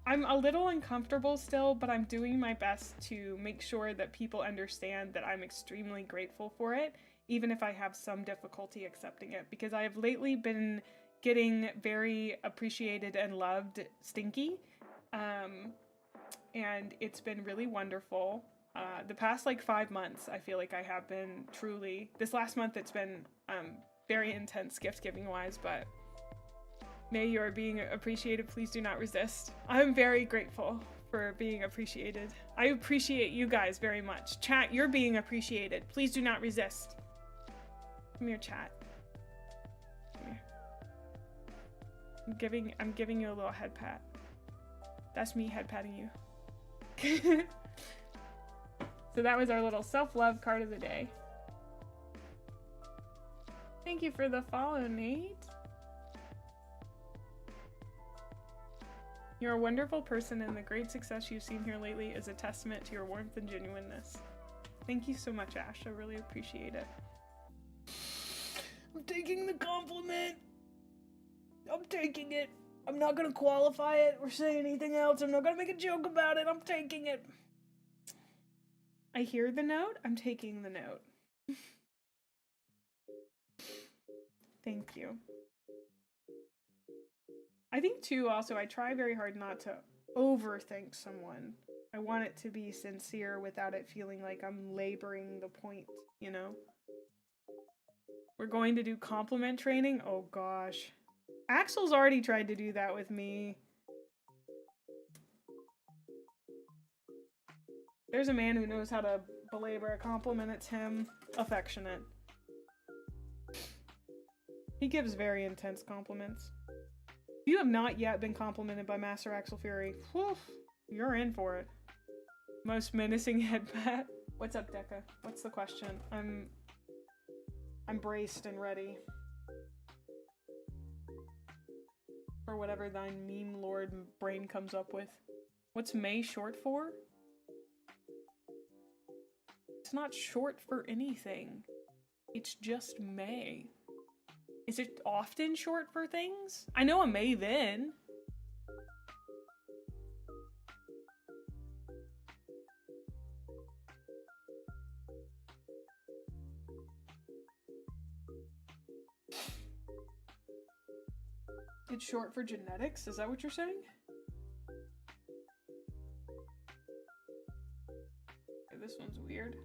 Speaker 2: I'm a little uncomfortable still, but I'm doing my best to make sure that people understand that I'm extremely grateful for it, even if I have some difficulty accepting it, because I have lately been getting very appreciated and loved stinky, and it's been really wonderful. The past like 5 months, I feel like I have been truly, this last month it's been very intense gift giving wise, but May, you are being appreciated. Please do not resist. I'm very grateful for being appreciated. I appreciate you guys very much. Chat, you're being appreciated. Please do not resist. Come here, chat. Come here. I'm giving you a little head pat. That's me head patting you. So that was our little self-love card of the day. Thank you for the follow, Nate. You're a wonderful person, and the great success you've seen here lately is a testament to your warmth and genuineness. Thank you so much, Ash. I really appreciate it. I'm taking the compliment. I'm taking it. I'm not gonna qualify it or say anything else. I'm not gonna make a joke about it. I'm taking it. I hear the note. I'm taking the note. Thank you. I think too, also, I try very hard not to overthink someone. I want it to be sincere without it feeling like I'm laboring the point, you know? We're going to do compliment training? Oh gosh. Axel's already tried to do that with me. There's a man who knows how to belabor a compliment. It's him. Affectionate. He gives very intense compliments. If you have not yet been complimented by Master Axel Fury, whew, you're in for it. Most menacing head pat. What's up, Deca? What's the question? I'm braced and ready. For whatever thine meme lord brain comes up with. What's May short for? It's not short for anything. It's just May. Is it often short for things? I know a Maven. It's short for genetics? Is that what you're saying? Okay, this one's weird.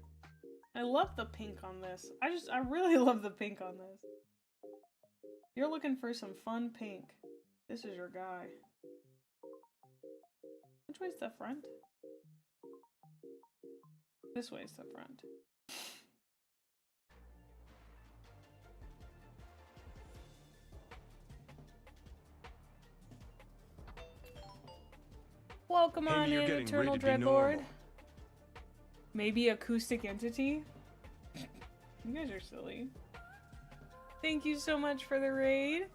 Speaker 2: I love the pink on this. I really love the pink on this. You're looking for some fun pink. This is your guy. Which way's the front? This way's the front. Welcome on
Speaker 3: Amy, you're
Speaker 2: in,
Speaker 3: getting
Speaker 2: Eternal
Speaker 3: ready to be
Speaker 2: Dreadlord.
Speaker 3: normal.
Speaker 2: Maybe acoustic entity? You guys are silly. Thank you so much for the raid.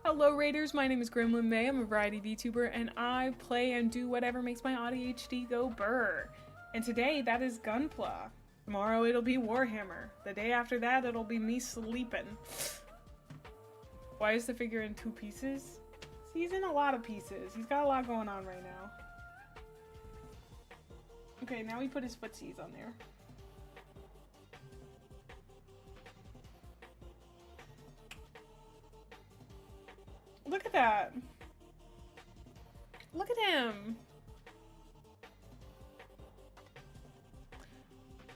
Speaker 2: Hello Raiders, my name is Gremlin Mae. I'm a variety VTuber and I play and do whatever makes my ADHD go burr. And today that is Gunpla. Tomorrow it'll be Warhammer. The day after that it'll be me sleeping. Why is the figure in 2 pieces? He's in a lot of pieces. He's got a lot going on right now. Okay, now we put his footsies on there. Look at that. Look at him.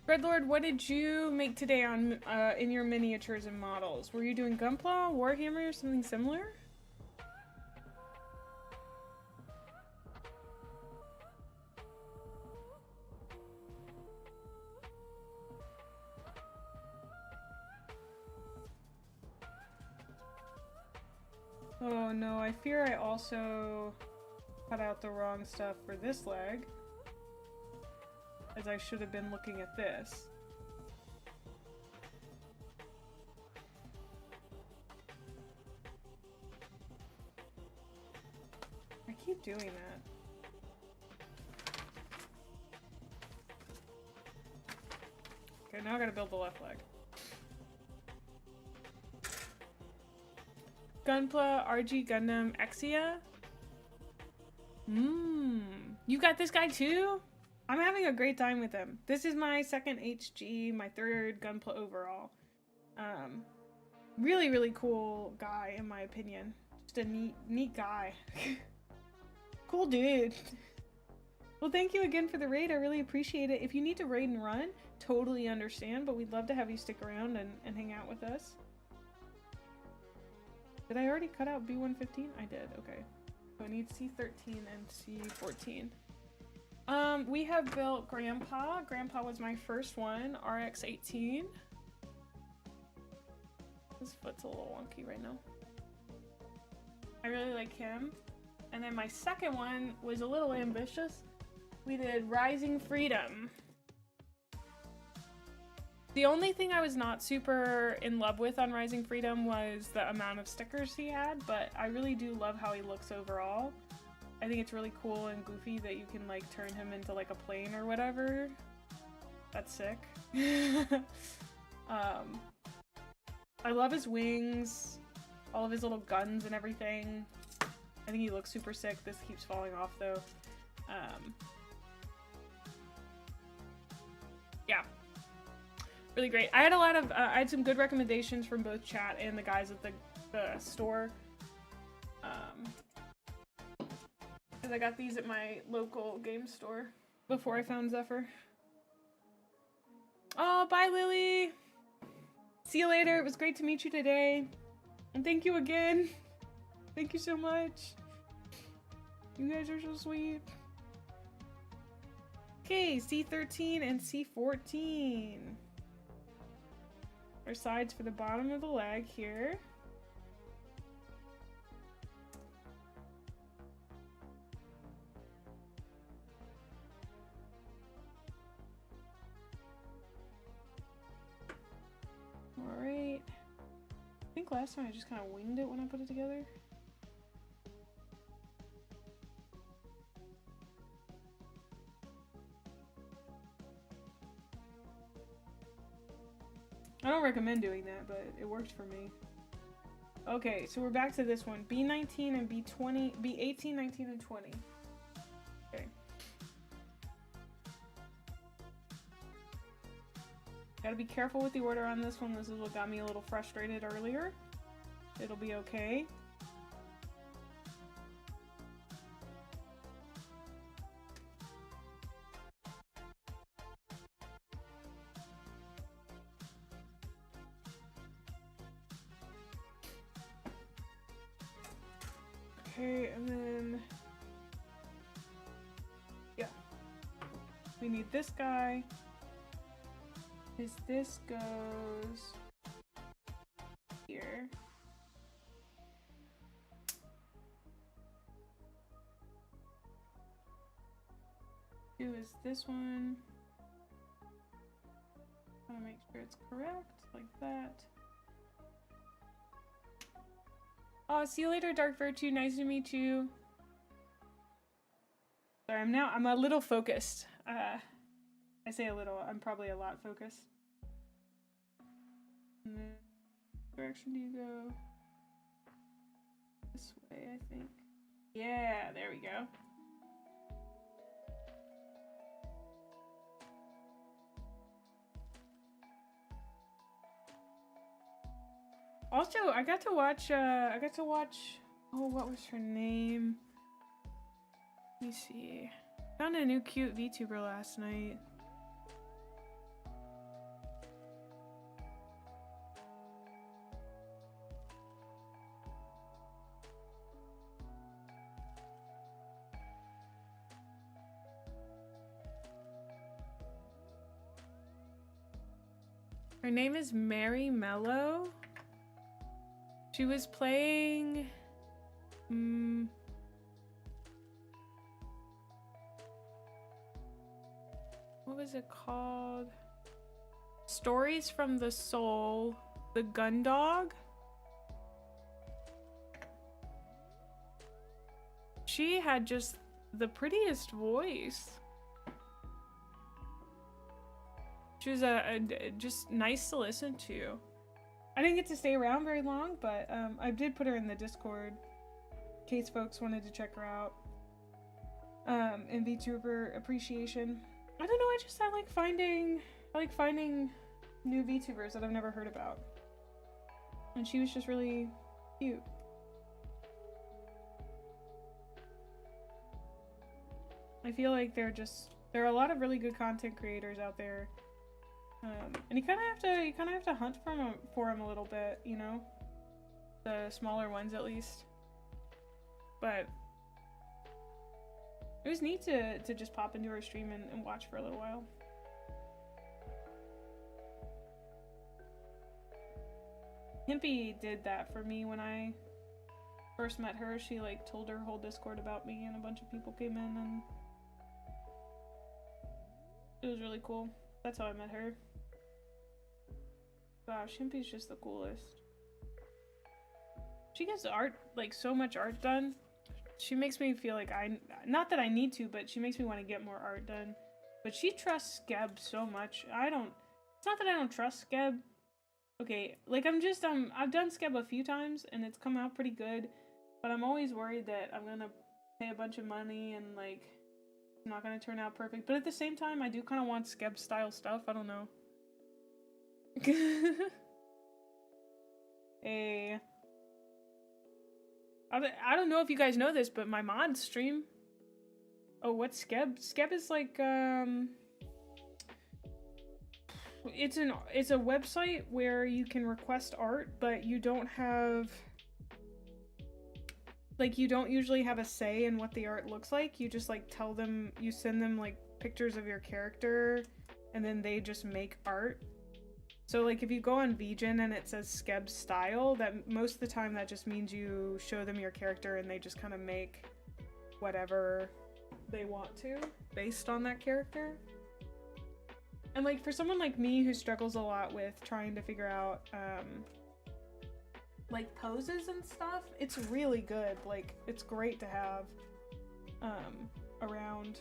Speaker 2: Dreadlord, what did you make today on in your miniatures and models? Were you doing Gunpla, Warhammer, or something similar? Oh no, I fear I also cut out the wrong stuff for this leg, as I should have been looking at this. I keep doing that. Okay, now I gotta build the left leg. Gunpla, RG Gundam, Exia. You got this guy too? I'm having a great time with him. This is my 2nd HG, my 3rd Gunpla overall. Really, really cool guy in my opinion. Just a neat guy. Cool dude. Well, thank you again for the raid. I really appreciate it. If you need to raid and run, totally understand, but we'd love to have you stick around and hang out with us. Did I already cut out B115? I did, okay. So I need C13 and C14. We have built Grandpa. Grandpa was my first one, RX-18. His foot's a little wonky right now. I really like him. And then my second one was a little ambitious. We did Rising Freedom. The only thing I was not super in love with on Rising Freedom was the amount of stickers he had, but I really do love how he looks overall. I think it's really cool and goofy that you can like turn him into like a plane or whatever. That's sick. I love his wings, all of his little guns and everything. I think he looks super sick. This keeps falling off though. Yeah. Really great. I had a lot of, I had some good recommendations from both chat and the guys at the store. Because I got these at my local game store before I found Zephyr. Oh, bye Lily! See you later. It was great to meet you today. And thank you again. Thank you so much. You guys are so sweet. Okay, C13 and C14. Our sides for the bottom of the leg here. Alright. I think last time I just kind of winged it when I put it together. I don't recommend doing that, but it worked for me. Okay, so we're back to this one. B19 and B20, B18, 19, and 20. Okay. Gotta be careful with the order on this one. This is what got me a little frustrated earlier. It'll be okay. Okay, and then, yeah, we need this guy. This goes here. do is this one. I want to make sure it's correct, like that. Oh, see you later, Dark Virtue. Nice to meet you. Sorry, I'm a little focused. I say a little, I'm probably a lot focused. And then, direction do you go? This way, I think. Yeah, there we go. Also, I got to watch, oh, what was her name? Let me see. Found a new cute VTuber last night. Her name is Mary Mello. She was playing... what was it called? Stories from the Soul, the Gun Dog. She had just the prettiest voice. She was just nice to listen to. I didn't get to stay around very long, but I did put her in the Discord in case folks wanted to check her out. In VTuber appreciation. I don't know, I like finding new VTubers that I've never heard about. And she was just really cute. I feel like there are a lot of really good content creators out there. And you kind of have to hunt for them a little bit, you know? The smaller ones at least. But it was neat to just pop into her stream and watch for a little while. Himpy did that for me when I first met her. She like told her whole Discord about me and a bunch of people came in and it was really cool. That's how I met her. Gosh, Himpy's just the coolest. She gets art, like so much art done. She makes me feel like not that I need to, but she makes me want to get more art done. But she trusts Skeb so much. It's not that I don't trust Skeb. Okay, like I've done Skeb a few times and it's come out pretty good. But I'm always worried that I'm gonna pay a bunch of money and like it's not gonna turn out perfect. But at the same time, I do kind of want Skeb style stuff. I don't know. Hey. I don't know if you guys know this, but my mod stream. Oh, what's Skeb? Skeb is like it's a website where you can request art, but you don't usually have a say in what the art looks like. You just like tell them, you send them like pictures of your character and then they just make art. So like if you go on VGen and it says Skeb style, that most of the time that just means you show them your character and they just kind of make whatever they want to based on that character. And like for someone like me who struggles a lot with trying to figure out like poses and stuff, it's really good. Like it's great to have around.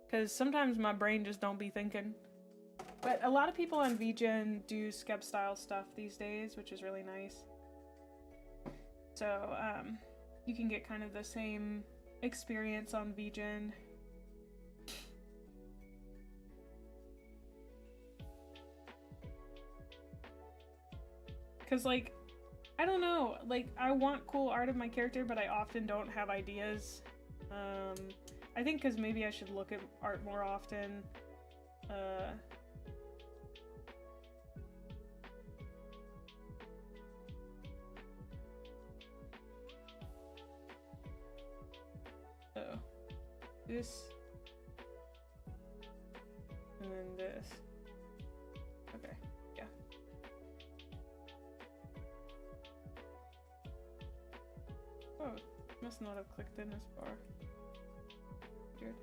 Speaker 2: Because sometimes my brain just don't be thinking. But a lot of people on VGen do Skeb style stuff these days, which is really nice. So you can get kind of the same experience on VGen. Because like, I don't know, like I want cool art of my character, but I often don't have ideas. I think because maybe I should look at art more often. So, this. And then this. Okay, yeah. Oh,
Speaker 1: Must not have clicked in as far. Weird.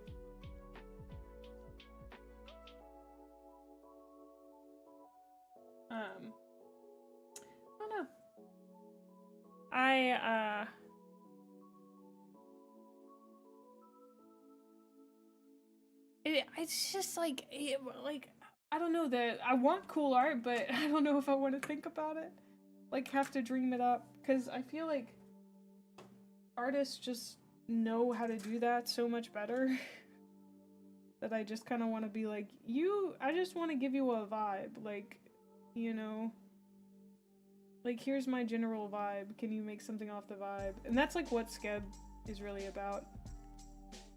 Speaker 1: I don't know. It's just like, I don't know that I want cool art, but I don't know if I want to think about it. Like, have to dream it up, because I feel like artists just know how to do that so much better that I just kind of want to be like, I just want to give you a vibe, like, you know, like, here's my general vibe, can you make something off the vibe? And that's like what Skeb is really about,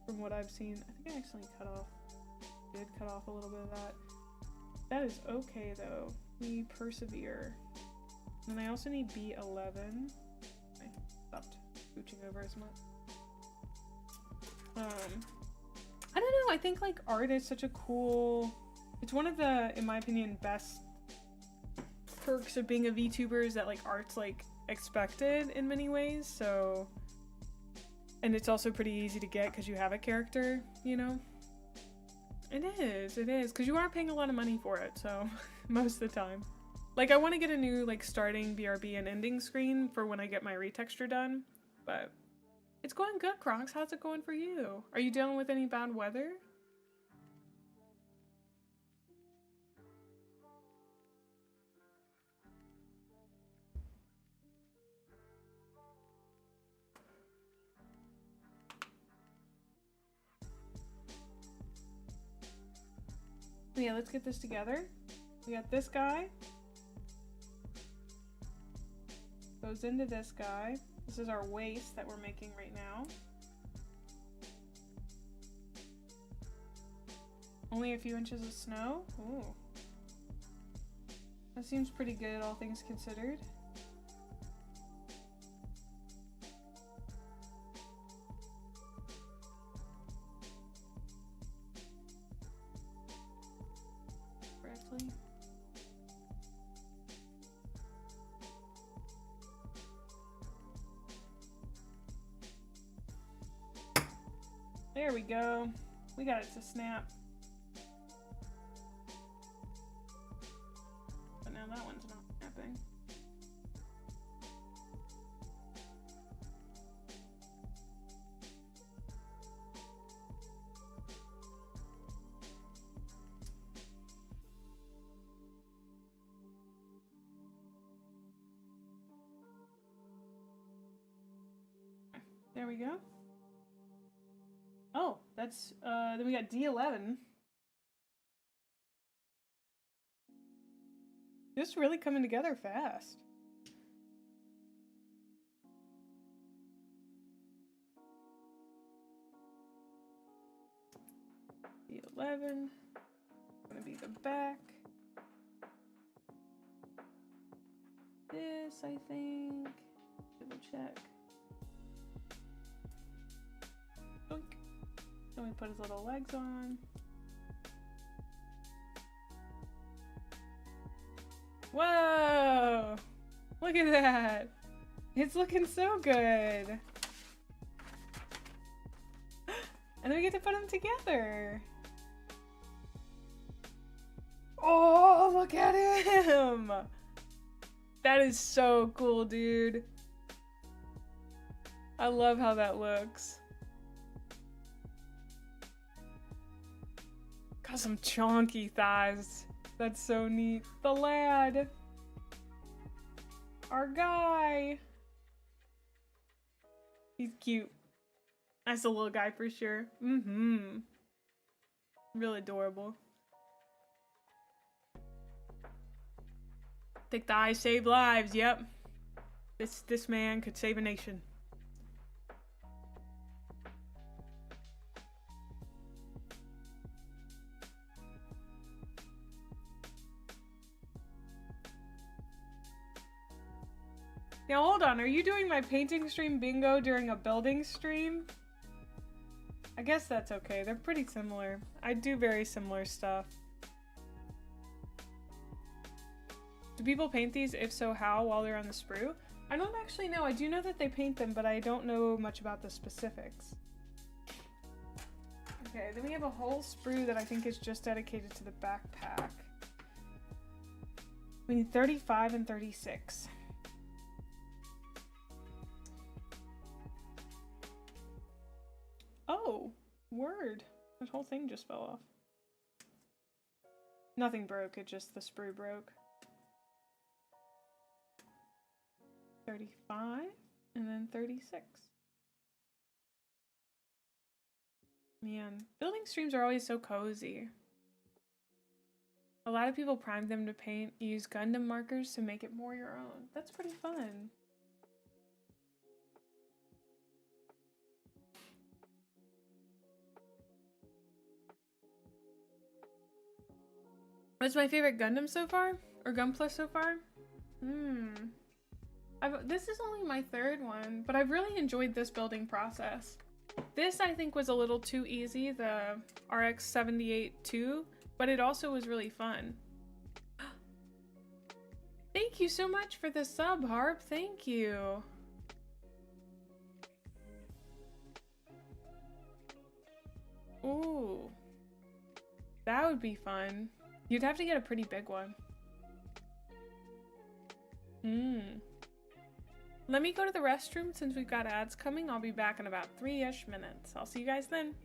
Speaker 1: from what I've seen. I think I actually did cut off a little bit of that. That is okay though. We persevere. And I also need B11. I stopped scooching over as much. I don't know, I think like art is such a cool, it's one of the, in my opinion, best perks of being a VTuber is that like art's like expected in many ways, so, and it's also pretty easy to get because you have a character, you know? It is, because you aren't paying a lot of money for it, so, most of the time. Like, I want to get a new, like, starting BRB and ending screen for when I get my retexture done, but it's going good, Crocs. How's it going for you? Are you dealing with any bad weather? Yeah, let's get this together. We got this guy. Goes into this guy. This is our waist that we're making right now. Only a few inches of snow? Ooh. That seems pretty good, all things considered. Correctly. There we go. We got it to snap. But now that one's not snapping. There we go. Oh, that's, then we got D11. This really coming together fast. D11. Gonna be the back. This, I think. Double check. Boink. Then we put his little legs on. Whoa! Look at that! It's looking so good! And then we get to put them together! Oh, look at him! That is so cool, dude. I love how that looks. Got some chonky thighs. That's so neat. The lad. Our guy. He's cute. That's a little guy for sure. Mm-hmm. Real adorable. Thick thighs save lives, yep. This man could save a nation. Now hold on, are you doing my painting stream bingo during a building stream? I guess that's okay, they're pretty similar. I do very similar stuff. Do people paint these? If so, how, while they're on the sprue?
Speaker 2: I don't actually know. I do know that they paint them, but I don't know much about the specifics. Okay, then we have a whole sprue that I think is just dedicated to the backpack. We need 35 and 36. Oh, word. That whole thing just fell off. Nothing broke, it just the sprue broke. 35 and then 36. Man, building streams are always so cozy. A lot of people prime them to paint, use Gundam markers to make it more your own. That's pretty fun. What's my favorite Gundam so far? Or Gunpla so far? This is only my third one, but I've really enjoyed this building process. This I think was a little too easy, the RX-78-2, but it also was really fun. Thank you so much for the sub, Harp. Thank you. Ooh. That would be fun. You'd have to get a pretty big one. Let me go to the restroom since we've got ads coming. I'll be back in about 3-ish minutes. I'll see you guys then.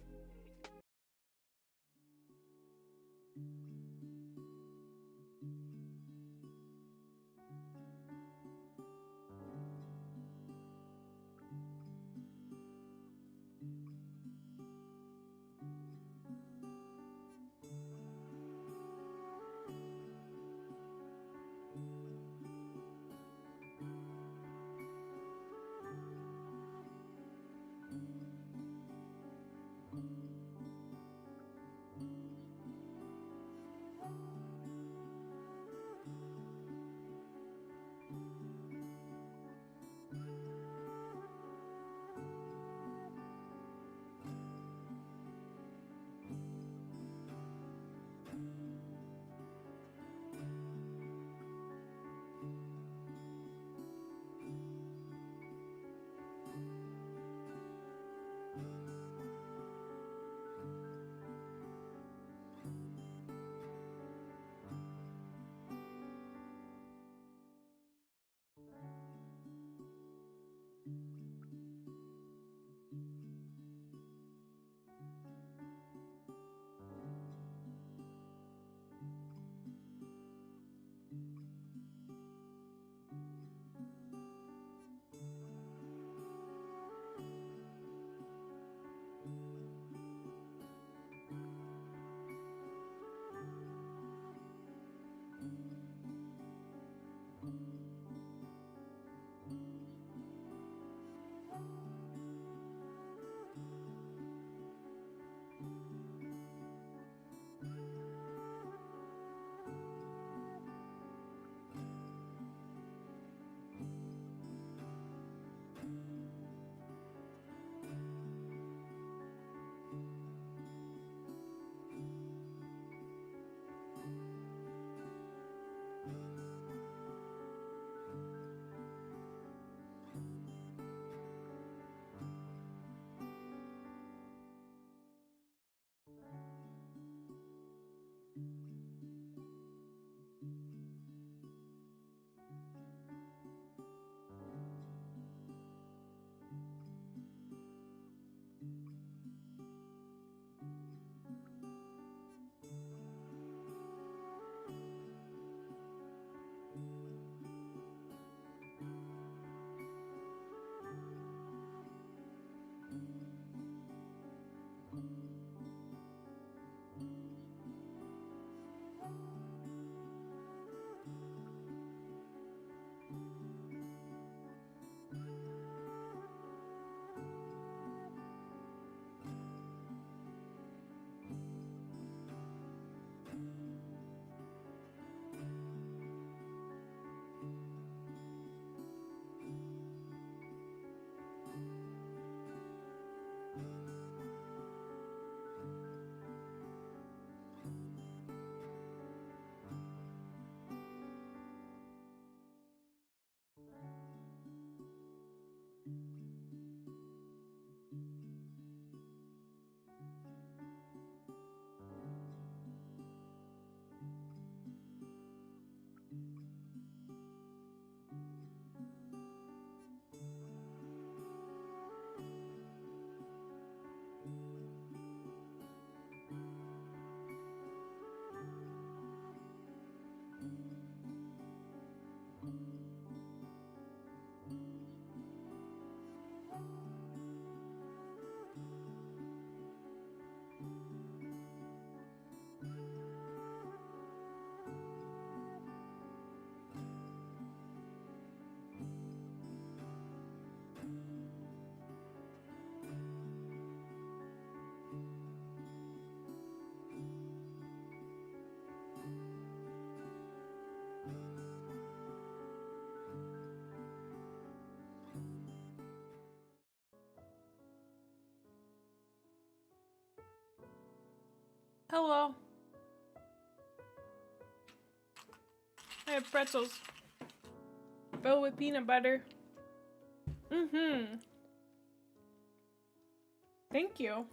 Speaker 2: I have pretzels. Filled with peanut butter. Mm-hmm. Thank you.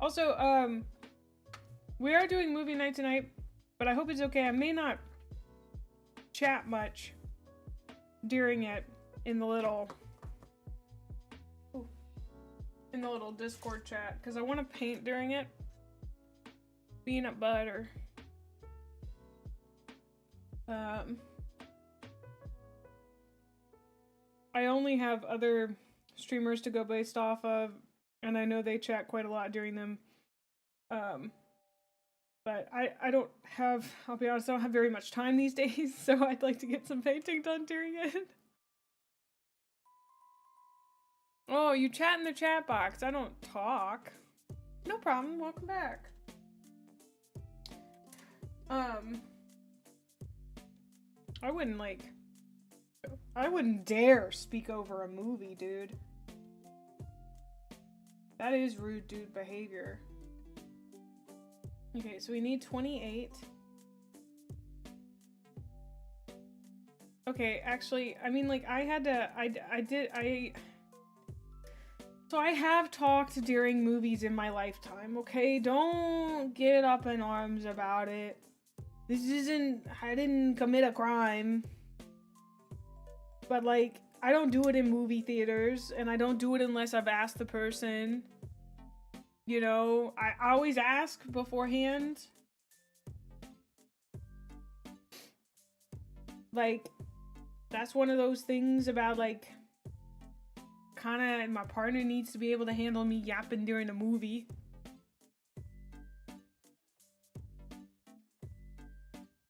Speaker 2: Also, we are doing movie night tonight, but I hope it's okay. I may not chat much during it in the little Discord chat, because I want to paint during it. Peanut butter. I only have other streamers to go based off of, and I know they chat quite a lot during them. But I don't have, I'll be honest, I don't have very much time these days, so I'd like to get some painting done during it. Oh, you chat in the chat box. I don't talk. No problem. Welcome back. I wouldn't dare speak over a movie, dude. That is rude dude behavior. Okay, so we need 28. Okay, actually, I mean, like, so I have talked during movies in my lifetime, okay? Don't get up in arms about it. I didn't commit a crime. But, like, I don't do it in movie theaters, and I don't do it unless I've asked the person. You know, I always ask beforehand. Like, that's one of those things about, like, my partner needs to be able to handle me yapping during a movie.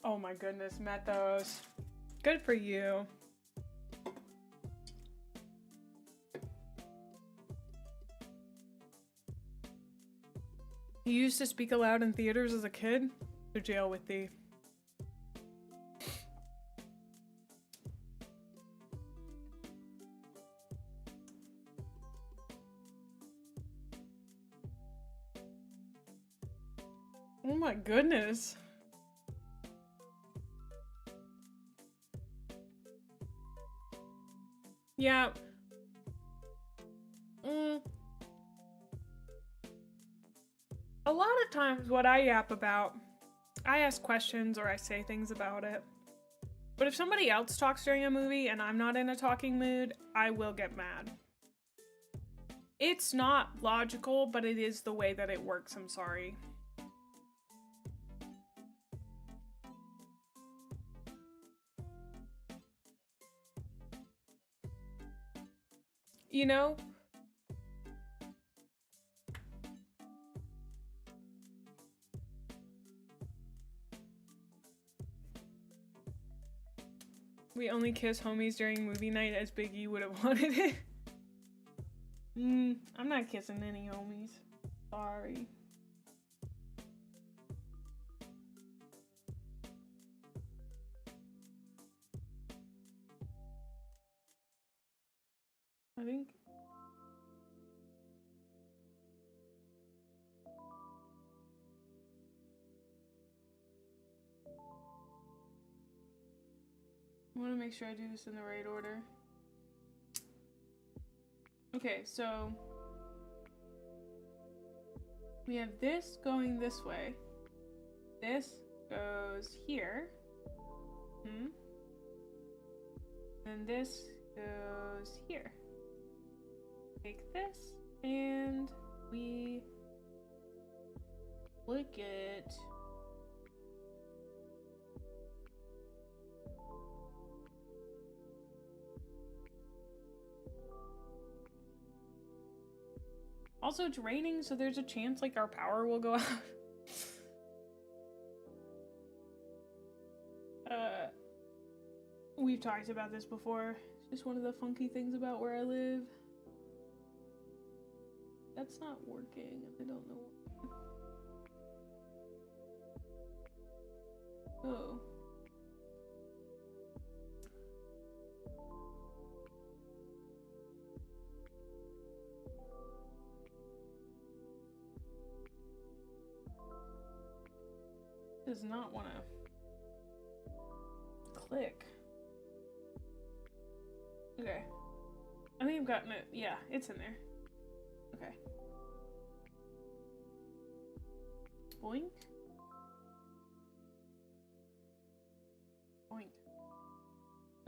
Speaker 2: Oh my goodness, met those. Good for you. You used to speak aloud in theaters as a kid? To jail with thee. Oh my goodness. Yeah. A lot of times what I yap about, I ask questions or I say things about it. But if somebody else talks during a movie and I'm not in a talking mood, I will get mad. It's not logical, but it is the way that it works, I'm sorry. You know? We only kiss homies during movie night as Biggie would have wanted it. I'm not kissing any homies. Sorry. I think... I want to make sure I do this in the right order. Okay, so we have this going this way. This goes here. And this goes here. Take this and we flick it. Also, it's raining, so there's a chance, like, our power will go out. We've talked about this before. It's just one of the funky things about where I live. That's not working. I don't know why. Oh. Does not want to click. Okay. I think I've gotten it. Yeah, it's in there. Okay. Boink. Boink.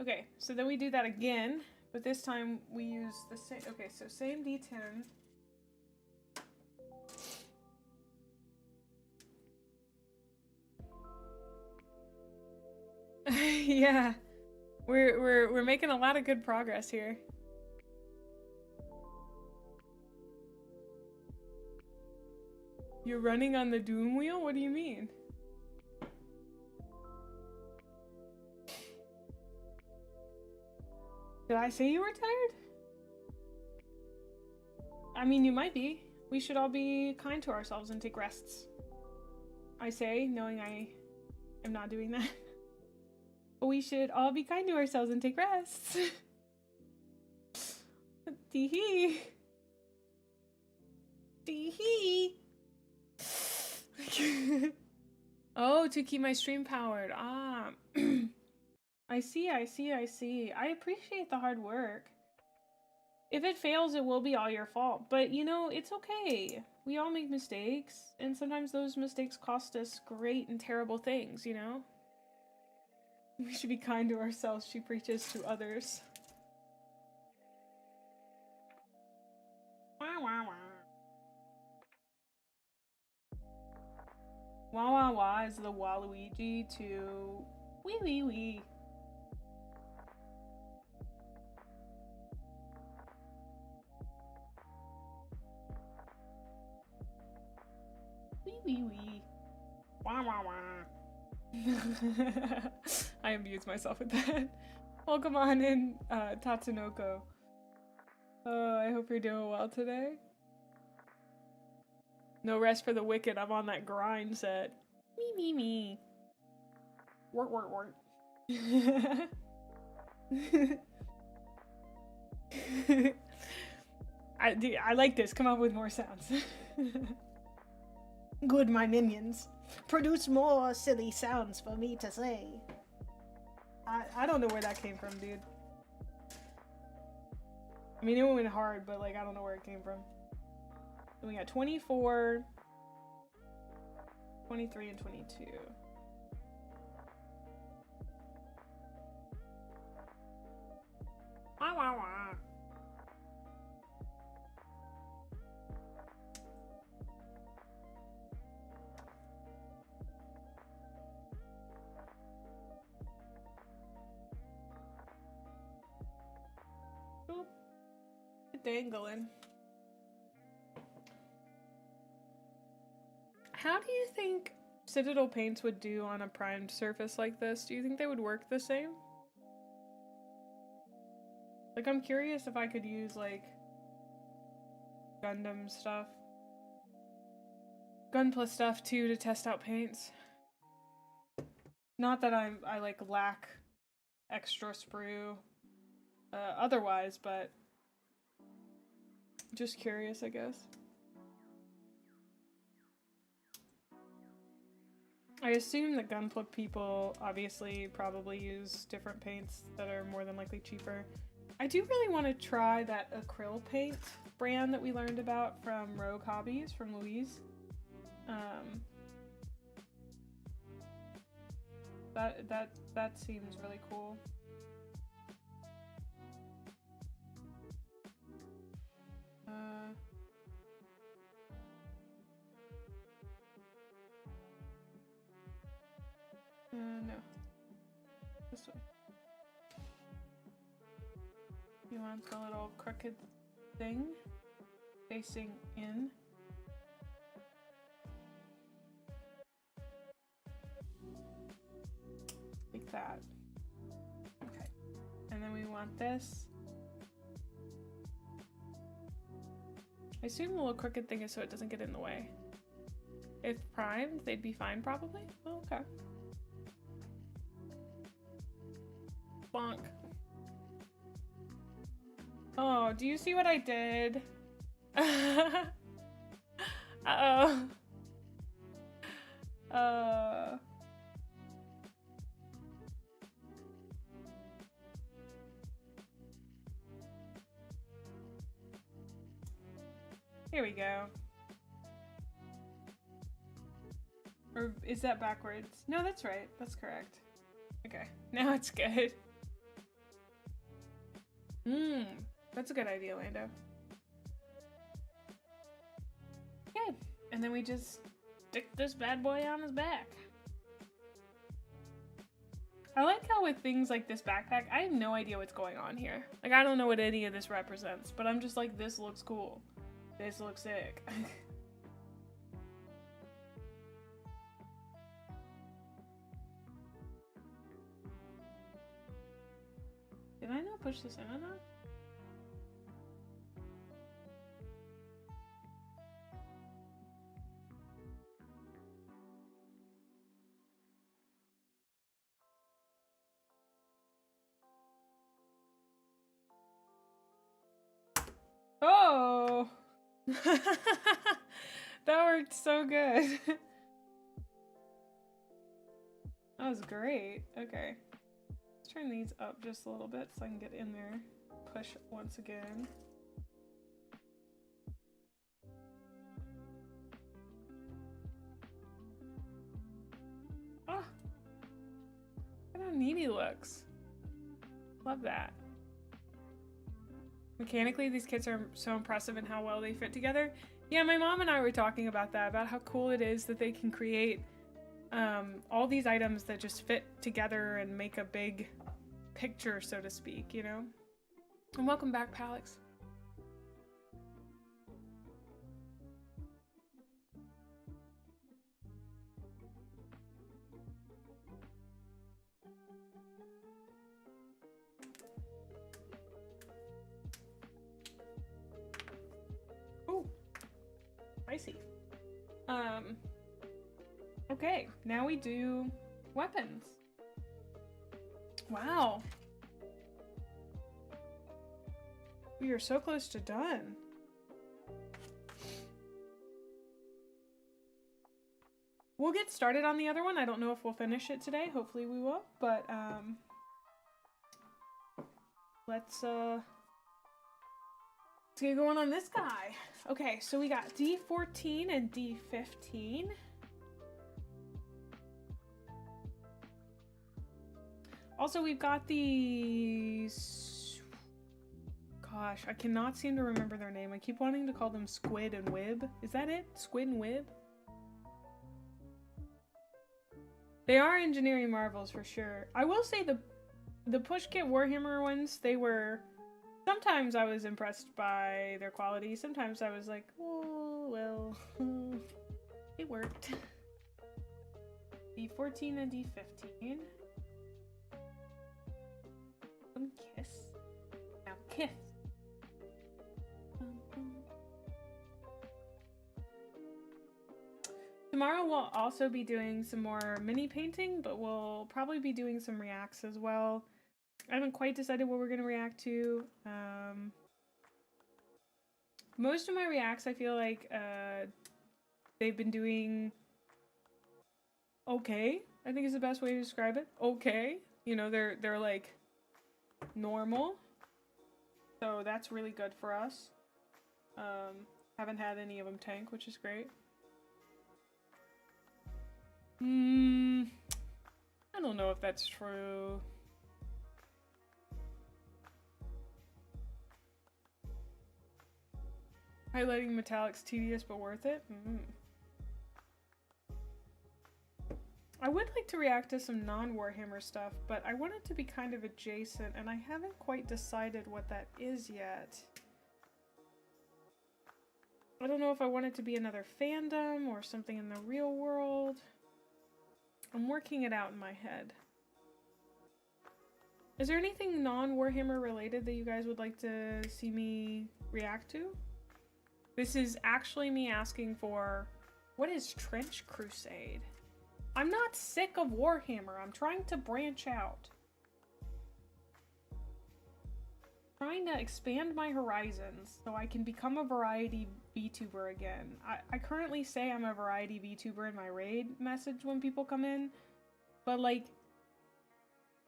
Speaker 2: Okay, so then we do that again, but this time we use the same. Okay, so same D10. Yeah, we're making a lot of good progress here. You're running on the doom wheel? What do you mean? Did I say you were tired? I mean, you might be. We should all be kind to ourselves and take rests. I say, knowing I am not doing that. We should all be kind to ourselves and take rests. Tee-hee. Tee-hee. Oh, to keep my stream powered. Ah. I see. I appreciate the hard work. If it fails, it will be all your fault. But, you know, it's okay. We all make mistakes. And sometimes those mistakes cost us great and terrible things, you know? We should be kind to ourselves, she preaches to others. Wah, wah, wah. Wah, wah, wah is the Waluigi to wee, wee, wee. Wee, wee, wee. Wah, wah, wah. I amused myself with that. Welcome on in, Tatsunoko. Oh, I hope you're doing well today. No rest for the wicked. I'm on that grind set. Me, me, me. Work, work, work. I like this. Come up with more sounds. Good, my minions. Produce more silly sounds for me to say. I don't know where that came from, dude. I mean, it went hard, but like, I don't know where it came from. So we got 24, 23, and 22. Wah, wah, wah. Boop. Dangling. How do you think Citadel paints would do on a primed surface like this? Do you think they would work the same? Like, I'm curious if I could use, like, Gundam stuff. Gunpla stuff, too, to test out paints. Not that I like, lack extra sprue otherwise, but just curious, I guess. I assume that Gunpla people obviously probably use different paints that are more than likely cheaper. I do really want to try that acrylic paint brand that we learned about from Rogue Hobbies from Louise. That seems really cool. No. This way. You want the little crooked thing facing in. Like that. Okay. And then we want this. I assume the little crooked thing is so it doesn't get in the way. If primed, they'd be fine probably? Oh, okay. Bonk. Oh, do you see what I did? Uh-oh. Here we go. Or is that backwards? No, that's right. That's correct. Okay, now it's good. That's a good idea, Lando. Okay, and then we just stick this bad boy on his back. I like how with things like this backpack, I have no idea what's going on here. Like, I don't know what any of this represents, but I'm just like, this looks cool. This looks sick. Did I not push this in enough? Oh! That worked so good. That was great. Okay. Let's turn these up just a little bit so I can get in there. Push once again. Oh! Look how neat he looks. Love that. Mechanically, these kits are so impressive in how well they fit together. Yeah, my mom and I were talking about that, about how cool it is that they can create all these items that just fit together and make a big picture, so to speak, you know? And welcome back, Palix. Oh, spicy. Okay, now we do weapons. Wow. We are so close to done. We'll get started on the other one. I don't know if we'll finish it today. Hopefully we will, but let's get going on this guy. Okay, so we got D14 and D15. Also, we've got these... Gosh, I cannot seem to remember their name. I keep wanting to call them Squid and Wib. Is that it? Squid and Wib? They are engineering marvels for sure. I will say the Push Kit Warhammer ones, they were... Sometimes I was impressed by their quality. Sometimes I was like, oh, well, it worked. D14 and D15. Kiss. Now kiss. Tomorrow we'll also be doing some more mini painting, but we'll probably be doing some reacts as well. I haven't quite decided what we're going to react to. Most of my reacts, I feel like they've been doing okay. I think is the best way to describe it. Okay. You know, they're like normal. So that's really good for us. Haven't had any of them tank, which is great. I don't know if that's true. Highlighting metallics tedious but worth it? I would like to react to some non-Warhammer stuff, but I want it to be kind of adjacent, and I haven't quite decided what that is yet. I don't know if I want it to be another fandom or something in the real world. I'm working it out in my head. Is there anything non-Warhammer related that you guys would like to see me react to? This is actually me asking for, what is Trench Crusade? I'm not sick of Warhammer. I'm trying to branch out. Trying to expand my horizons so I can become a variety VTuber again. I currently say I'm a variety VTuber in my raid message when people come in, but like,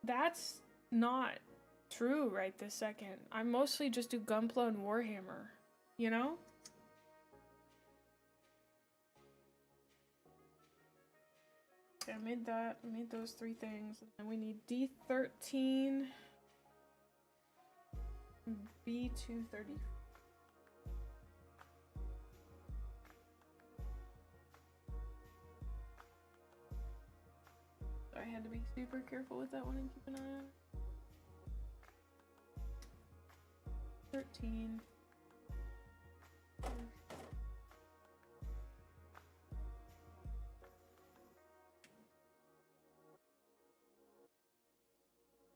Speaker 2: that's not true right this second. I mostly just do Gunpla and Warhammer, you know? Okay, I made that. I made those 3 things. And we need D13, B230. So I had to be super careful with that one and keep an eye on it. 13.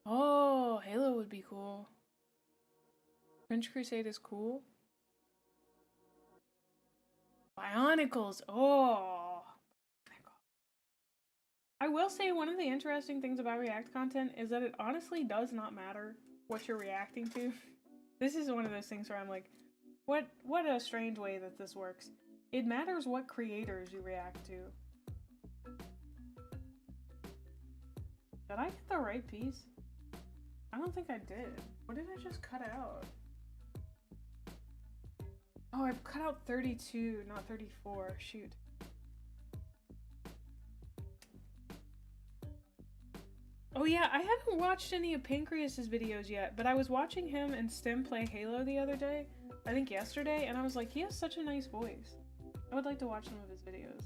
Speaker 2: Oh, Halo would be cool. French Crusade is cool. Bionicles. Oh. I will say one of the interesting things about React content is that it honestly does not matter what you're reacting to. This is one of those things where I'm like, what a strange way that this works. It matters what creators you react to. Did I get the right piece? I don't think I did. What did I just cut out? Oh, I cut out 32, not 34. Shoot. Oh yeah, I haven't watched any of Pancreas's videos yet, but I was watching him and Stim play Halo the other day, I think yesterday, and I was like, he has such a nice voice. I would like to watch some of his videos.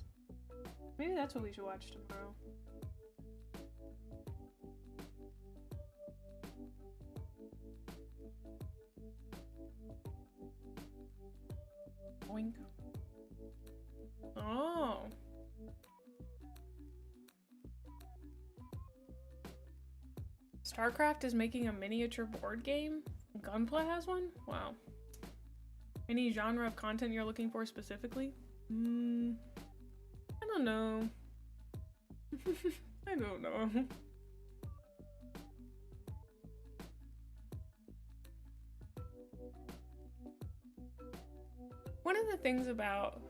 Speaker 2: Maybe that's what we should watch tomorrow. Boink. Oh. StarCraft is making a miniature board game? Gunpla has one? Wow. Any genre of content you're looking for specifically? I don't know. I don't know. One of the things about...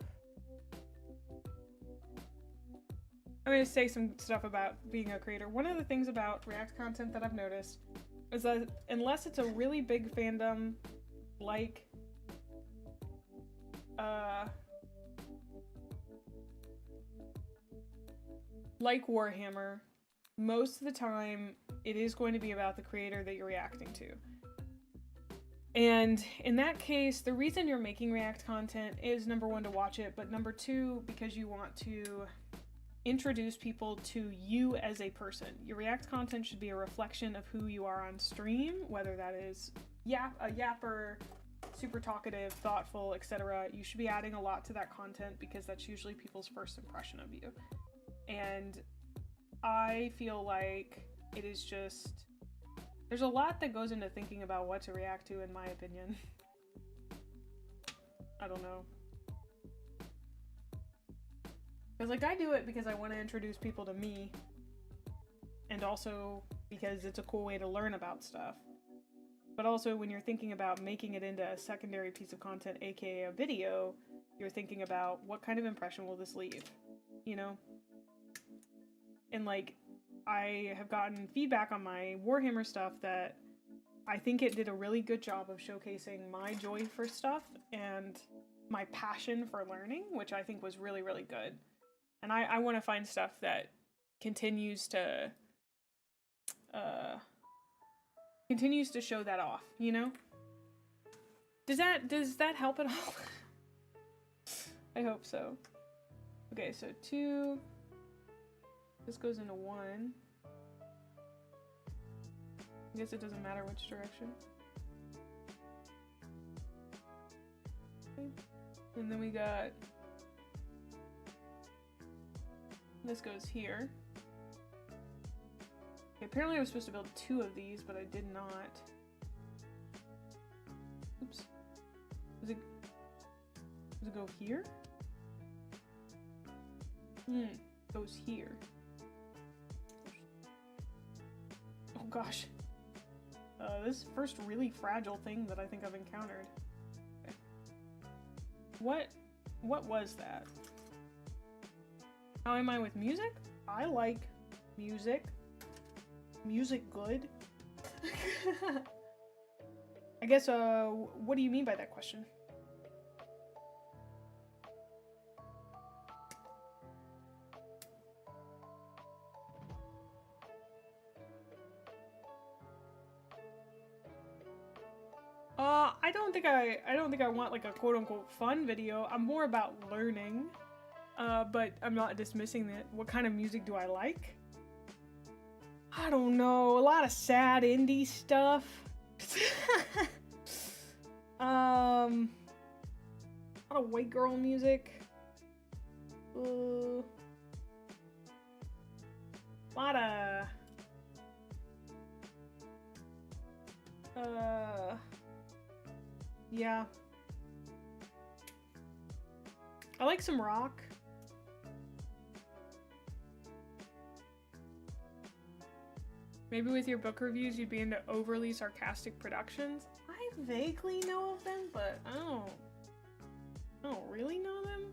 Speaker 2: I'm going to say some stuff about being a creator. One of the things about React content that I've noticed is that unless it's a really big fandom, like Warhammer, most of the time it is going to be about the creator that you're reacting to. And in that case, the reason you're making React content is number 1 to watch it, but number 2 because you want to introduce people to you as a person. Your React content should be a reflection of who you are on stream, whether that is a yapper, super talkative, thoughtful, etc. You should be adding a lot to that content because that's usually people's first impression of you. And I feel like it is just... There's a lot that goes into thinking about what to react to, in my opinion. I don't know. Because, like, I do it because I want to introduce people to me. And also because it's a cool way to learn about stuff. But also when you're thinking about making it into a secondary piece of content, aka a video, you're thinking about what kind of impression will this leave, you know? And, like, I have gotten feedback on my Warhammer stuff that I think it did a really good job of showcasing my joy for stuff and my passion for learning, which I think was really, really good. And I want to find stuff that continues to show that off, you know? Does that help at all? I hope so. Okay, so 2. This goes into 1. I guess it doesn't matter which direction. Okay. And then we got... This goes here. Okay, apparently I was supposed to build 2 of these, but I did not. Oops. Does it go here? Goes here. Oh gosh. This is the first really fragile thing that I think I've encountered. Okay. What was that? How am I with music? I like music. Music good? I guess, what do you mean by that question? don't think I want like a quote unquote fun video. I'm more about learning. But I'm not dismissing it. What kind of music do I like? I don't know. A lot of sad indie stuff. A lot of white girl music. A lot of yeah. I like some rock. Maybe with your book reviews, you'd be into overly sarcastic productions. I vaguely know of them, but I don't really know them.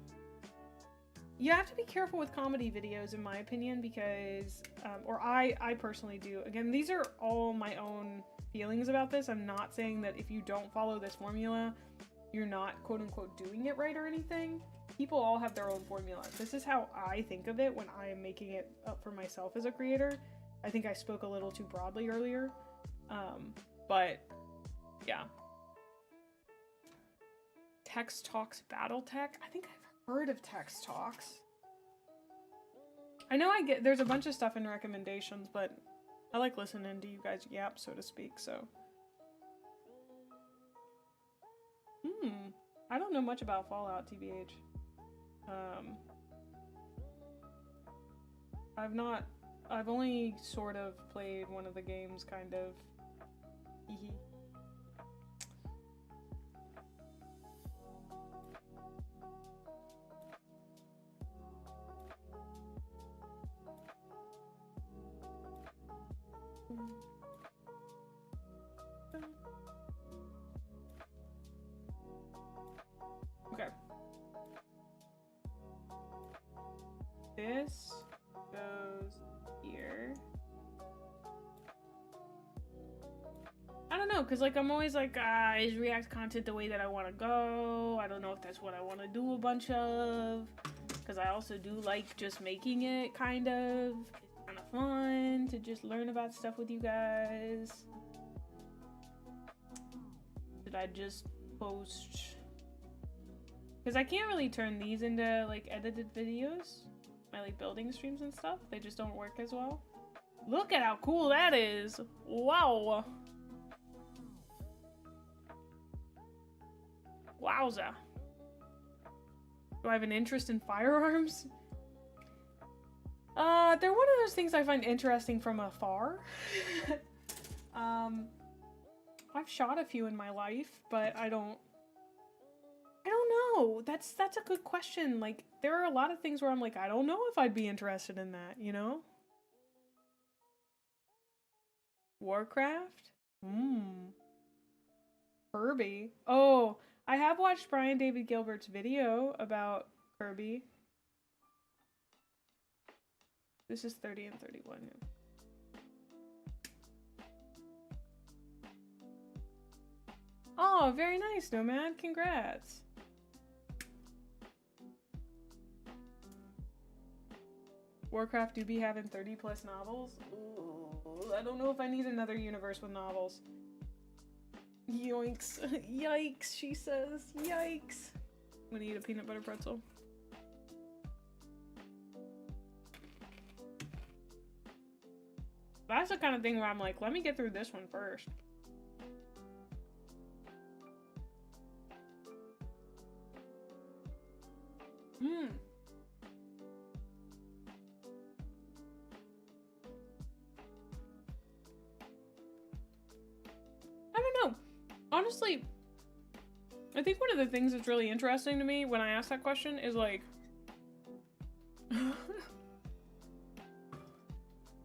Speaker 2: You have to be careful with comedy videos, in my opinion, because, or I personally do. Again, these are all my own feelings about this. I'm not saying that if you don't follow this formula, you're not quote unquote doing it right or anything. People all have their own formula. This is how I think of it when I am making it up for myself as a creator. I think I spoke a little too broadly earlier, but yeah. Text Talks Battletech? I think I've heard of Text Talks. I know there's a bunch of stuff in recommendations, but I like listening to you guys yap, so to speak, so. I don't know much about Fallout, TBH. I've only sort of played one of the games, kind of. Hehe. Okay. This goes here. I don't know, because like I'm always like, is React content the way that I want to go? I don't know if that's what I want to do a bunch of, because I also do like just making it, kind of. It's kind of fun to just learn about stuff with you guys. Should I just post? Because I can't really turn these into like edited videos. My like building streams and stuff. They just don't work as well. Look at how cool that is. Wow. Wowza. Do I have an interest in firearms? They're one of those things I find interesting from afar. I've shot a few in my life, but I don't know. That's a good question. Like, there are a lot of things where I'm like, I don't know if I'd be interested in that, you know? Warcraft? Kirby. Oh, I have watched Brian David Gilbert's video about Kirby. This is 30 and 31. Oh, very nice, Nomad. Congrats. Warcraft do be having 30 plus novels? Ooh, I don't know if I need another universe with novels. Yoinks. Yikes, she says. Yikes. I'm gonna eat a peanut butter pretzel. That's the kind of thing where I'm like, let me get through this one first. I don't know. Honestly, I think one of the things that's really interesting to me when I ask that question is like...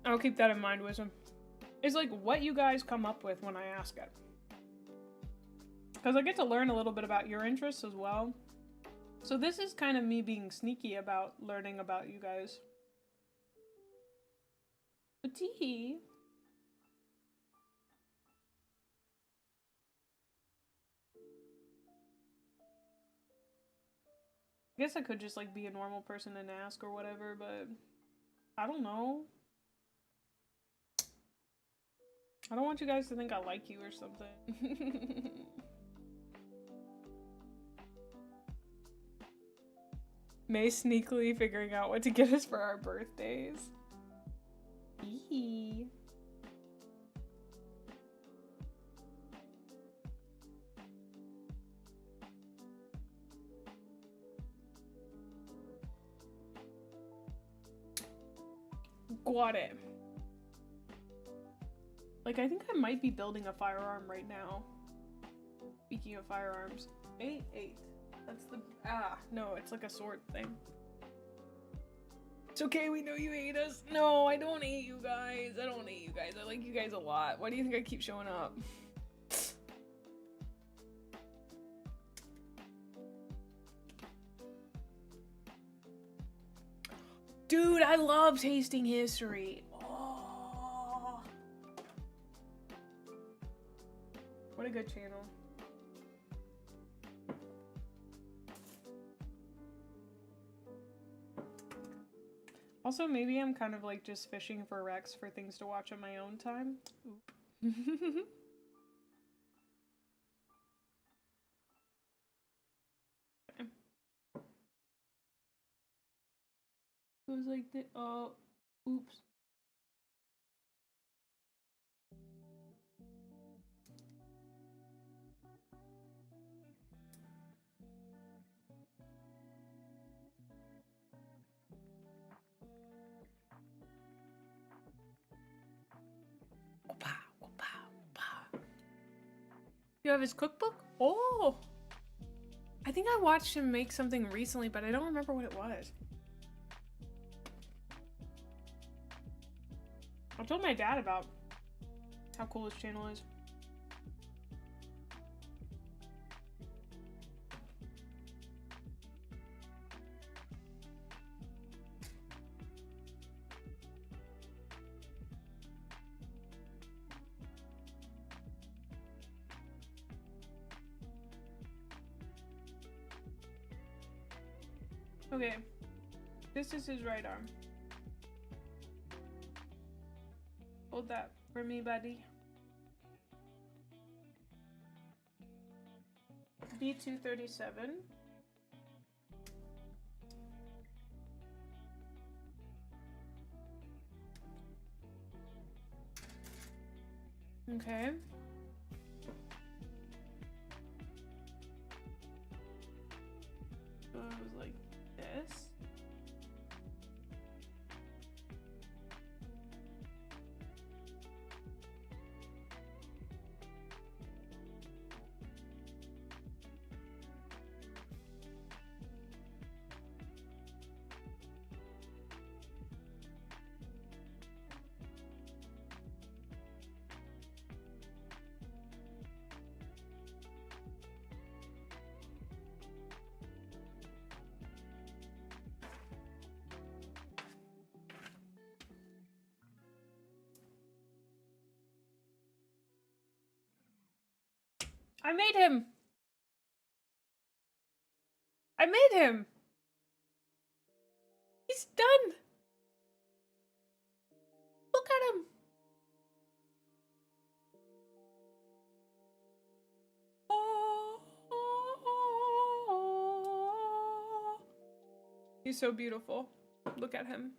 Speaker 2: I'll keep that in mind, Wisdom. Is like what you guys come up with when I ask it. Because I get to learn a little bit about your interests as well. So this is kind of me being sneaky about learning about you guys. But tea. I guess I could just like be a normal person and ask or whatever, but I don't know. I don't want you guys to think I like you or something. May sneakily figuring out what to get us for our birthdays. Eee. Got it. Like, I think I might be building a firearm right now. Speaking of firearms. 8. That's the... no, it's like a sword thing. It's okay, we know you hate us. No, I don't hate you guys. I don't hate you guys. I like you guys a lot. Why do you think I keep showing up? Dude, I love tasting history. Oh. What a good channel. Also, maybe I'm kind of like just fishing for Rex for things to watch on my own time. Oop. It was like the oops. You have his cookbook? Oh! I think I watched him make something recently, but I don't remember what it was. I told my dad about how cool his channel is. Okay, this is his right arm. Hold that for me, buddy. B237. Okay. So it was like this. I made him! I made him! He's done! Look at him! Oh, oh, oh. He's so beautiful. Look at him.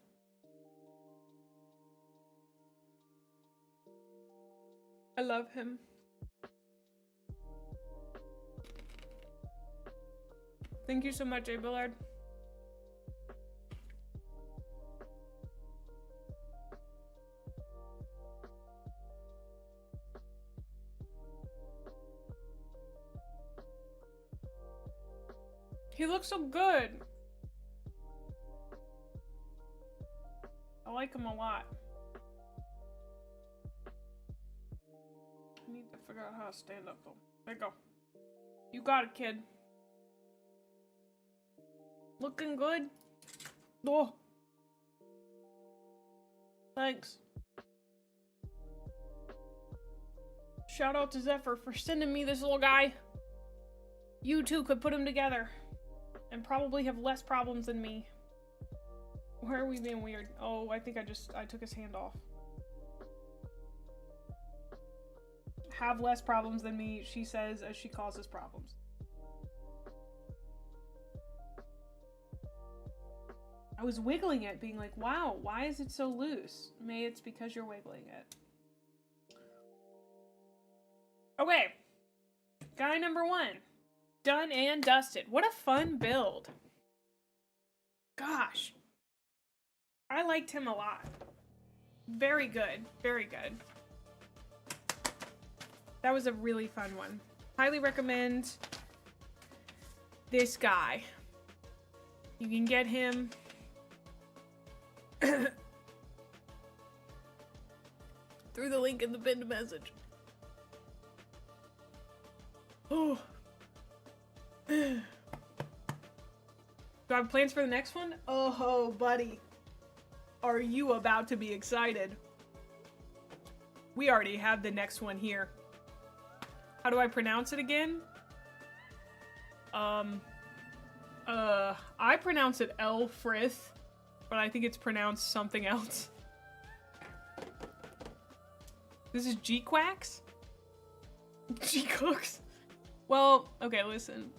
Speaker 2: I love him. Thank you so much, Abelard. He looks so good. I like him a lot. I need to figure out how to stand up though. There you go. You got it, kid. Looking good. Oh. Thanks. Shout out to Zephyr for sending me this little guy. You two could put him together. And probably have less problems than me. Why are we being weird? Oh, I think I took his hand off. Have less problems than me, she says, as she causes problems. I was wiggling it, being like, wow, why is it so loose? May it's because you're wiggling it. Okay. Guy number 1. Done and dusted. What a fun build. Gosh. I liked him a lot. Very good. Very good. That was a really fun one. Highly recommend this guy. You can get him through the link in the pinned message. Oh. Do I have plans for the next one? Oh, buddy. Are you about to be excited? We already have the next one here. How do I pronounce it again? I pronounce it Elfrith, but I think it's pronounced something else. This is G-Quacks? G-Cooks? Well, okay, listen.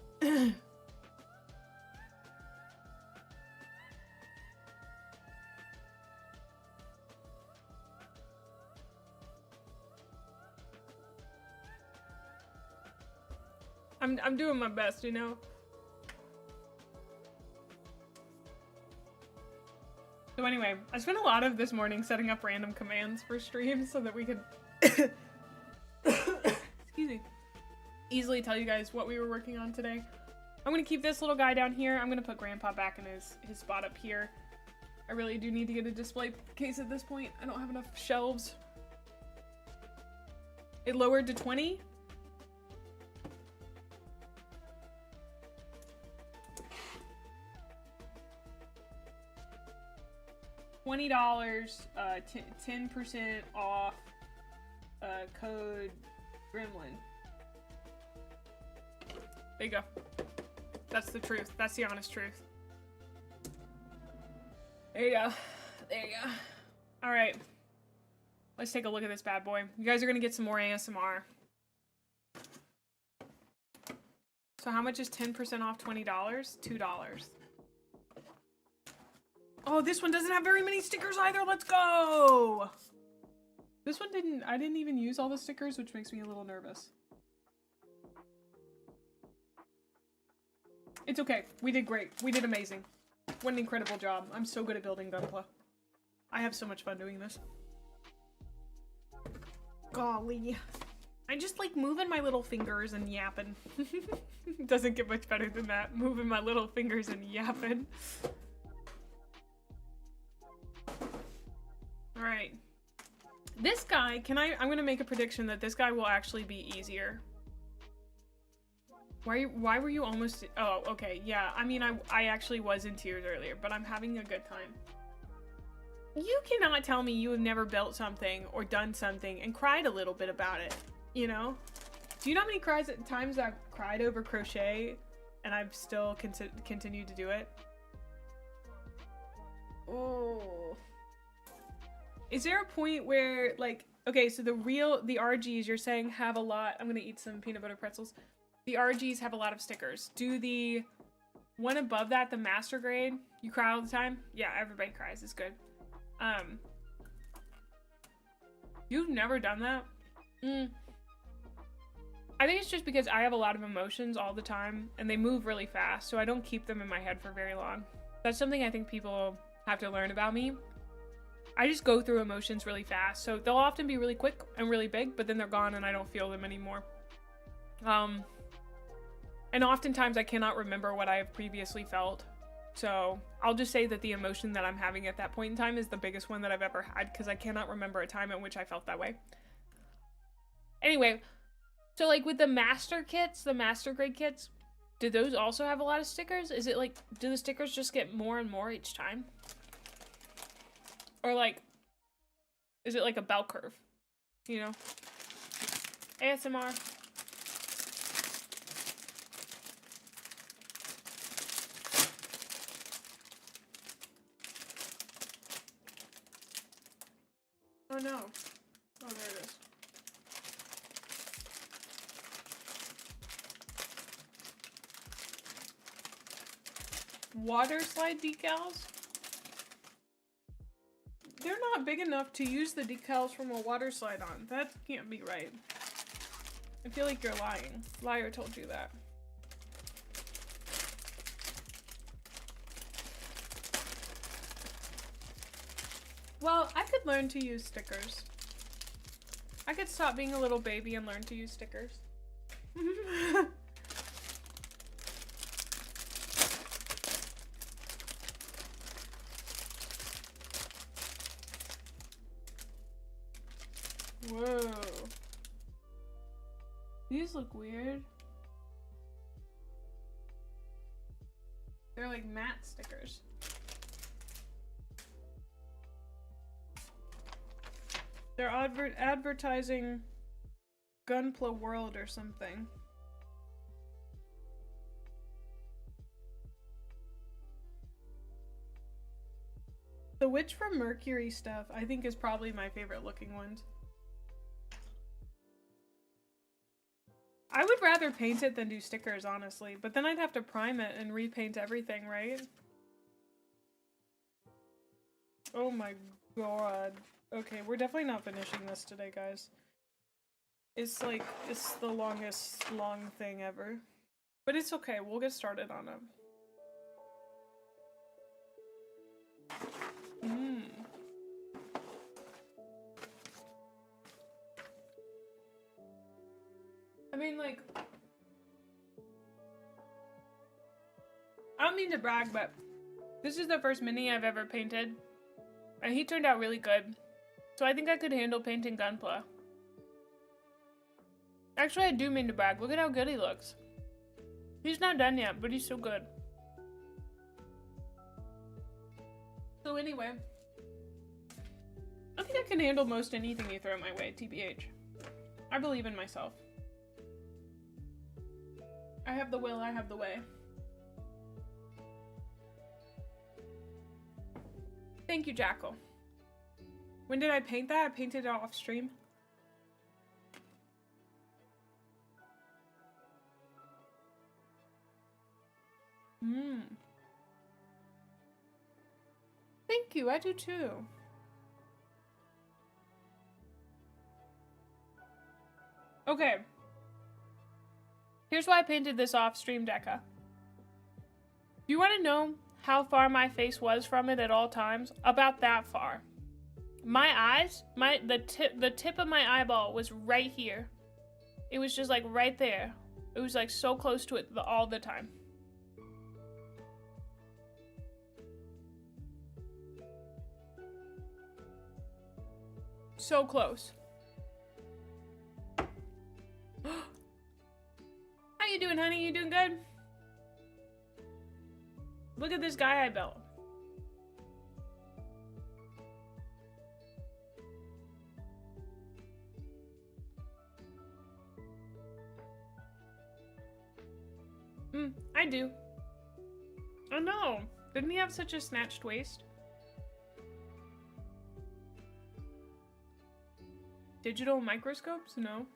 Speaker 2: I'm doing my best, you know? So anyway, I spent a lot of this morning setting up random commands for streams so that we could excuse me, easily tell you guys what we were working on today. I'm gonna keep this little guy down here. I'm gonna put Grandpa back in his spot up here. I really do need to get a display case at this point. I don't have enough shelves. It lowered to 20. $20, 10% off, code Gremlin. There you go. That's the truth. That's the honest truth. There you go. There you go. All right. Let's take a look at this bad boy. You guys are gonna get some more ASMR. So how much is 10% off $20? $2. Oh, this one doesn't have very many stickers either. Let's go. This one I didn't even use all the stickers, which makes me a little nervous. It's okay. We did great. We did amazing. What an incredible job. I'm so good at building Gunpla. I have so much fun doing this. Golly. I just like moving my little fingers and yapping. Doesn't get much better than that. Moving my little fingers and yapping. Alright. This guy, I'm gonna make a prediction that this guy will actually be easier. Why were you almost, oh, okay, yeah, I mean, I actually was in tears earlier, but I'm having a good time. You cannot tell me you have never built something or done something and cried a little bit about it, you know? Do you know how many times I've cried over crochet and I've still continued to do it? Oh. Is there a point where, like, okay, so the RGs you're saying have a lot, I'm gonna eat some peanut butter pretzels. The RGs have a lot of stickers. Do the one above that, the master grade, you cry all the time? Yeah, everybody cries, it's good. You've never done that? I think it's just because I have a lot of emotions all the time and they move really fast, so I don't keep them in my head for very long. That's something I think people have to learn about me. I just go through emotions really fast, so they'll often be really quick and really big, but then they're gone and I don't feel them anymore. And oftentimes I cannot remember what I have previously felt. So I'll just say that the emotion that I'm having at that point in time is the biggest one that I've ever had because I cannot remember a time in which I felt that way. Anyway, so like with the master kits, the master grade kits, do those also have a lot of stickers? Is it like, do the stickers just get more and more each time? Or like, is it like a bell curve? You know? ASMR. Oh no. Oh, there it is. Water slide decals? not big enough to use the decals from a water slide on. That can't be right. I feel like you're lying. Liar told you that. Well, I could learn to use stickers. I could stop being a little baby and learn to use stickers. Whoa. These look weird. They're like matte stickers. They're advertising Gunpla World or something. The Witch from Mercury stuff, I think, is probably my favorite looking ones. I would rather paint it than do stickers, honestly, but then I'd have to prime it and repaint everything, right? Oh my god. Okay, we're definitely not finishing this today, guys. It's like, it's the longest long thing ever. But it's okay, we'll get started on it. I mean, like, I don't mean to brag, but this is the first mini I've ever painted, and he turned out really good. So I think I could handle painting Gunpla. Actually, I do mean to brag. Look at how good he looks. He's not done yet, but he's so good. So anyway, I think I can handle most anything you throw my way, TBH. I believe in myself. I have the will, I have the way. Thank you, Jackal. When did I paint that? I painted it off stream. Thank you, I do too. Okay. Here's why I painted this off stream, Deca. Do you want to know how far my face was from it at all times? About that far. My eyes, the tip of my eyeball was right here. It was just like right there. It was like so close to it all the time. So close. How you doing, honey? You doing good? Look at this guy I built. I do. Oh no. Didn't he have such a snatched waist? Digital microscopes? No.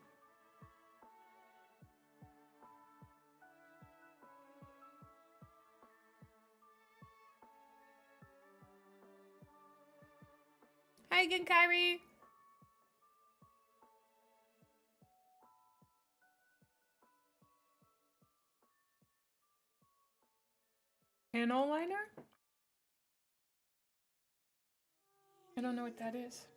Speaker 2: Hi again, Kyrie. Panel liner? I don't know what that is.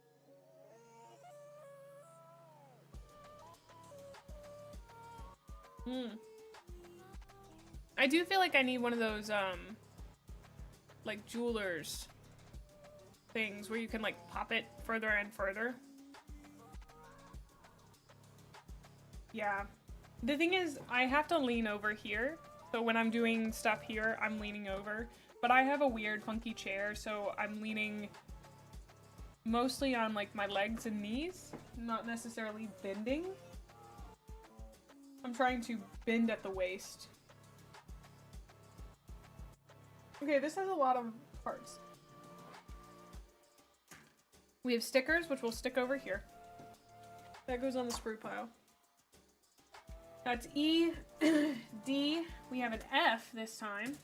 Speaker 2: I do feel like I need one of those, like jewelers things where you can like pop it further and further. Yeah. The thing is, I have to lean over here. So when I'm doing stuff here, I'm leaning over. But I have a weird funky chair, so I'm leaning mostly on like my legs and knees, not necessarily bending. I'm trying to bend at the waist. Okay, this has a lot of parts. We have stickers, which will stick over here. That goes on the sprue pile. That's E, D. We have an F this time.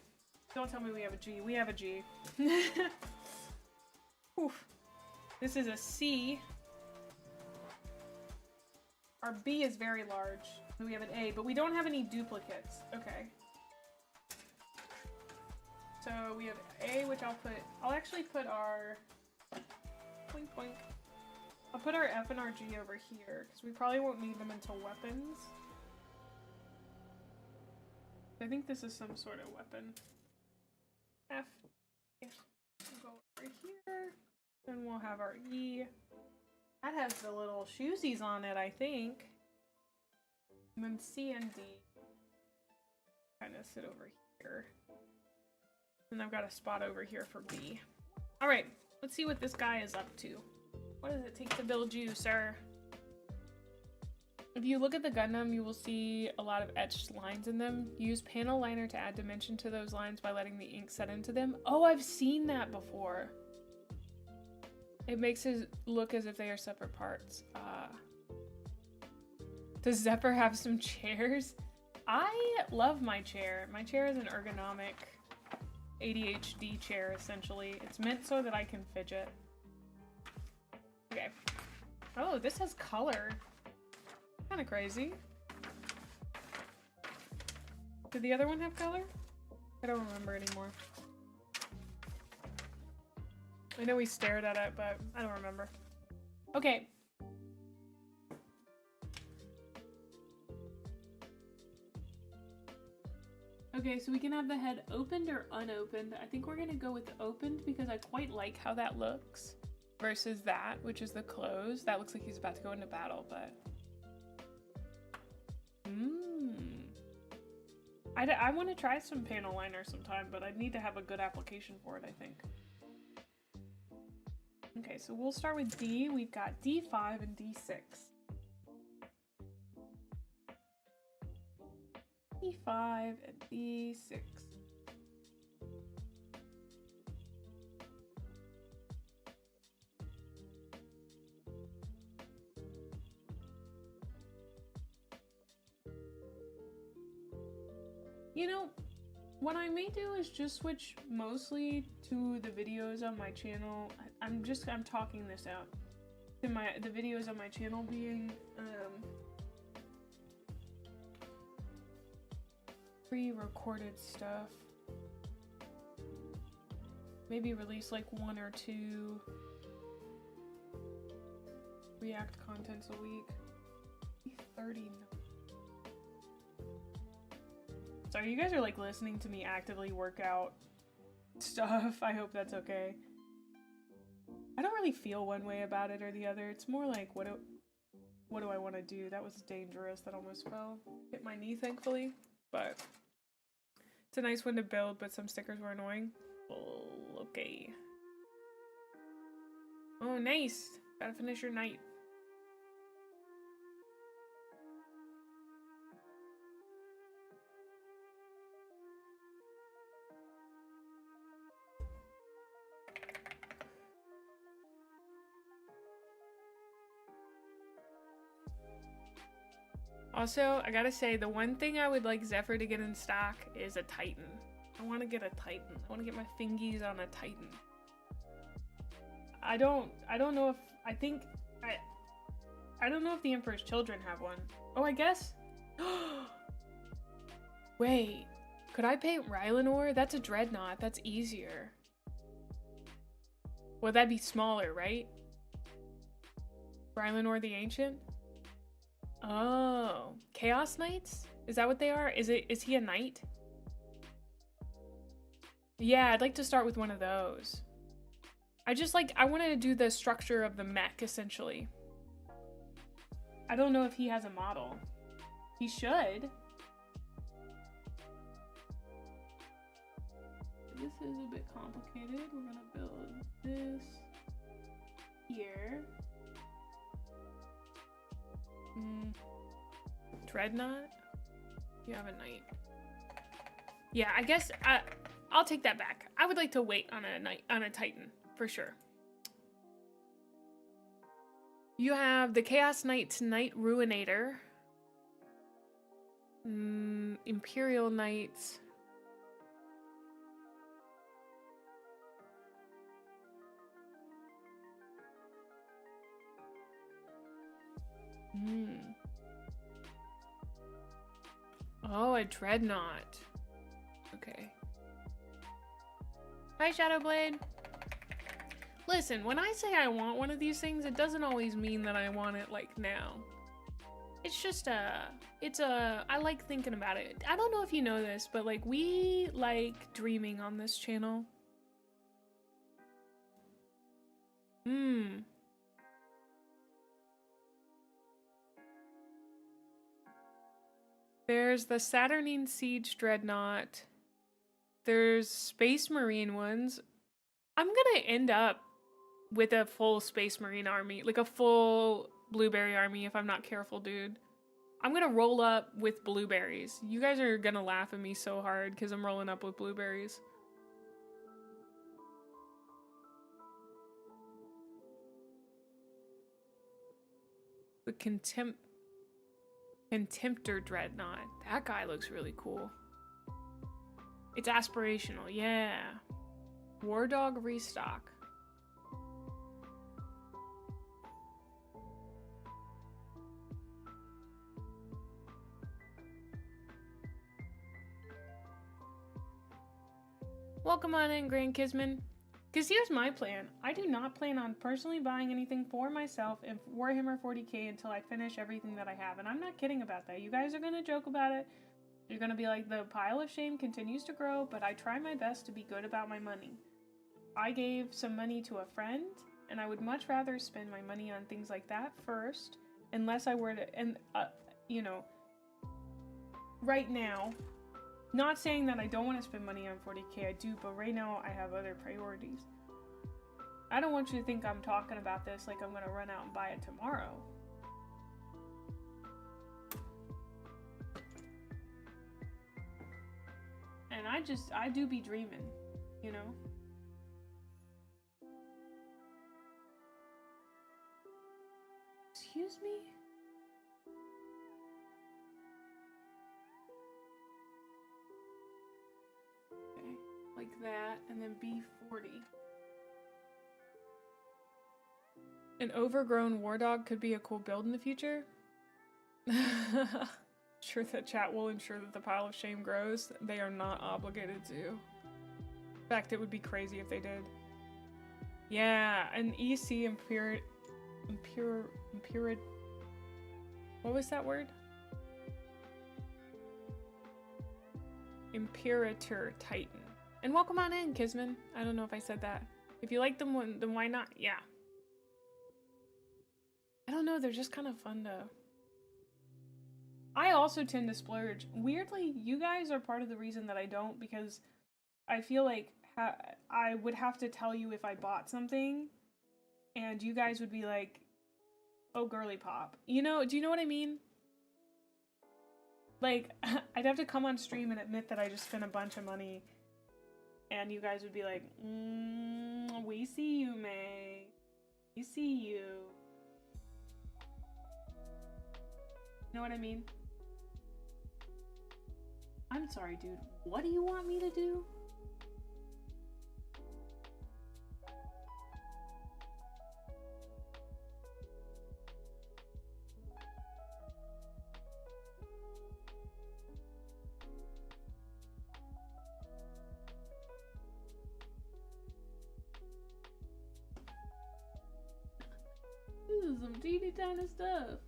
Speaker 2: Don't tell me we have a G. We have a G. Oof. This is a C. Our B is very large. We have an A, but we don't have any duplicates. Okay. So we have A, which I'll actually put our, boink boink. I'll put our F and our G over here, because we probably won't need them until weapons. I think this is some sort of weapon. F. We'll go over here. Then we'll have our E. That has the little shoesies on it, I think. And then C and D kind of sit over here. And I've got a spot over here for B. Alright, let's see what this guy is up to. What does it take to build you, sir? If you look at the Gundam, you will see a lot of etched lines in them. Use panel liner to add dimension to those lines by letting the ink set into them. Oh, I've seen that before. It makes it look as if they are separate parts. Does Zephyr have some chairs? I love my chair. My chair is an ergonomic ADHD chair, essentially. It's meant so that I can fidget. Okay. Oh, this has color. Kind of crazy. Did the other one have color? I don't remember anymore. I know we stared at it, but I don't remember. Okay. Okay, so we can have the head opened or unopened. I think we're gonna go with opened because I quite like how that looks versus that, which is the closed. That looks like he's about to go into battle, but... I want to try some panel liner sometime, but I need to have a good application for it, I think. Okay, so we'll start with D. We've got D5 and D6. D5 and D6. You know, what I may do is just switch mostly to the videos on my channel. I'm talking this out. The videos on my channel being pre-recorded stuff. Maybe release like 1 or 2 React contents a week. 30. Sorry, you guys are like listening to me actively work out stuff. I hope that's okay. I don't really feel one way about it or the other. It's more like, what do I want to do? That was dangerous. That almost fell. Hit my knee, thankfully. But it's a nice one to build, but some stickers were annoying. Oh, okay. Oh, nice. Gotta finish your night. Also, I gotta say, the one thing I would like Zephyr to get in stock is a Titan. I want to get a Titan. I want to get my fingies on a Titan. I don't know if, I don't know if the Emperor's Children have one. Oh, I guess? Wait, could I paint Rylanor? That's a Dreadnought. That's easier. Well, that'd be smaller, right? Rylanor the Ancient? Oh, Chaos Knights? Is that what they are? Is he a knight? Yeah, I'd like to start with one of those. I wanted to do the structure of the mech, essentially. I don't know if he has a model. He should. This is a bit complicated. We're gonna build this here. Dreadnought? You have a knight. Yeah, I guess I'll take that back. I would like to wait on a Titan for sure. You have the Chaos Knight's Knight Ruinator. Imperial Knights. Oh, a dreadnought. Okay. Hi, Shadowblade. Listen, when I say I want one of these things, it doesn't always mean that I want it like now. It's just I like thinking about it. I don't know if you know this, but like we like dreaming on this channel. There's the Saturnine Siege Dreadnought. There's Space Marine ones. I'm gonna end up with a full Space Marine army, like a full blueberry army if I'm not careful, dude. I'm gonna roll up with blueberries. You guys are gonna laugh at me so hard because I'm rolling up with blueberries. The Contemptor Dreadnought. That guy looks really cool. It's aspirational, yeah. War Dog Restock. Welcome on in, Grand Kisman. Because here's my plan. I do not plan on personally buying anything for myself in Warhammer 40k until I finish everything that I have. And I'm not kidding about that. You guys are going to joke about it. You're going to be like, the pile of shame continues to grow, but I try my best to be good about my money. I gave some money to a friend, and I would much rather spend my money on things like that first, unless I were to, and, you know, right now, not saying that I don't want to spend money on 40k, I do, but right now I have other priorities. I don't want you to think I'm talking about this like I'm going to run out and buy it tomorrow. And I do be dreaming, you know? Excuse me? Okay, like that, and then B40. An overgrown war dog could be a cool build in the future. Sure that chat will ensure that the pile of shame grows. They are not obligated to. In fact, it would be crazy if they did. Yeah, an EC what was that word? Imperator Titan. And welcome on in, Kisman. I don't know if I said that. If you like them, then why not? Yeah. I don't know, they're just kind of fun to... I also tend to splurge. Weirdly, you guys are part of the reason that I don't, because I feel like I would have to tell you if I bought something, and you guys would be like, oh, girly pop. You know, do you know what I mean? Like, I'd have to come on stream and admit that I just spent a bunch of money, and you guys would be like, we see you, May. We see you. You know what I mean? I'm sorry, dude. What do you want me to do? This is some teeny tiny stuff.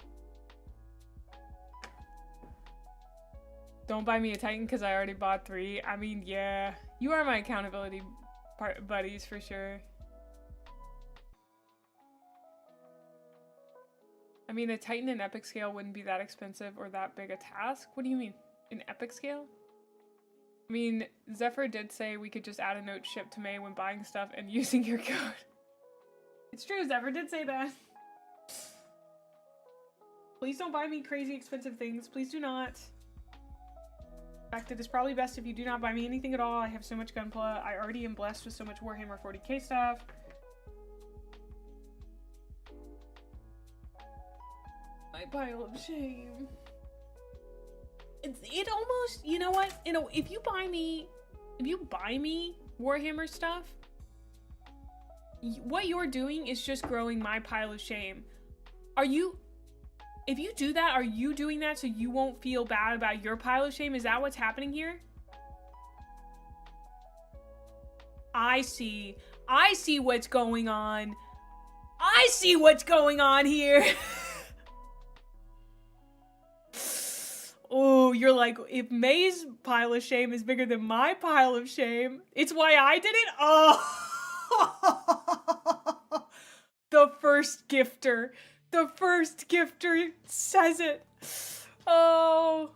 Speaker 2: Don't buy me a Titan because I already bought 3. I mean, yeah. You are my accountability buddies for sure. I mean, a Titan in epic scale wouldn't be that expensive or that big a task. What do you mean? In epic scale? I mean, Zephyr did say we could just add a note shipped to May when buying stuff and using your code. It's true, Zephyr did say that. Please don't buy me crazy expensive things. Please do not. In fact, it is probably best if you do not buy me anything at all. I have so much Gunpla. I already am blessed with so much Warhammer 40k stuff. My pile of shame. It almost, you know what? You know, if you buy me Warhammer stuff, what you're doing is just growing my pile of shame. Are you If you do that, are you doing that so you won't feel bad about your pile of shame? Is that what's happening here? I see what's going on. I see what's going on here. Oh, you're like, if Mae's pile of shame is bigger than my pile of shame, it's why I did it? Oh. The first gifter says it. Oh.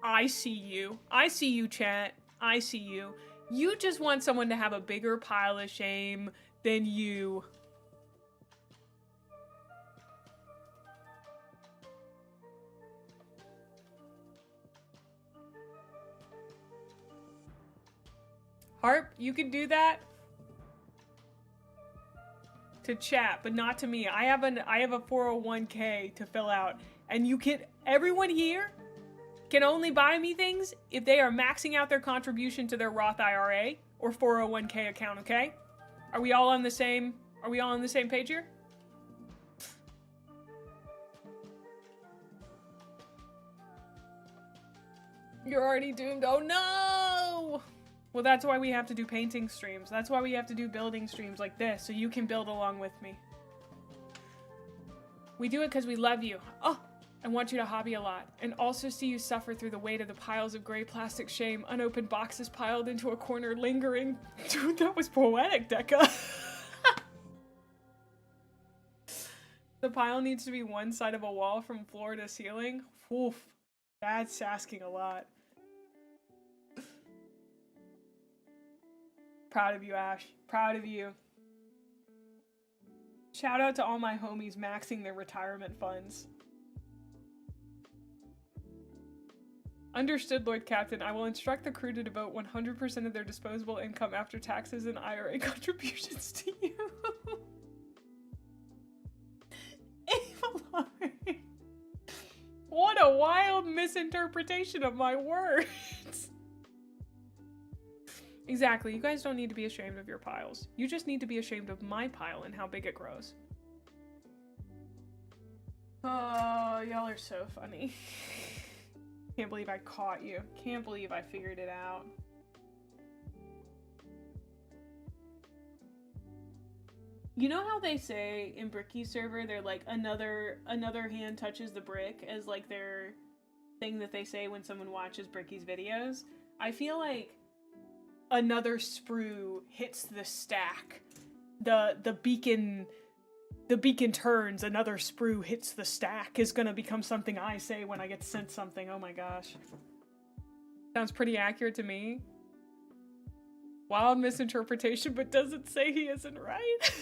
Speaker 2: I see you, chat. I see you. You just want someone to have a bigger pile of shame than you. Harp, you can do that to chat, but not to me. I have a 401k to fill out, and everyone here can only buy me things if they are maxing out their contribution to their Roth IRA or 401k account, okay? Are we all on the same page here? You're already doomed. Oh no! Well, that's why we have to do painting streams. That's why we have to do building streams like this, so you can build along with me. We do it because we love you. Oh! I want you to hobby a lot, and also see you suffer through the weight of the piles of gray plastic shame, unopened boxes piled into a corner lingering. Dude, that was poetic, Deca. The pile needs to be one side of a wall from floor to ceiling. Oof, that's asking a lot. Proud of you, Ash. Proud of you. Shout out to all my homies maxing their retirement funds. Understood, Lord Captain. I will instruct the crew to devote 100% of their disposable income after taxes and IRA contributions to you. Evelyn. What a wild misinterpretation of my words. Exactly. You guys don't need to be ashamed of your piles. You just need to be ashamed of my pile and how big it grows. Oh, y'all are so funny. Can't believe I caught you. Can't believe I figured it out. You know how they say in Bricky server, they're like another hand touches the brick as like their thing that they say when someone watches Bricky's videos? I feel like another sprue hits the stack. The beacon turns, another sprue hits the stack is gonna become something I say when I get sent something. Oh my gosh. Sounds pretty accurate to me. Wild misinterpretation, but doesn't say he isn't right.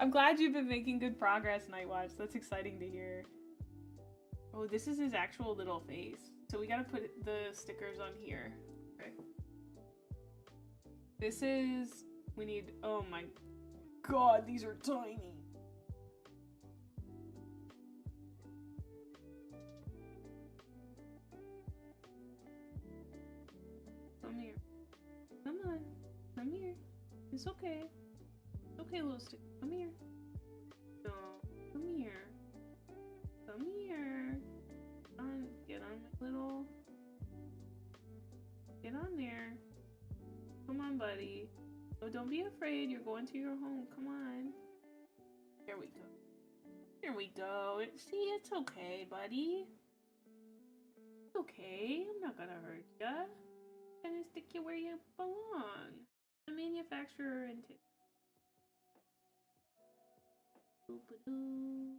Speaker 2: I'm glad you've been making good progress, Nightwatch. That's exciting to hear. Oh, this is his actual little face. So we gotta put the stickers on here. Okay. This is... we need... oh my god, these are tiny. Come here. Come on. Come here. It's okay. It's okay, little stick. Come here. No. Come here. Come here. Get on my little... get on there. Come on, buddy. Oh, don't be afraid. You're going to your home. Come on. Here we go. Here we go. See, it's okay, buddy. It's okay. I'm not gonna hurt ya. I'm gonna stick you where you belong. The manufacturer and Boop-a-doo.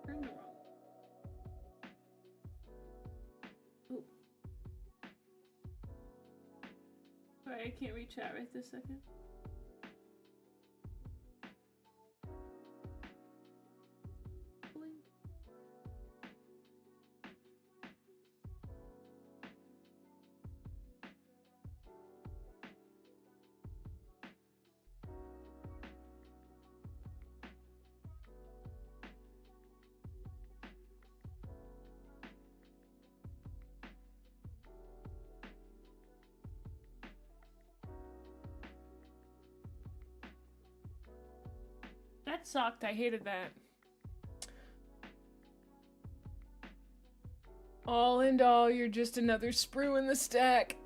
Speaker 2: Turn the wrong. Ooh. Sorry, I can't reach chat right this second. That sucked. I hated that. All in all, you're just another sprue in the stack.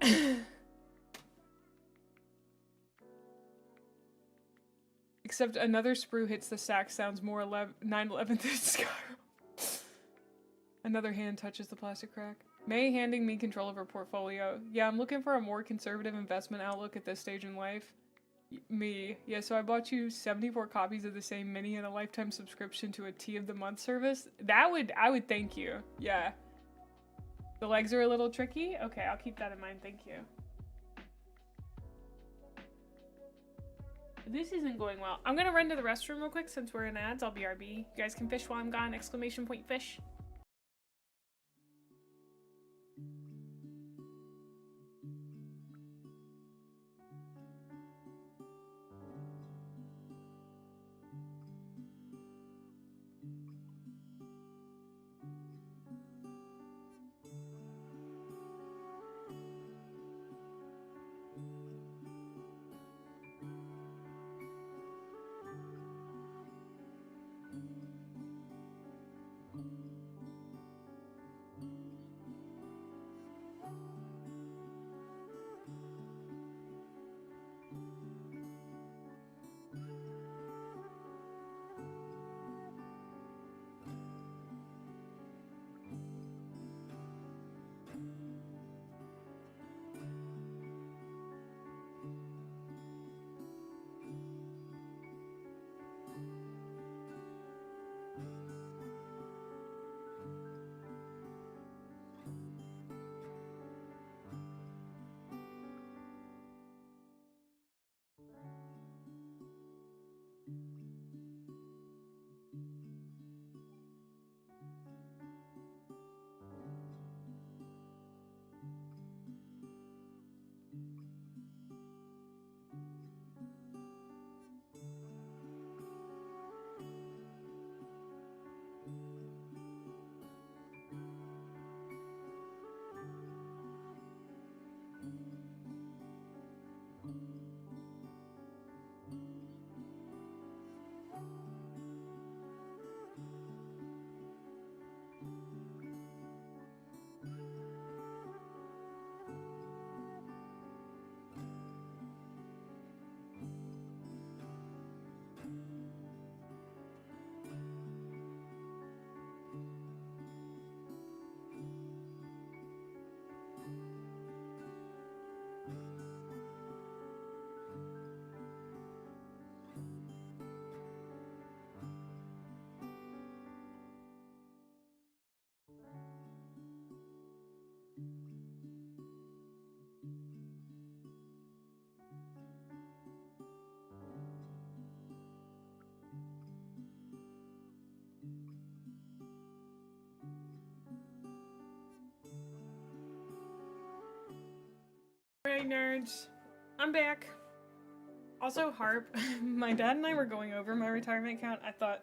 Speaker 2: Except another sprue hits the stack sounds more 9/11 than Skyrim. Another hand touches the plastic crack. Mae handing me control of her portfolio. Yeah, I'm looking for a more conservative investment outlook at this stage in life. Me. Yeah, so I bought you 74 copies of the same mini and a lifetime subscription to a tea of the month service. I would thank you. Yeah. The legs are a little tricky? Okay, I'll keep that in mind. Thank you. This isn't going well. I'm gonna run to the restroom real quick since we're in ads. I'll BRB. You guys can fish while I'm gone. Exclamation point fish. Alright, nerds. I'm back. Also, Harp, my dad and I were going over my retirement account. I thought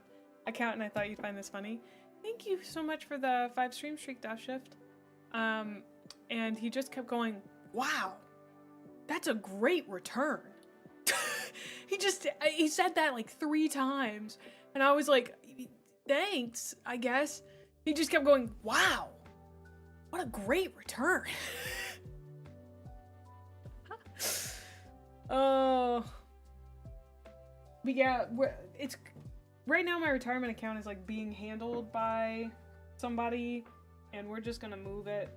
Speaker 2: you'd find this funny. Thank you so much for the 5 stream streak, Dash Shift. And he just kept going, wow, that's a great return. he said that like 3 times. And I was like, thanks, I guess. He just kept going, wow, what a great return. Oh, but yeah, it's right now my retirement account is like being handled by somebody, and we're just gonna move it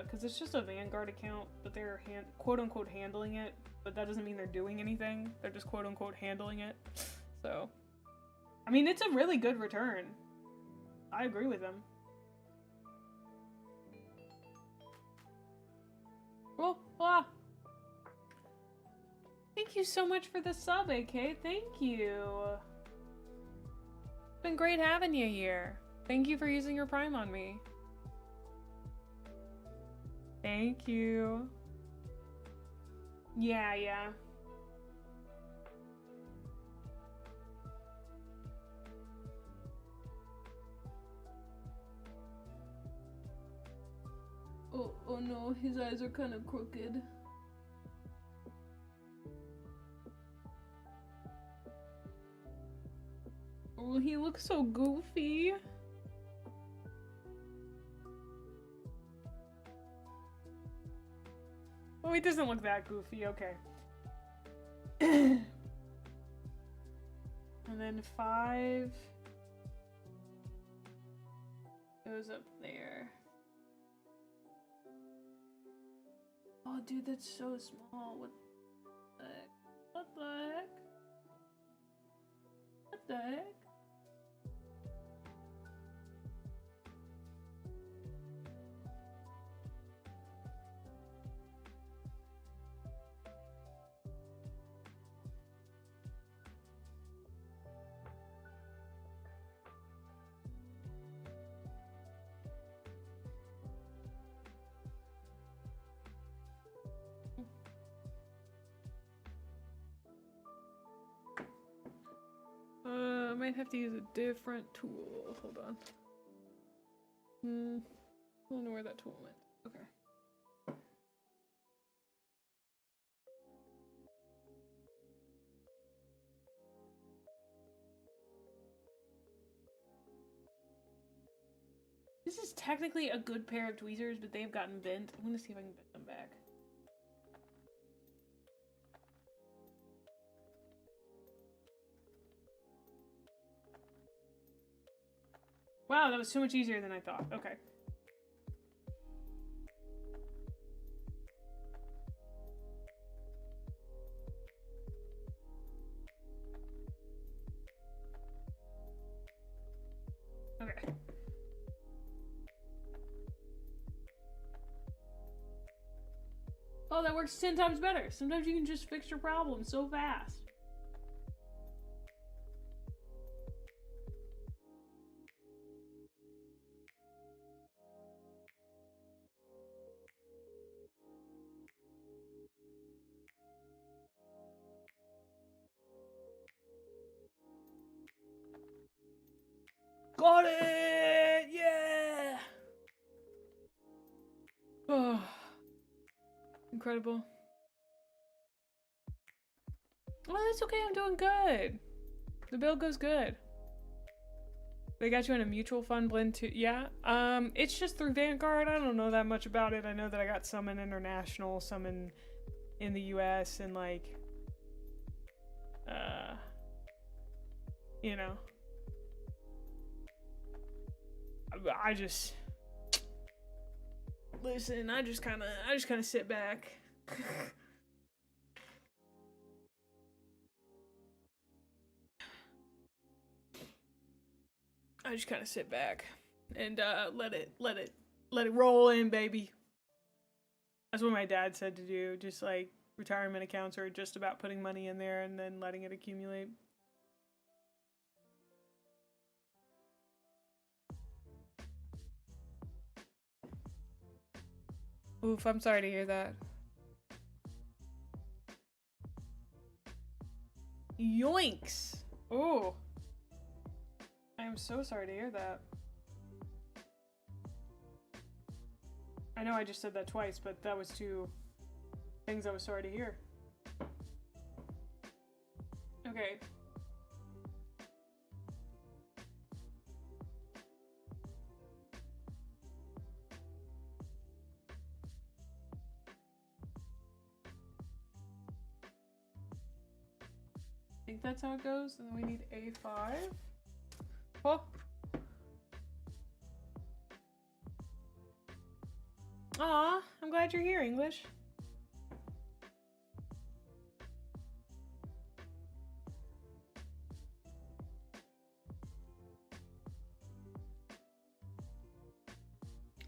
Speaker 2: because it's just a Vanguard account, but they're quote unquote handling it, but that doesn't mean they're doing anything. They're just quote unquote handling it. So, I mean, it's a really good return. I agree with them. Well, ah. Thank you so much for the sub, AK. Thank you. It's been great having you here. Thank you for using your Prime on me. Thank you. Yeah. Oh no, his eyes are kind of crooked. Oh, he looks so goofy. Oh, he doesn't look that goofy, okay. And then 5 goes up there. Oh, dude, that's so small. What the heck? What the heck? What the heck? I might have to use a different tool. Hold on. I don't know where that tool went. Okay. This is technically a good pair of tweezers, but they've gotten bent. I'm gonna see if I can bend them back. Wow, that was so much easier than I thought. Okay. Okay. Oh, that works 10 times better. Sometimes you can just fix your problem so fast. Got it! Yeah! Oh, incredible. Well, that's okay. I'm doing good. The bill goes good. They got you in a mutual fund blend too. Yeah. It's just through Vanguard. I don't know that much about it. I know that I got some in international, some in the US, and like, you know. I just listen. I just kind of sit back. I just kind of sit back and let it roll in, baby. That's what my dad said to do. Just like retirement accounts are just about putting money in there and then letting it accumulate. Oof, I'm sorry to hear that. Yoinks! Oh. I am so sorry to hear that. I know I just said that twice, but that was 2 things I was sorry to hear. Okay. I think that's how it goes, and then we need A5. Oh. Aw, I'm glad you're here, English.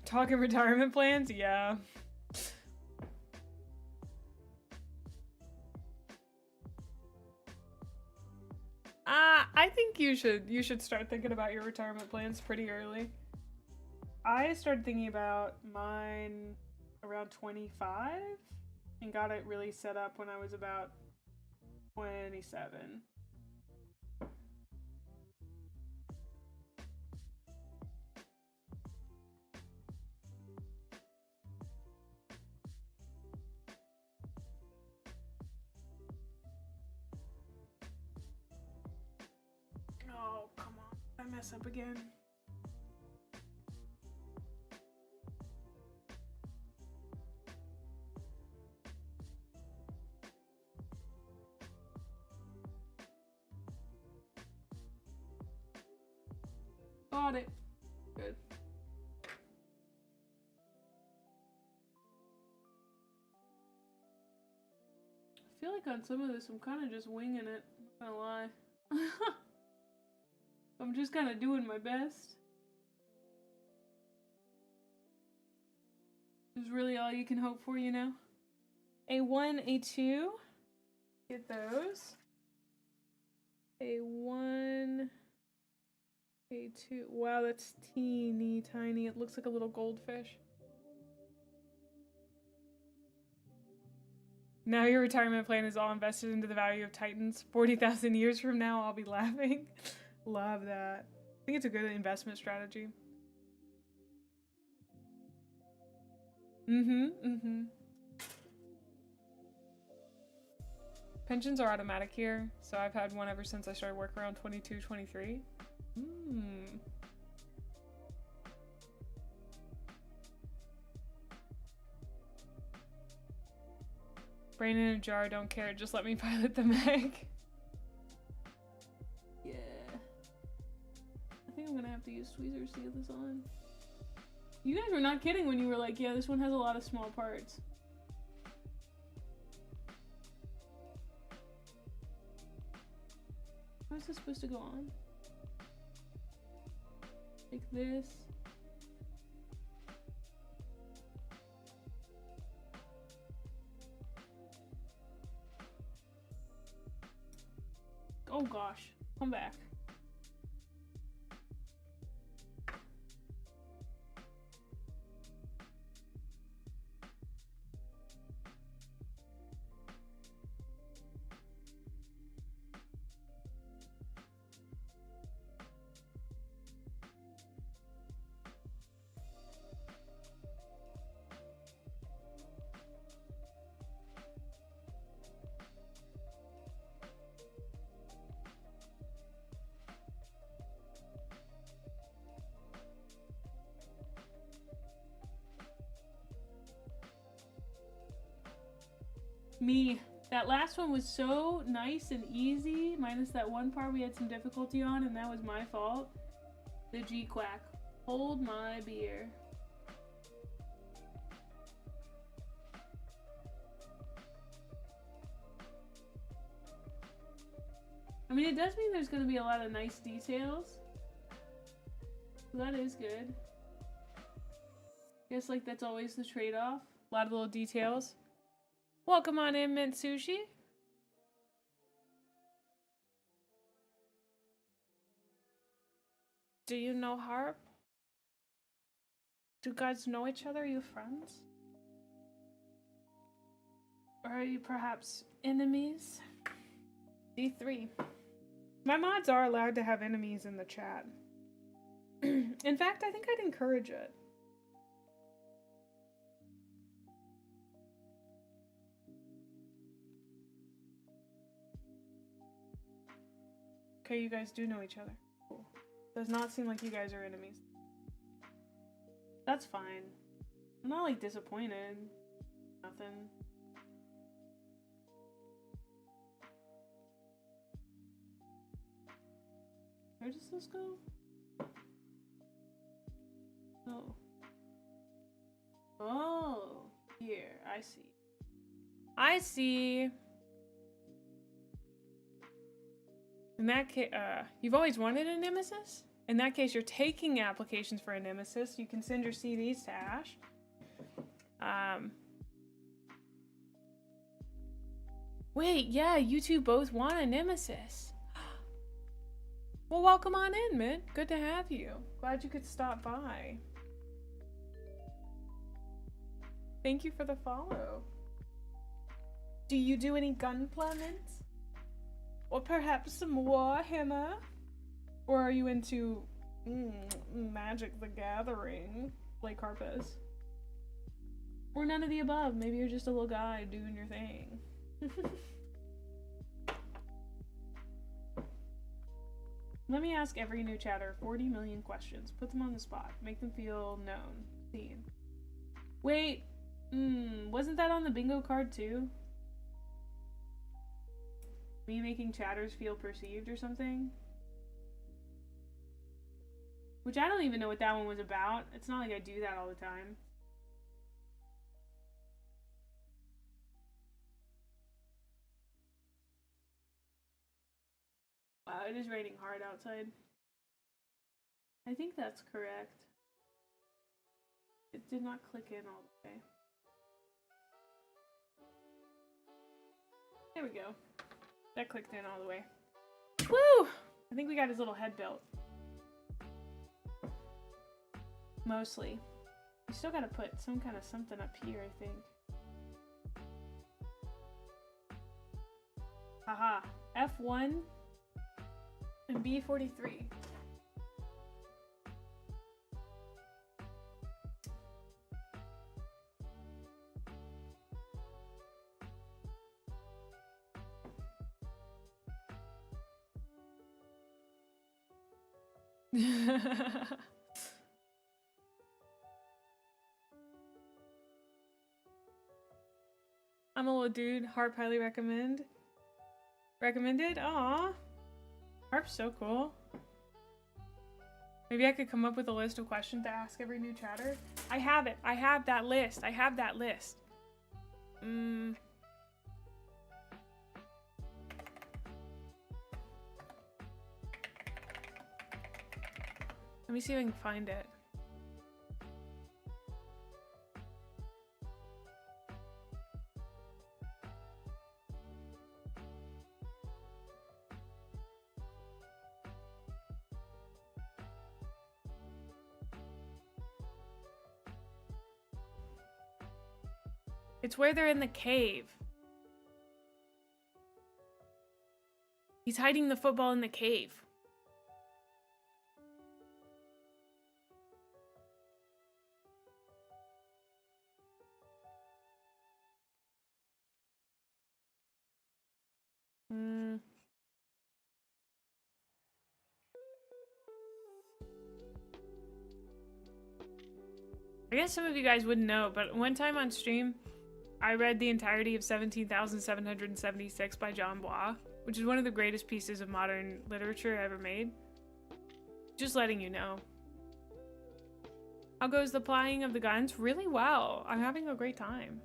Speaker 2: Talking retirement plans? Yeah. I think you should start thinking about your retirement plans pretty early. I started thinking about mine around 25 and got it really set up when I was about 27. Oh, come mess up again. Got it. Good. I feel like on some of this I'm kind of just winging it, I'm not gonna lie. I'm just kind of doing my best. Is really all you can hope for, you know? A1, A2. Get those. A1, A2. Wow, that's teeny tiny. It looks like a little goldfish. Now your retirement plan is all invested into the value of Titans. 40,000 years from now, I'll be laughing. Love that. I think it's a good investment strategy. Pensions are automatic here, so I've had one ever since I started work around 22, 23. Brain in a jar, don't care, just let me pilot the mech. Yeah. I think I'm gonna have to use tweezers to get this on. You guys were not kidding when you were like, yeah, this one has a lot of small parts. How is this supposed to go on? Like this. Oh gosh, come back. Me. That last one was so nice and easy, minus that one part we had some difficulty on, and that was my fault. The G-Quack. Hold my beer. I mean, it does mean there's going to be a lot of nice details. So that is good. Guess like that's always the trade-off. A lot of little details. Welcome on in, Mint Sushi. Do you know Harp? Do you guys know each other? Are you friends? Or are you perhaps enemies? D3. My mods are allowed to have enemies in the chat. In fact, I think I'd encourage it. Okay, you guys do know each other. Cool. Does not seem like you guys are enemies. That's fine. I'm not like disappointed. Nothing. Where does this go? Oh. Oh, here. I see. I see. In that case, you've always wanted a nemesis? In that case, you're taking applications for a nemesis. You can send your CVs to Ash. Wait, yeah, you two both want a nemesis. Well, welcome on in, Mint. Good to have you. Glad you could stop by. Thank you for the follow. Do you do any Gunpla, Mint? Or perhaps some Warhammer? Or are you into Magic the Gathering? Play Carpus? Or none of the above. Maybe you're just a little guy doing your thing. Let me ask every new chatter 40 million questions. Put them on the spot. Make them feel known. Seen. Wait. Wasn't that on the bingo card too? Me making chatters feel perceived or something? Which I don't even know what that one was about. It's not like I do that all the time. Wow, it is raining hard outside. I think that's correct. It did not click in all the way. There we go. That clicked in all the way. Woo! I think we got his little head built. Mostly. We still gotta put some kind of something up here, I think. Haha. F1 and B43. I'm a little dude. Harp highly recommend. Recommended? Aww. Harp's so cool. Maybe I could come up with a list of questions to ask every new chatter. I have it. I have that list. I have that list. Let me see if I can find it. It's where they're in the cave. He's hiding the football in the cave. I guess some of you guys wouldn't know, but one time on stream, I read the entirety of 17,776 by John Bois, which is one of the greatest pieces of modern literature ever made. Just letting you know. How goes the plying of the guns? Really well. I'm having a great time.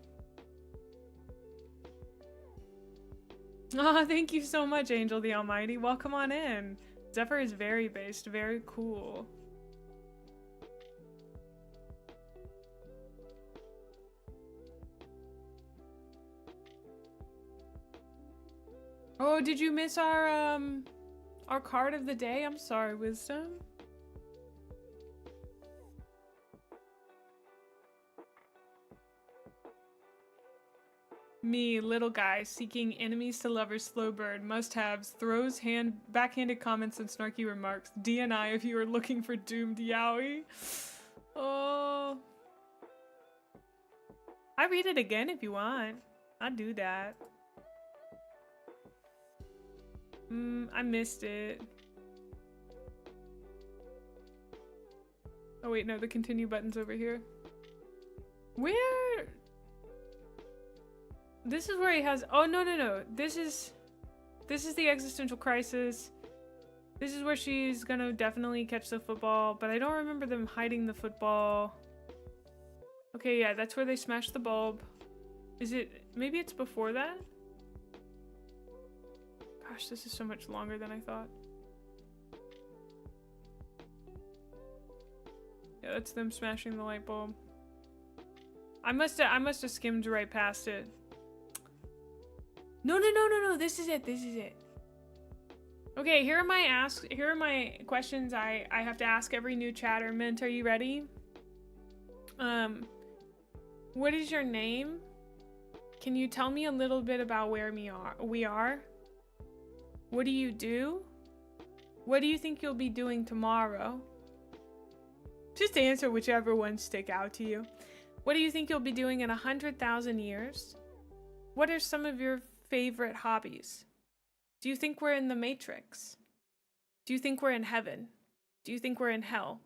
Speaker 2: Oh, thank you so much, Angel the Almighty. Welcome on in. Zephyr is very based, very cool. Oh, did you miss our card of the day? I'm sorry, Wisdom. Me, little guy, seeking enemies to lovers, slow bird, must-haves, throws backhanded comments and snarky remarks. DNI if you are looking for doomed yaoi. Oh. I read it again if you want. I'd do that. I missed it. Oh wait, no, the continue button's over here. Where? This is where he has, oh no. This is the existential crisis. This is where she's gonna definitely catch the football, but I don't remember them hiding the football. Okay, yeah, that's where they smashed the bulb. Is it, maybe it's before that? Gosh, this is so much longer than I thought. Yeah, that's them smashing the light bulb. I must have skimmed right past it. No, this is it. Okay, here are my questions I have to ask every new chatter. Mint, are you ready? What is your name? Can you tell me a little bit about where we are? What do you do? What do you think you'll be doing tomorrow? Just answer whichever ones stick out to you. What do you think you'll be doing in 100,000 years? What are some of your favorite hobbies? Do you think we're in the Matrix? Do you think we're in heaven? Do you think we're in hell?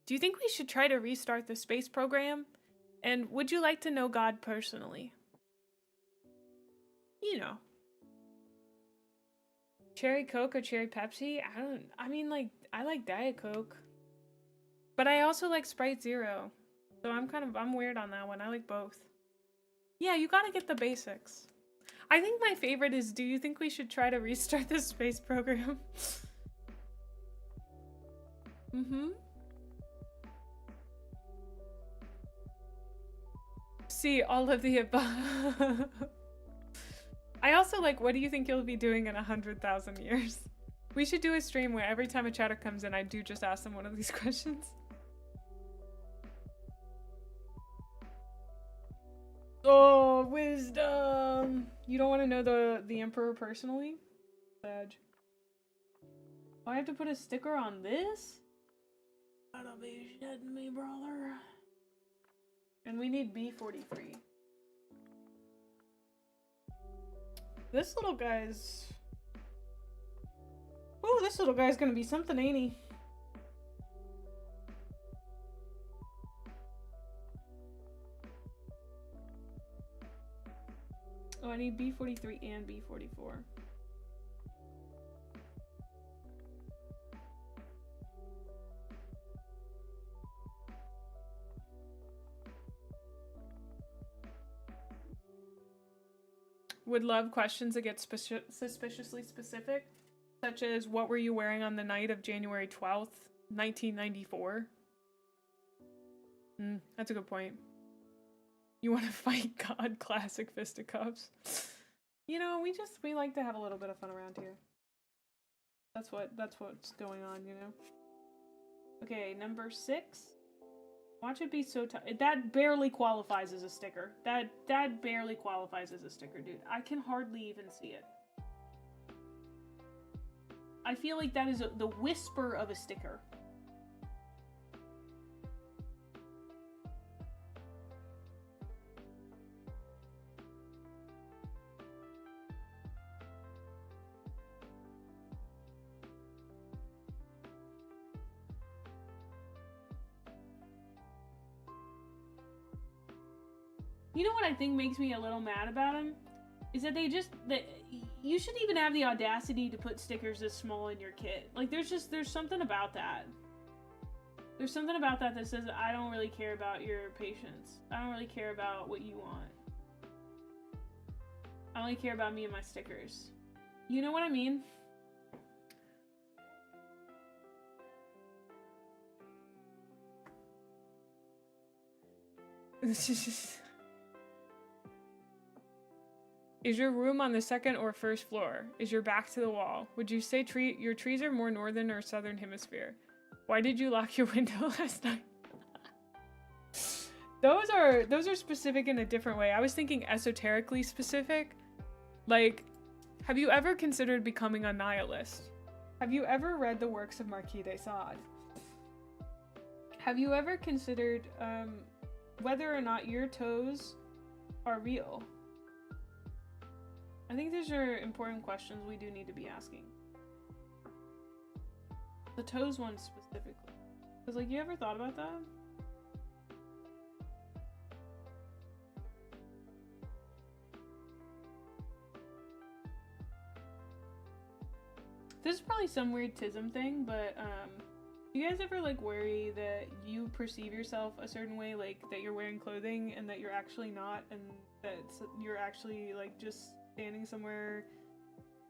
Speaker 2: Do you think we should try to restart the space program? And would you like to know God personally? You know. Cherry Coke or Cherry Pepsi? I mean, like, I like Diet Coke. But I also like Sprite Zero. So I'm weird on that one. I like both. Yeah, you gotta get the basics. I think my favorite is, do you think we should try to restart the space program? Mm-hmm. See, all of the above. I also like, what do you think you'll be doing in 100,000 years? We should do a stream where every time a chatter comes in, I do just ask them one of these questions. Oh, wisdom! You don't want to know the Emperor personally? Badge. Oh, I have to put a sticker on this? Gotta be shitting me, brother. And we need B43. This little guy's... Oh, this little guy's gonna be something, ain't he? Oh, I need B43 and B44. Would love questions that get suspiciously specific, such as what were you wearing on the night of January 12th, 1994? That's a good point. You want to fight God? Classic fisticuffs. You know, we like to have a little bit of fun around here. That's what's going on, you know. Okay, number 6. Watch it be so tough. That barely qualifies as a sticker. That barely qualifies as a sticker, dude. I can hardly even see it. I feel like that is the whisper of a sticker. You know what I think makes me a little mad about him? Is that you shouldn't even have the audacity to put stickers this small in your kit. Like, there's something about that. There's something about that that says, I don't really care about your patience. I don't really care about what you want. I only care about me and my stickers. You know what I mean? Is your room on the second or first floor? Is your back to the wall? Would you say your trees are more northern or southern hemisphere? Why did you lock your window last night? Those are specific in a different way. I was thinking esoterically specific. Like, have you ever considered becoming a nihilist? Have you ever read the works of Marquis de Sade? Have you ever considered whether or not your toes are real? I think these are important questions we do need to be asking. The toes one specifically. Because, like, you ever thought about that? This is probably some weird tism thing, but, do you guys ever, like, worry that you perceive yourself a certain way, like, that you're wearing clothing and that you're actually not, and that you're actually, like, just standing somewhere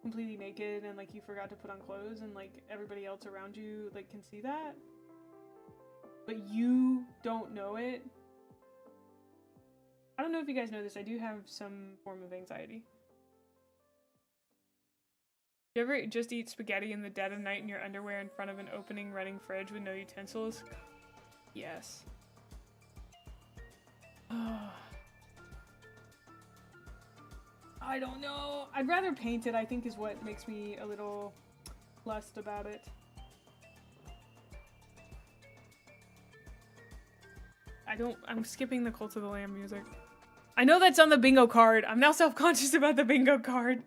Speaker 2: completely naked and, like, you forgot to put on clothes and, like, everybody else around you, like, can see that? But you don't know it? I don't know if you guys know this, I do have some form of anxiety. You ever just eat spaghetti in the dead of night in your underwear in front of an opening running fridge with no utensils? Yes. I don't know. I'd rather paint it, I think, is what makes me a little lust about it. I'm skipping the Cult of the Lamb music. I know that's on the bingo card. I'm now self-conscious about the bingo card.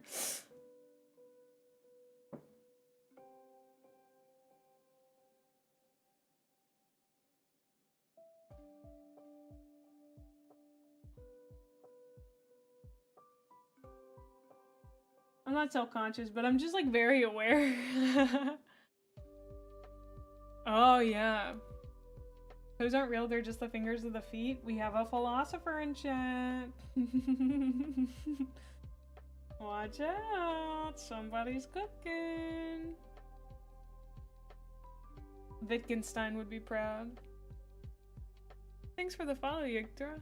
Speaker 2: not self-conscious, but I'm just like very aware. Oh yeah. Those aren't real, they're just the fingers of the feet. We have a philosopher in chat. Watch out, somebody's cooking. Wittgenstein would be proud. Thanks for the follow, Yggdra.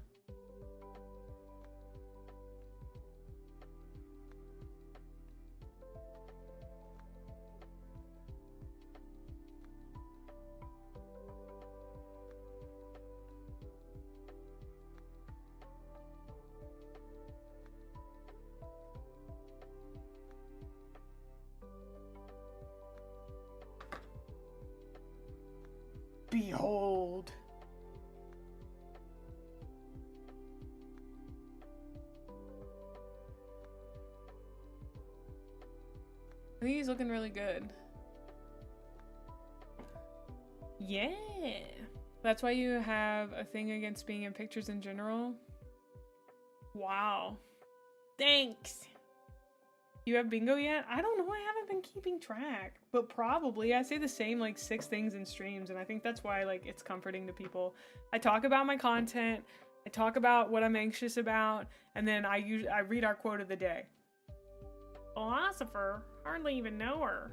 Speaker 2: Behold. I think he's looking really good. Yeah. That's why you have a thing against being in pictures in general? Wow. Thanks. You have bingo yet? I don't know, I haven't been keeping track. But probably, I say the same like 6 things in streams, and I think that's why like it's comforting to people. I talk about my content, I talk about what I'm anxious about, and then I read our quote of the day. Philosopher? Hardly even know her.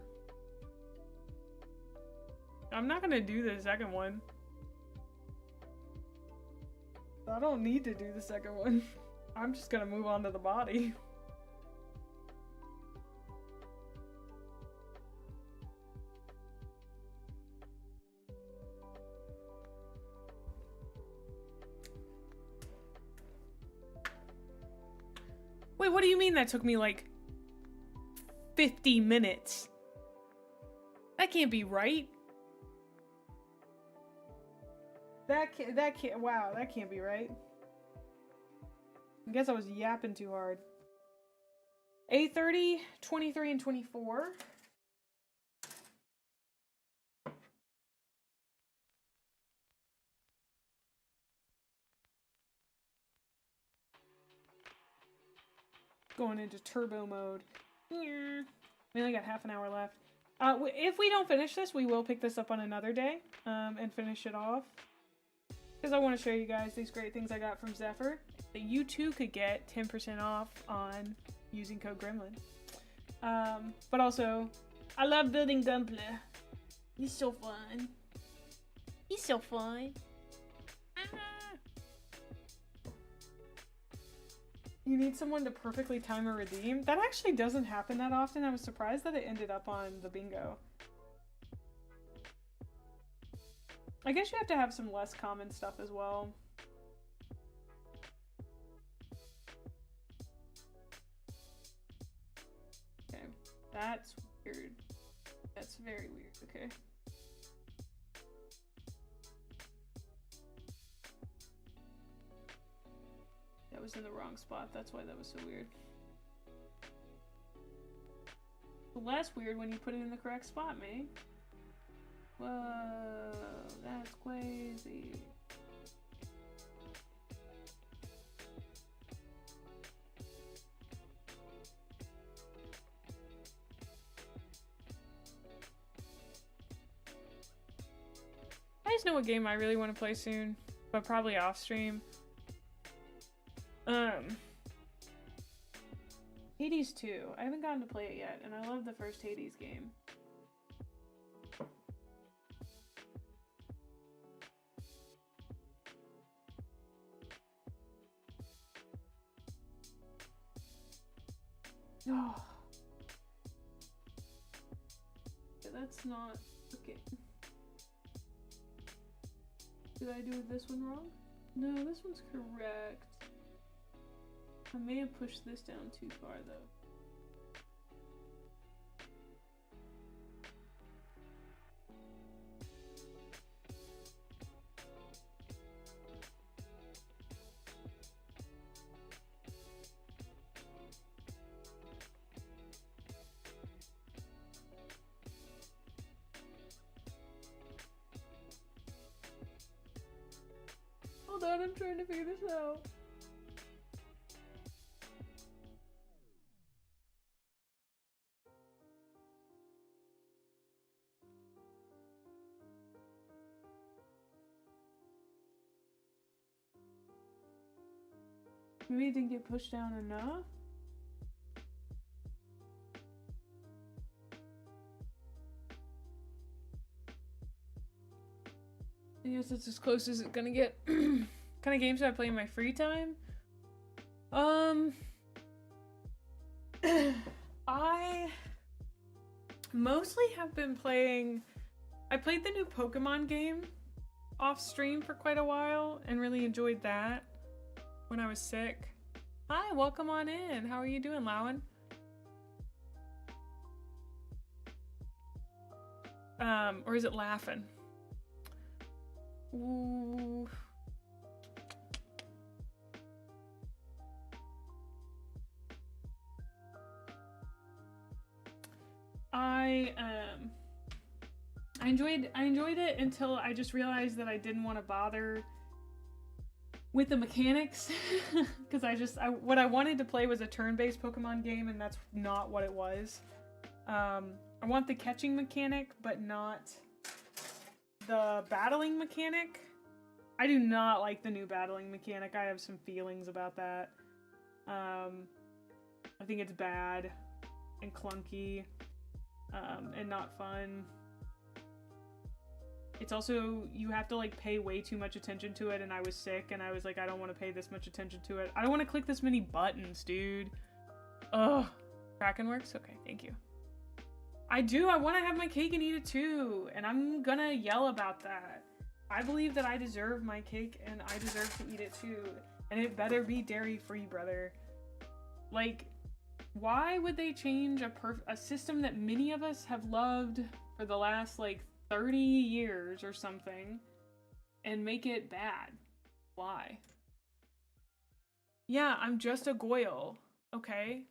Speaker 2: I'm not gonna do the second one. I don't need to do the second one. I'm just gonna move on to the body. Wait, what do you mean that took me like 50 minutes? That can't be right. Wow, that can't be right. I guess I was yapping too hard. 8:30, 23, and 24. Going into turbo mode. We only got half an hour left. If we don't finish this, we will pick this up on another day and finish it off. Because I want to show you guys these great things I got from Xepher that you too could get 10% off on using code Gremlin. But also, I love building Gunpla. He's so fun. He's so fun. You need someone to perfectly time a redeem? That actually doesn't happen that often. I was surprised that it ended up on the bingo. I guess you have to have some less common stuff as well. Okay, that's weird. That's very weird, okay. That was in the wrong spot, that's why that was so weird. Less weird when you put it in the correct spot, Mae. Whoa, that's crazy. I just know what game I really want to play soon, but probably off stream. Hades 2. I haven't gotten to play it yet, and I love the first Hades game. Oh. Yeah, that's not okay. Did I do this one wrong? No, this one's correct. I may have pushed this down too far though. Hold on, I'm trying to figure this out. Maybe it didn't get pushed down enough? I guess that's as close as it's gonna get. Kind of games do I play in my free time? I mostly have been playing... I played the new Pokemon game off stream for quite a while and really enjoyed that when I was sick. Hi, welcome on in. How are you doing, Lowen? Or is it laughing? Ooh. I enjoyed it until I just realized that I didn't want to bother with the mechanics because what I wanted to play was a turn-based Pokemon game, and that's not what it was. I want the catching mechanic, but not the battling mechanic. I do not like the new battling mechanic. I have some feelings about that. I think it's bad and clunky and not fun. It's also, you have to like pay way too much attention to it, and I was sick and I was like, I don't want to pay this much attention to it. I don't want to click this many buttons, dude. Ugh. Kraken works? Okay, thank you. I do, I want to have my cake and eat it too, and I'm gonna yell about that. I believe that I deserve my cake and I deserve to eat it too, and it better be dairy-free, brother. Like, why would they change a system that many of us have loved for the last like 30 years or something and make it bad? Why? Yeah, I'm just a Goyle, okay?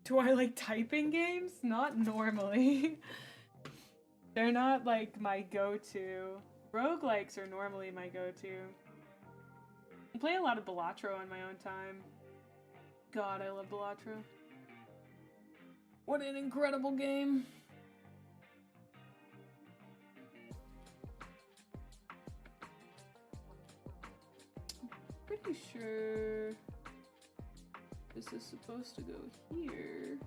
Speaker 2: Do I like typing games? Not normally. They're not like my go-to. Roguelikes are normally my go-to. I play a lot of Balatro on my own time. God, I love Balatro. What an incredible game. Pretty sure this is supposed to go here.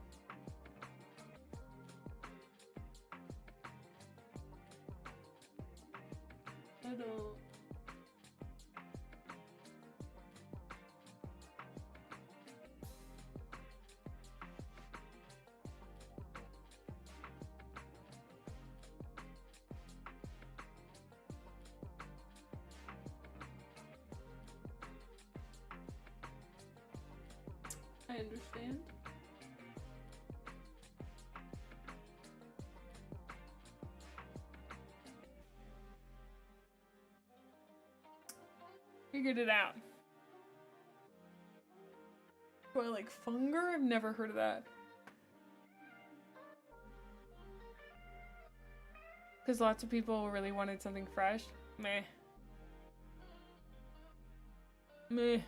Speaker 2: I don't... I understand. Figured it out. Do I like Funger? I've never heard of that. Because lots of people really wanted something fresh. Meh. Meh.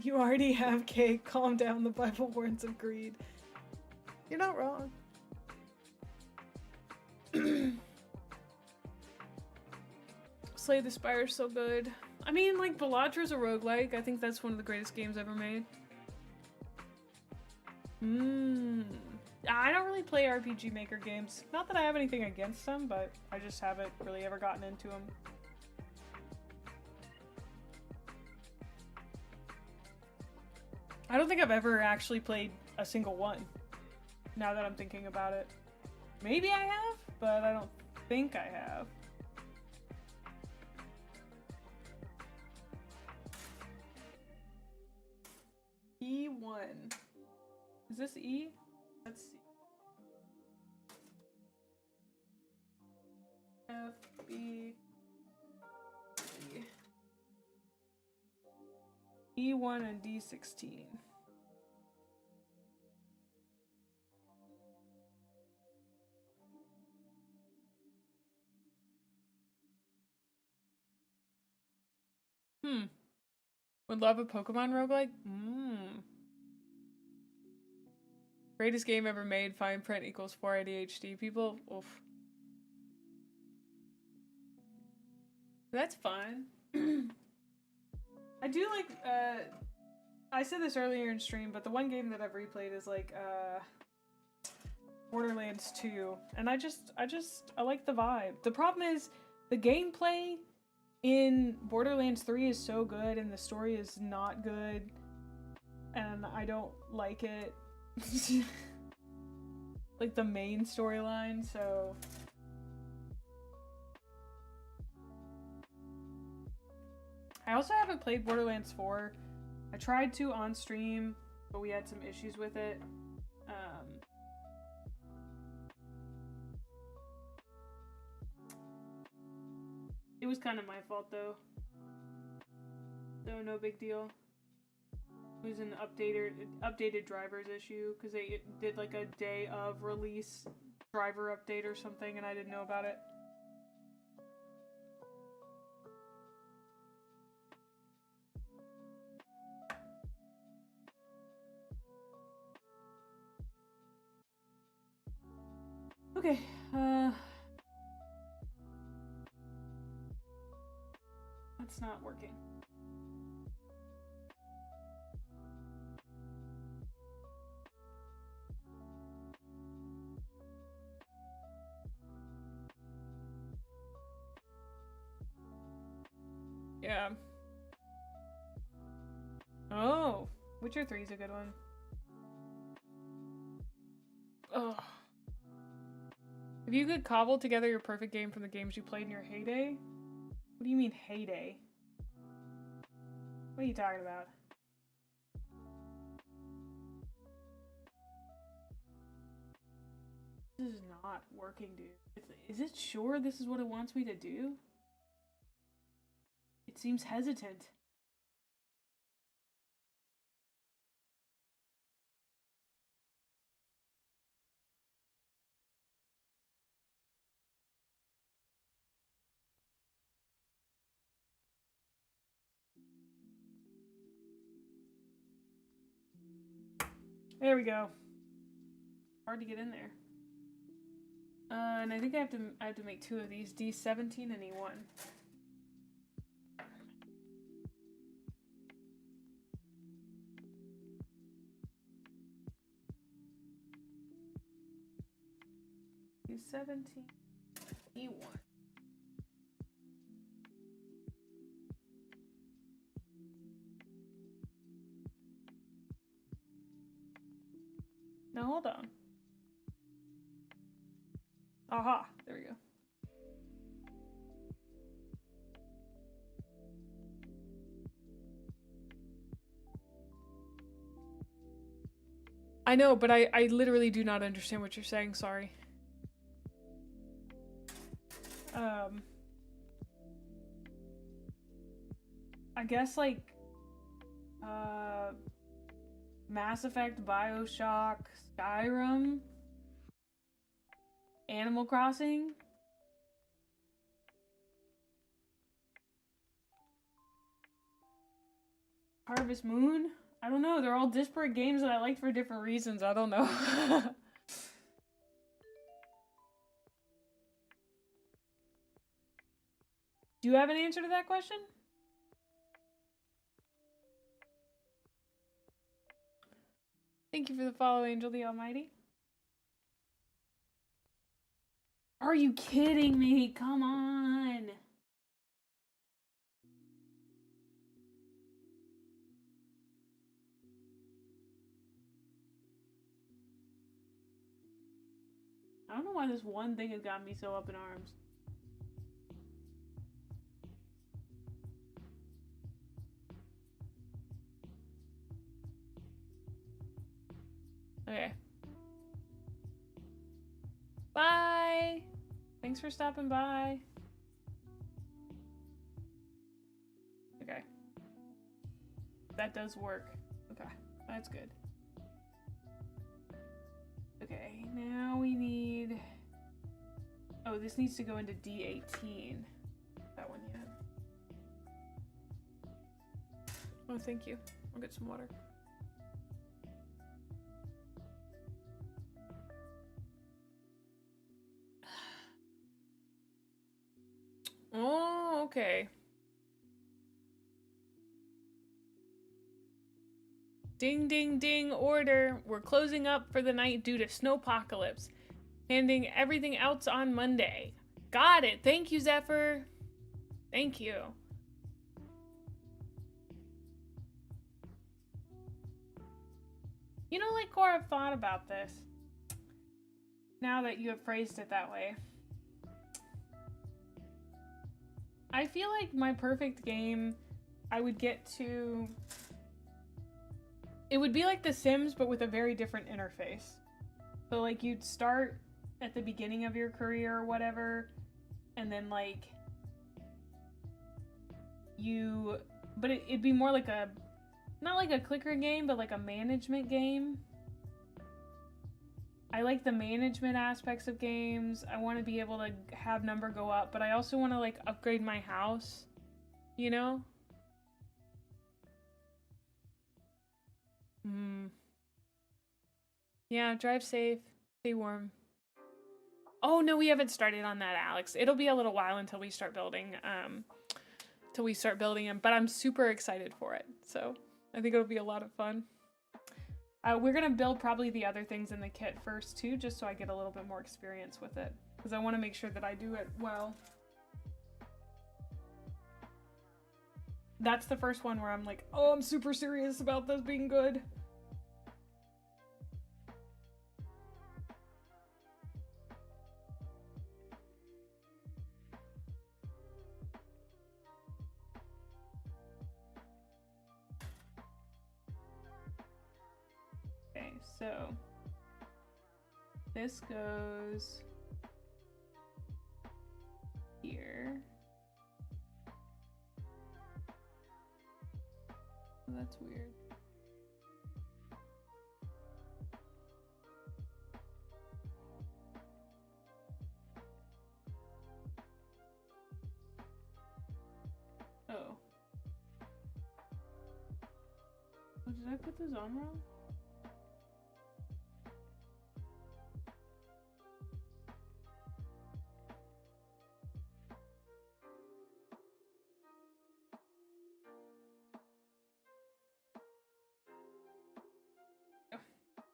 Speaker 2: You already have cake. Calm down, the Bible warns of greed. You're not wrong. Slay the Spire's so good. I mean, like, Balatra's a roguelike. I think that's one of the greatest games ever made. I don't really play RPG Maker games. Not that I have anything against them, but I just haven't really ever gotten into them. I don't think I've ever actually played a single one, now that I'm thinking about it. Maybe I have, but I don't think I have. E1. Is this E? Let's see. F, B, E. E1 and D16. Would love a Pokemon roguelike? Greatest game ever made, fine print equals 4 ADHD people. Oof. That's fun. I do like, I said this earlier in stream, but the one game that I've replayed is like, Borderlands 2. And I like the vibe. The problem is, the gameplay in Borderlands 3 is so good and the story is not good. And I don't like it. Like the main storyline, so... I also haven't played Borderlands 4. I tried to on stream, but we had some issues with it. It was kind of my fault though. So no big deal. It was an updated driver's issue because they did like a day of release driver update or something and I didn't know about it. Okay, that's not working. Yeah. Oh, Witcher 3 is a good one. Oh. If you could cobble together your perfect game from the games you played in your heyday? What do you mean heyday? What are you talking about? This is not working, dude. Is it sure this is what it wants me to do? It seems hesitant. There we go. Hard to get in there. And I think I have to make 2 of these, D17 and E1. D17, E1. Now hold on. Aha, there we go. I know, but I literally do not understand what you're saying, sorry. I guess like Mass Effect, BioShock, Skyrim, Animal Crossing. Harvest Moon? I don't know, they're all disparate games that I liked for different reasons, I don't know. Do you have an answer to that question? Thank you for the follow, Angel the Almighty. Are you kidding me? Come on. I don't know why this one thing has got me so up in arms. Okay. Bye! Thanks for stopping by. Okay. That does work. Okay, that's good. Okay, now we need... Oh, this needs to go into D18. That one yet. Oh, thank you. I'll get some water. Oh, Okay. Ding, ding, ding, order. We're closing up for the night due to snowpocalypse. Handing everything else on Monday. Got it. Thank you, Zephyr. Thank you. You know, like, Cora, I've thought about this. Now that you have phrased it that way. I feel like my perfect game, I would get to... It would be like The Sims, but with a very different interface. So, like, you'd start at the beginning of your career or whatever, and then, like, you... But it'd be more like a... Not like a clicker game, but like a management game. I like the management aspects of games. I want to be able to have number go up, but I also want to, like, upgrade my house, you know? Yeah, drive safe, stay warm. Oh, no, we haven't started on that, Alex. It'll be a little while until we start building, them, but I'm super excited for it, so I think it'll be a lot of fun. We're gonna build probably the other things in the kit first too, just so I get a little bit more experience with it, because I want to make sure that I do it well. That's the first one where I'm like, oh, I'm super serious about this being good. Okay, so this goes here. Oh, that's weird. Oh. Oh, did I put this on wrong?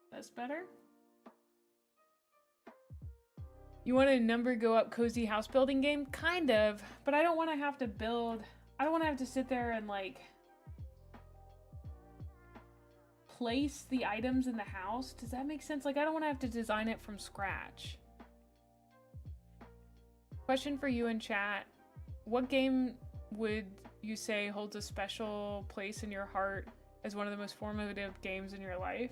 Speaker 2: That's better. You want a number go up cozy house building game? Kind of, but I don't want to have to build. I don't want to have to sit there and, like, place the items in the house. Does that make sense? Like, I don't want to have to design it from scratch. Question for you in chat. What game would you say holds a special place in your heart as one of the most formative games in your life?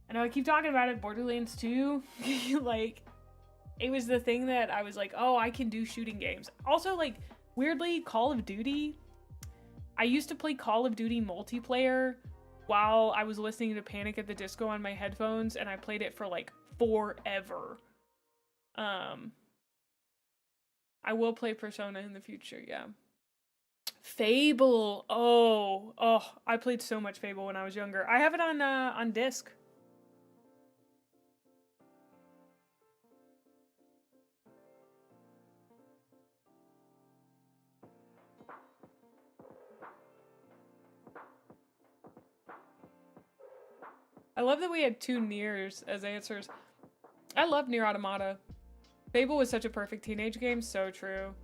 Speaker 2: I know I keep talking about it, Borderlands 2, like, it was the thing that I was like, oh, I can do shooting games. Also, like, weirdly, Call of Duty, I used to play Call of Duty multiplayer while I was listening to Panic at the Disco on my headphones, and I played it for, like, forever. I will play Persona in the future, yeah. Fable, oh, I played so much Fable when I was younger. I have it on disc. I love that we had 2 Niers as answers. I love Nier Automata. Fable was such a perfect teenage game, so true.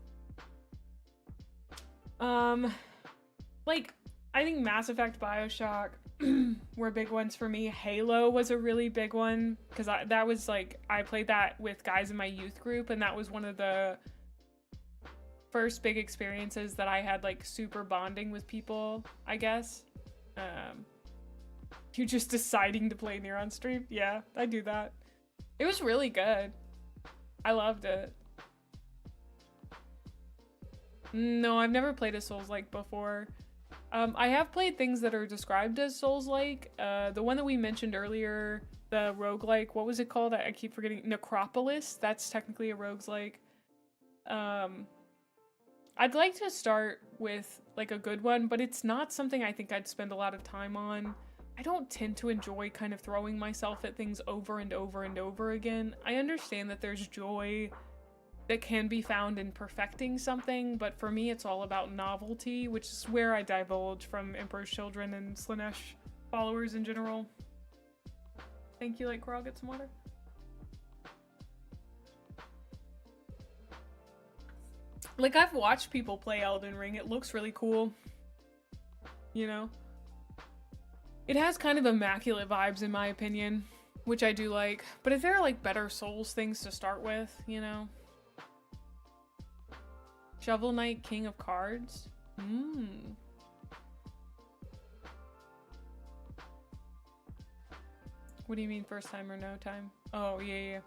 Speaker 2: Like, I think Mass Effect, BioShock were big ones for me. Halo was a really big one, because that was, like, I played that with guys in my youth group, and that was one of the first big experiences that I had, like, super bonding with people, I guess. You just deciding to play Nier on stream? Yeah, I do that. It was really good. I loved it. No, I've never played a Souls-like before. I have played things that are described as Souls-like. The one that we mentioned earlier, the roguelike, what was it called? I keep forgetting. Necropolis, that's technically a roguelike. I'd like to start with, like, a good one, but it's not something I think I'd spend a lot of time on. I don't tend to enjoy kind of throwing myself at things over and over and over again. I understand that there's joy that can be found in perfecting something, but for me it's all about novelty, which is where I divulge from Emperor's Children and Slanesh followers in general. Thank you, Lightcore. I'll get some water. Like, I've watched people play Elden Ring. It looks really cool. You know? It has kind of immaculate vibes in my opinion, which I do like. But if there are like better Souls things to start with, you know? Shovel Knight, King of Cards? What do you mean first time or no time? Oh, yeah.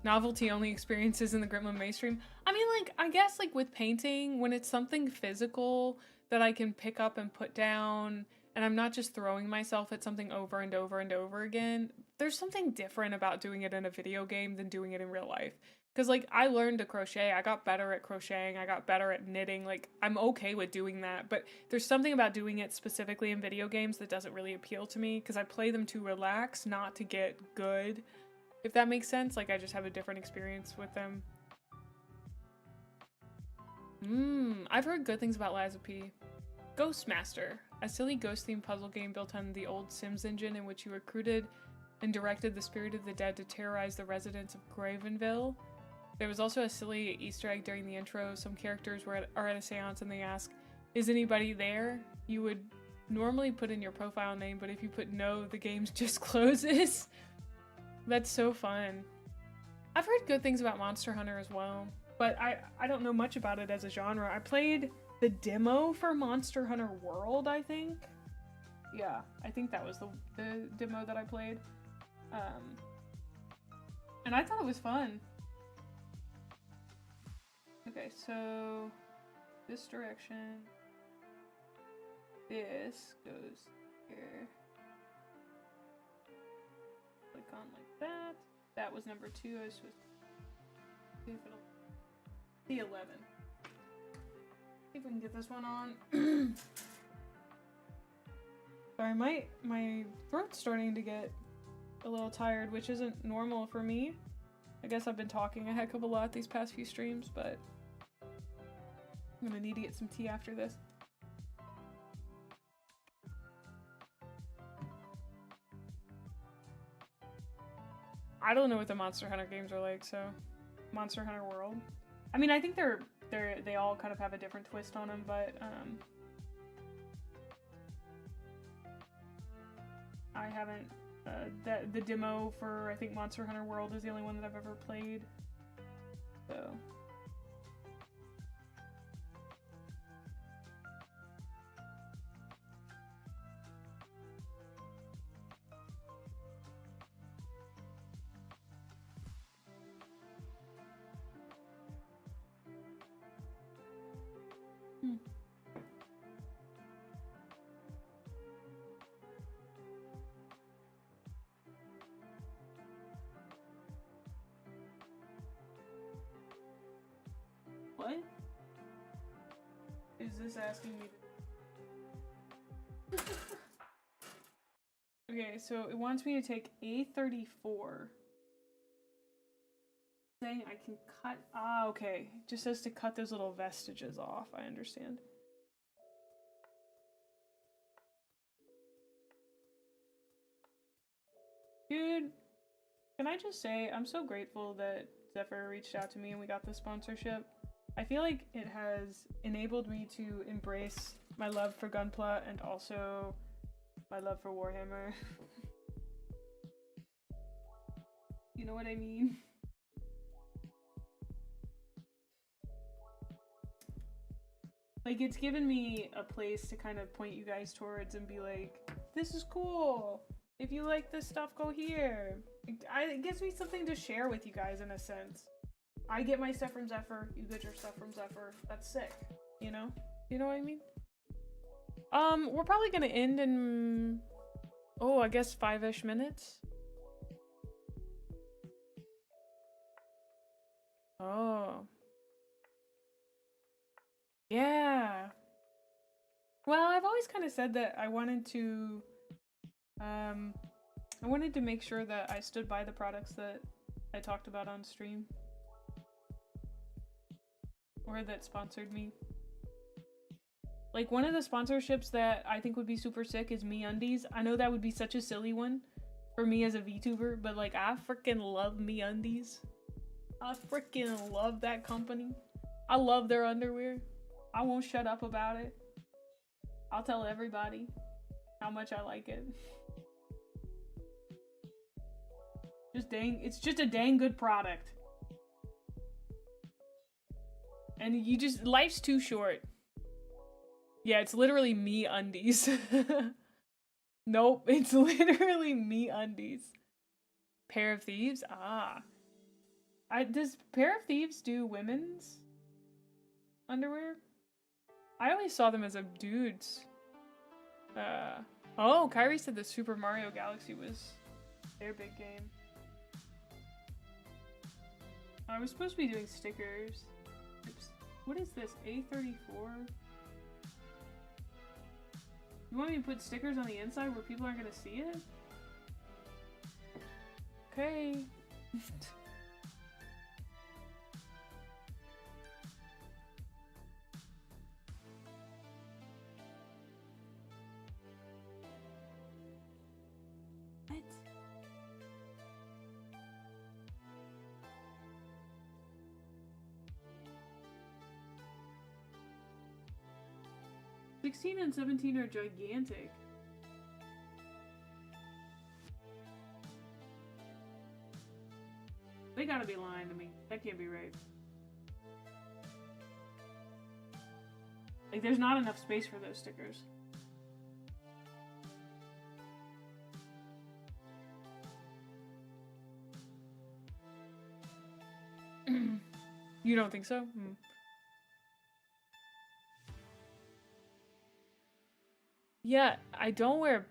Speaker 2: Novelty only experiences in the Gremlin Mae stream. I mean, like, I guess, like, with painting, when it's something physical that I can pick up and put down, and I'm not just throwing myself at something over and over and over again, there's something different about doing it in a video game than doing it in real life. Because, like, I learned to crochet, I got better at crocheting, I got better at knitting, like, I'm okay with doing that, but there's something about doing it specifically in video games that doesn't really appeal to me, because I play them to relax, not to get good, if that makes sense. Like, I just have a different experience with them. I've heard good things about Liza P. Ghostmaster, a silly ghost-themed puzzle game built on the old Sims engine in which you recruited and directed the spirit of the dead to terrorize the residents of Gravenville. There was also a silly Easter egg during the intro. Some characters are at a seance and they ask, "Is anybody there?" You would normally put in your profile name, but if you put no, the game just closes. That's so fun. I've heard good things about Monster Hunter as well, but I don't know much about it as a genre. I played the demo for Monster Hunter World, I think. Yeah, I think that was the demo that I played. And I thought it was fun. Okay, so this direction, this goes here. Click on like that. That was number 2. I was supposed to see if it'll be 11. See if we can get this one on. Sorry, my throat's starting to get a little tired, which isn't normal for me. I guess I've been talking a heck of a lot these past few streams, but I'm gonna need to get some tea after this. I don't know what the Monster Hunter games are like, so Monster Hunter World. I mean, I think they all kind of have a different twist on them, but I haven't. The demo for I think Monster Hunter World is the only one that I've ever played. So. What? Is this asking me to... Okay, so it wants me to take A34. Saying I can cut... Ah, okay. It just says to cut those little vestiges off. I understand. Dude, can I just say, I'm so grateful that XEPHER reached out to me and we got this sponsorship. I feel like it has enabled me to embrace my love for Gunpla and also my love for Warhammer. You know what I mean? Like, it's given me a place to kind of point you guys towards and be like, this is cool. If you like this stuff, go here. It gives me something to share with you guys in a sense. I get my stuff from XEPHER, you get your stuff from XEPHER. That's sick, you know? You know what I mean? We're probably gonna end in, oh, I guess 5-ish minutes. Oh. Yeah. Well, I've always kind of said that I wanted to make sure that I stood by the products that I talked about on stream. or that sponsored me. Like, one of the sponsorships that I think would be super sick is MeUndies. I know that would be such a silly one for me as a VTuber, but like, I freaking love MeUndies. I freaking love that company. I love their underwear. I won't shut up about it. I'll tell everybody how much I like it. It's just a dang good product. And you just, life's too short. Yeah, it's literally MeUndies. Nope, it's literally MeUndies. Pair of Thieves? Ah. Does Pair of Thieves do women's underwear? I always saw them as a dude's. Oh, Kyrie said the Super Mario Galaxy was their big game. I was supposed to be doing stickers. Oops. What is this? A34? You want me to put stickers on the inside where people aren't gonna see it? Okay. What? $16 and $17 are gigantic. They gotta be lying to me. That can't be right. Like, there's not enough space for those stickers. You don't think so? Hmm. Yeah, I don't wear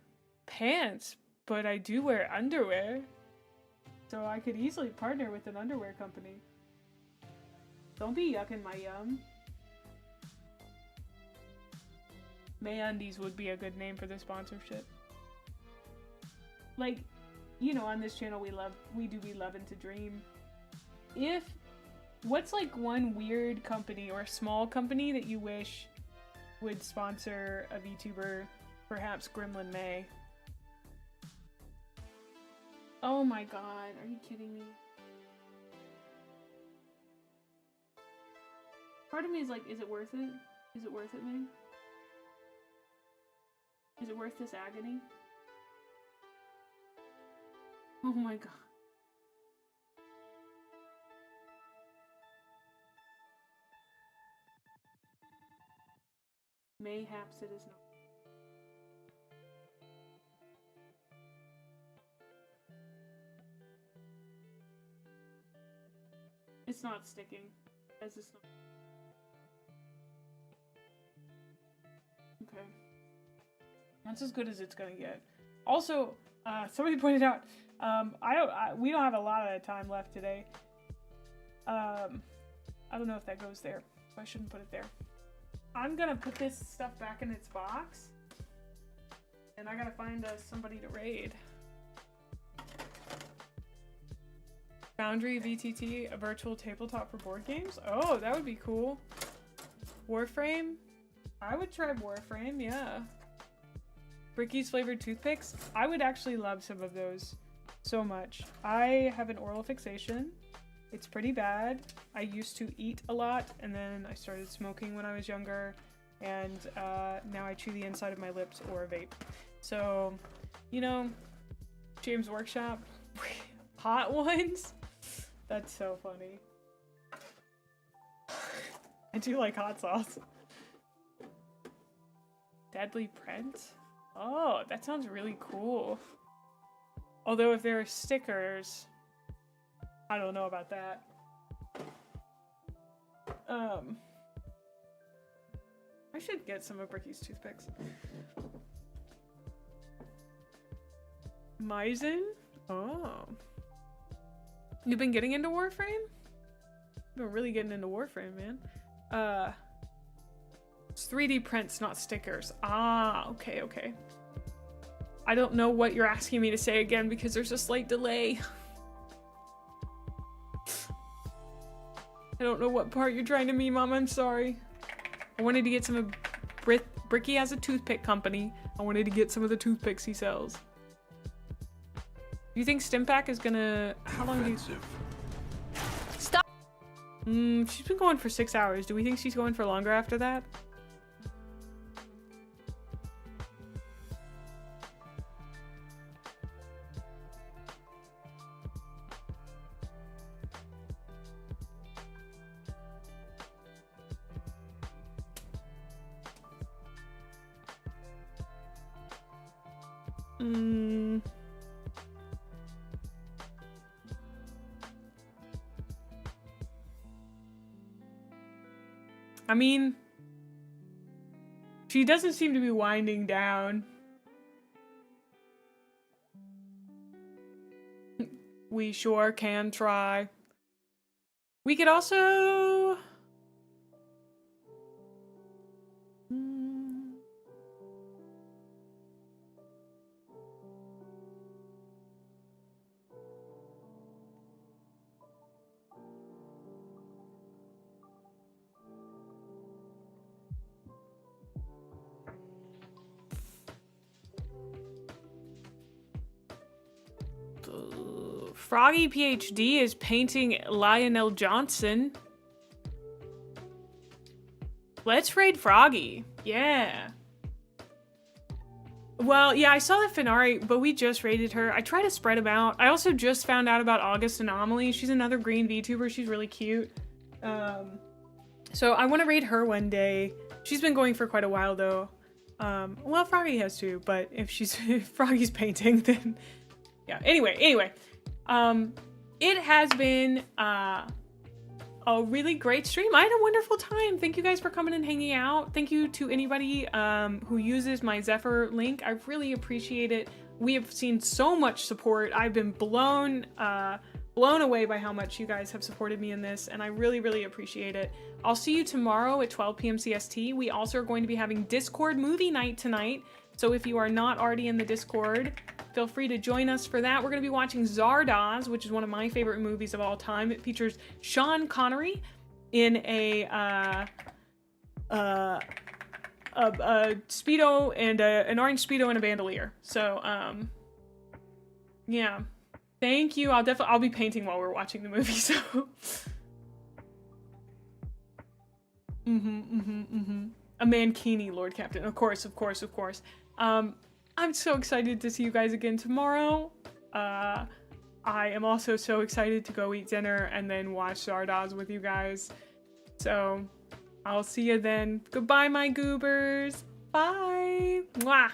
Speaker 2: pants, but I do wear underwear. So I could easily partner with an underwear company. Don't be yucking my yum. MeUndies would be a good name for the sponsorship. Like, you know, on this channel we do be loving to dream. What's like one weird company or a small company that you wish would sponsor a VTuber? Perhaps Gremlin Mae. Oh my god, are you kidding me? Part of me is like, is it worth it? Is it worth it, Mae? Is it worth this agony? Oh my god. Mayhaps it is not. It's not sticking. As it's not. Okay. That's as good as it's gonna get. Also, somebody pointed out, we don't have a lot of time left today. I don't know if that goes there, so I shouldn't put it there. I'm gonna put this stuff back in its box, and I gotta find somebody to raid. Foundry VTT, a virtual tabletop for board games? Oh, that would be cool. Warframe? I would try Warframe, yeah. Bricky's flavored toothpicks? I would actually love some of those so much. I have an oral fixation. It's pretty bad. I used to eat a lot, and then I started smoking when I was younger, and now I chew the inside of my lips or vape. So, you know, James Workshop, hot ones? That's so funny. I do like hot sauce. Deadly Print? Oh, that sounds really cool. Although if there are stickers, I don't know about that. I should get some of Bricky's toothpicks. Maizen? Oh. You've been getting into Warframe? You've been really getting into Warframe, man. It's 3D prints, not stickers. Ah, okay, okay. I don't know what you're asking me to say again because there's a slight delay. I don't know what part you're trying to mean, Mom. I'm sorry. I wanted to get some of Bricky has a toothpick company. I wanted to get some of the toothpicks he sells. Do you think Stimpack is gonna... How long do you... Stop! She's been going for 6 hours. Do we think she's going for longer after that? I mean, she doesn't seem to be winding down. We sure can try. We could also... Froggy PhD is painting Lionel Johnson. Let's raid Froggy. Yeah. Well, yeah, I saw that Finari, but we just raided her. I try to spread them out. I also just found out about August Anomaly. She's another green VTuber. She's really cute. So I want to raid her one day. She's been going for quite a while, though. Well, Froggy has too, but if Froggy's painting, then... Yeah, anyway. It has been a really great stream. I had a wonderful time. Thank you guys for coming and hanging out. Thank you to anybody who uses my Zephyr link. I really appreciate it. We have seen so much support. I've been blown away by how much you guys have supported me in this, and I really, really appreciate it. I'll see you tomorrow at 12 p.m. CST. We also are going to be having Discord movie night tonight, so if you are not already in the Discord, feel free to join us for that. We're going to be watching Zardoz, which is one of my favorite movies of all time. It features Sean Connery in a Speedo and an orange Speedo and a bandolier. So, yeah. Thank you. I'll be painting while we're watching the movie, so. A mankini, Lord Captain. Of course. I'm so excited to see you guys again tomorrow. I am also so excited to go eat dinner and then watch Zardoz with you guys. So, I'll see you then. Goodbye, my goobers. Bye. Mwah.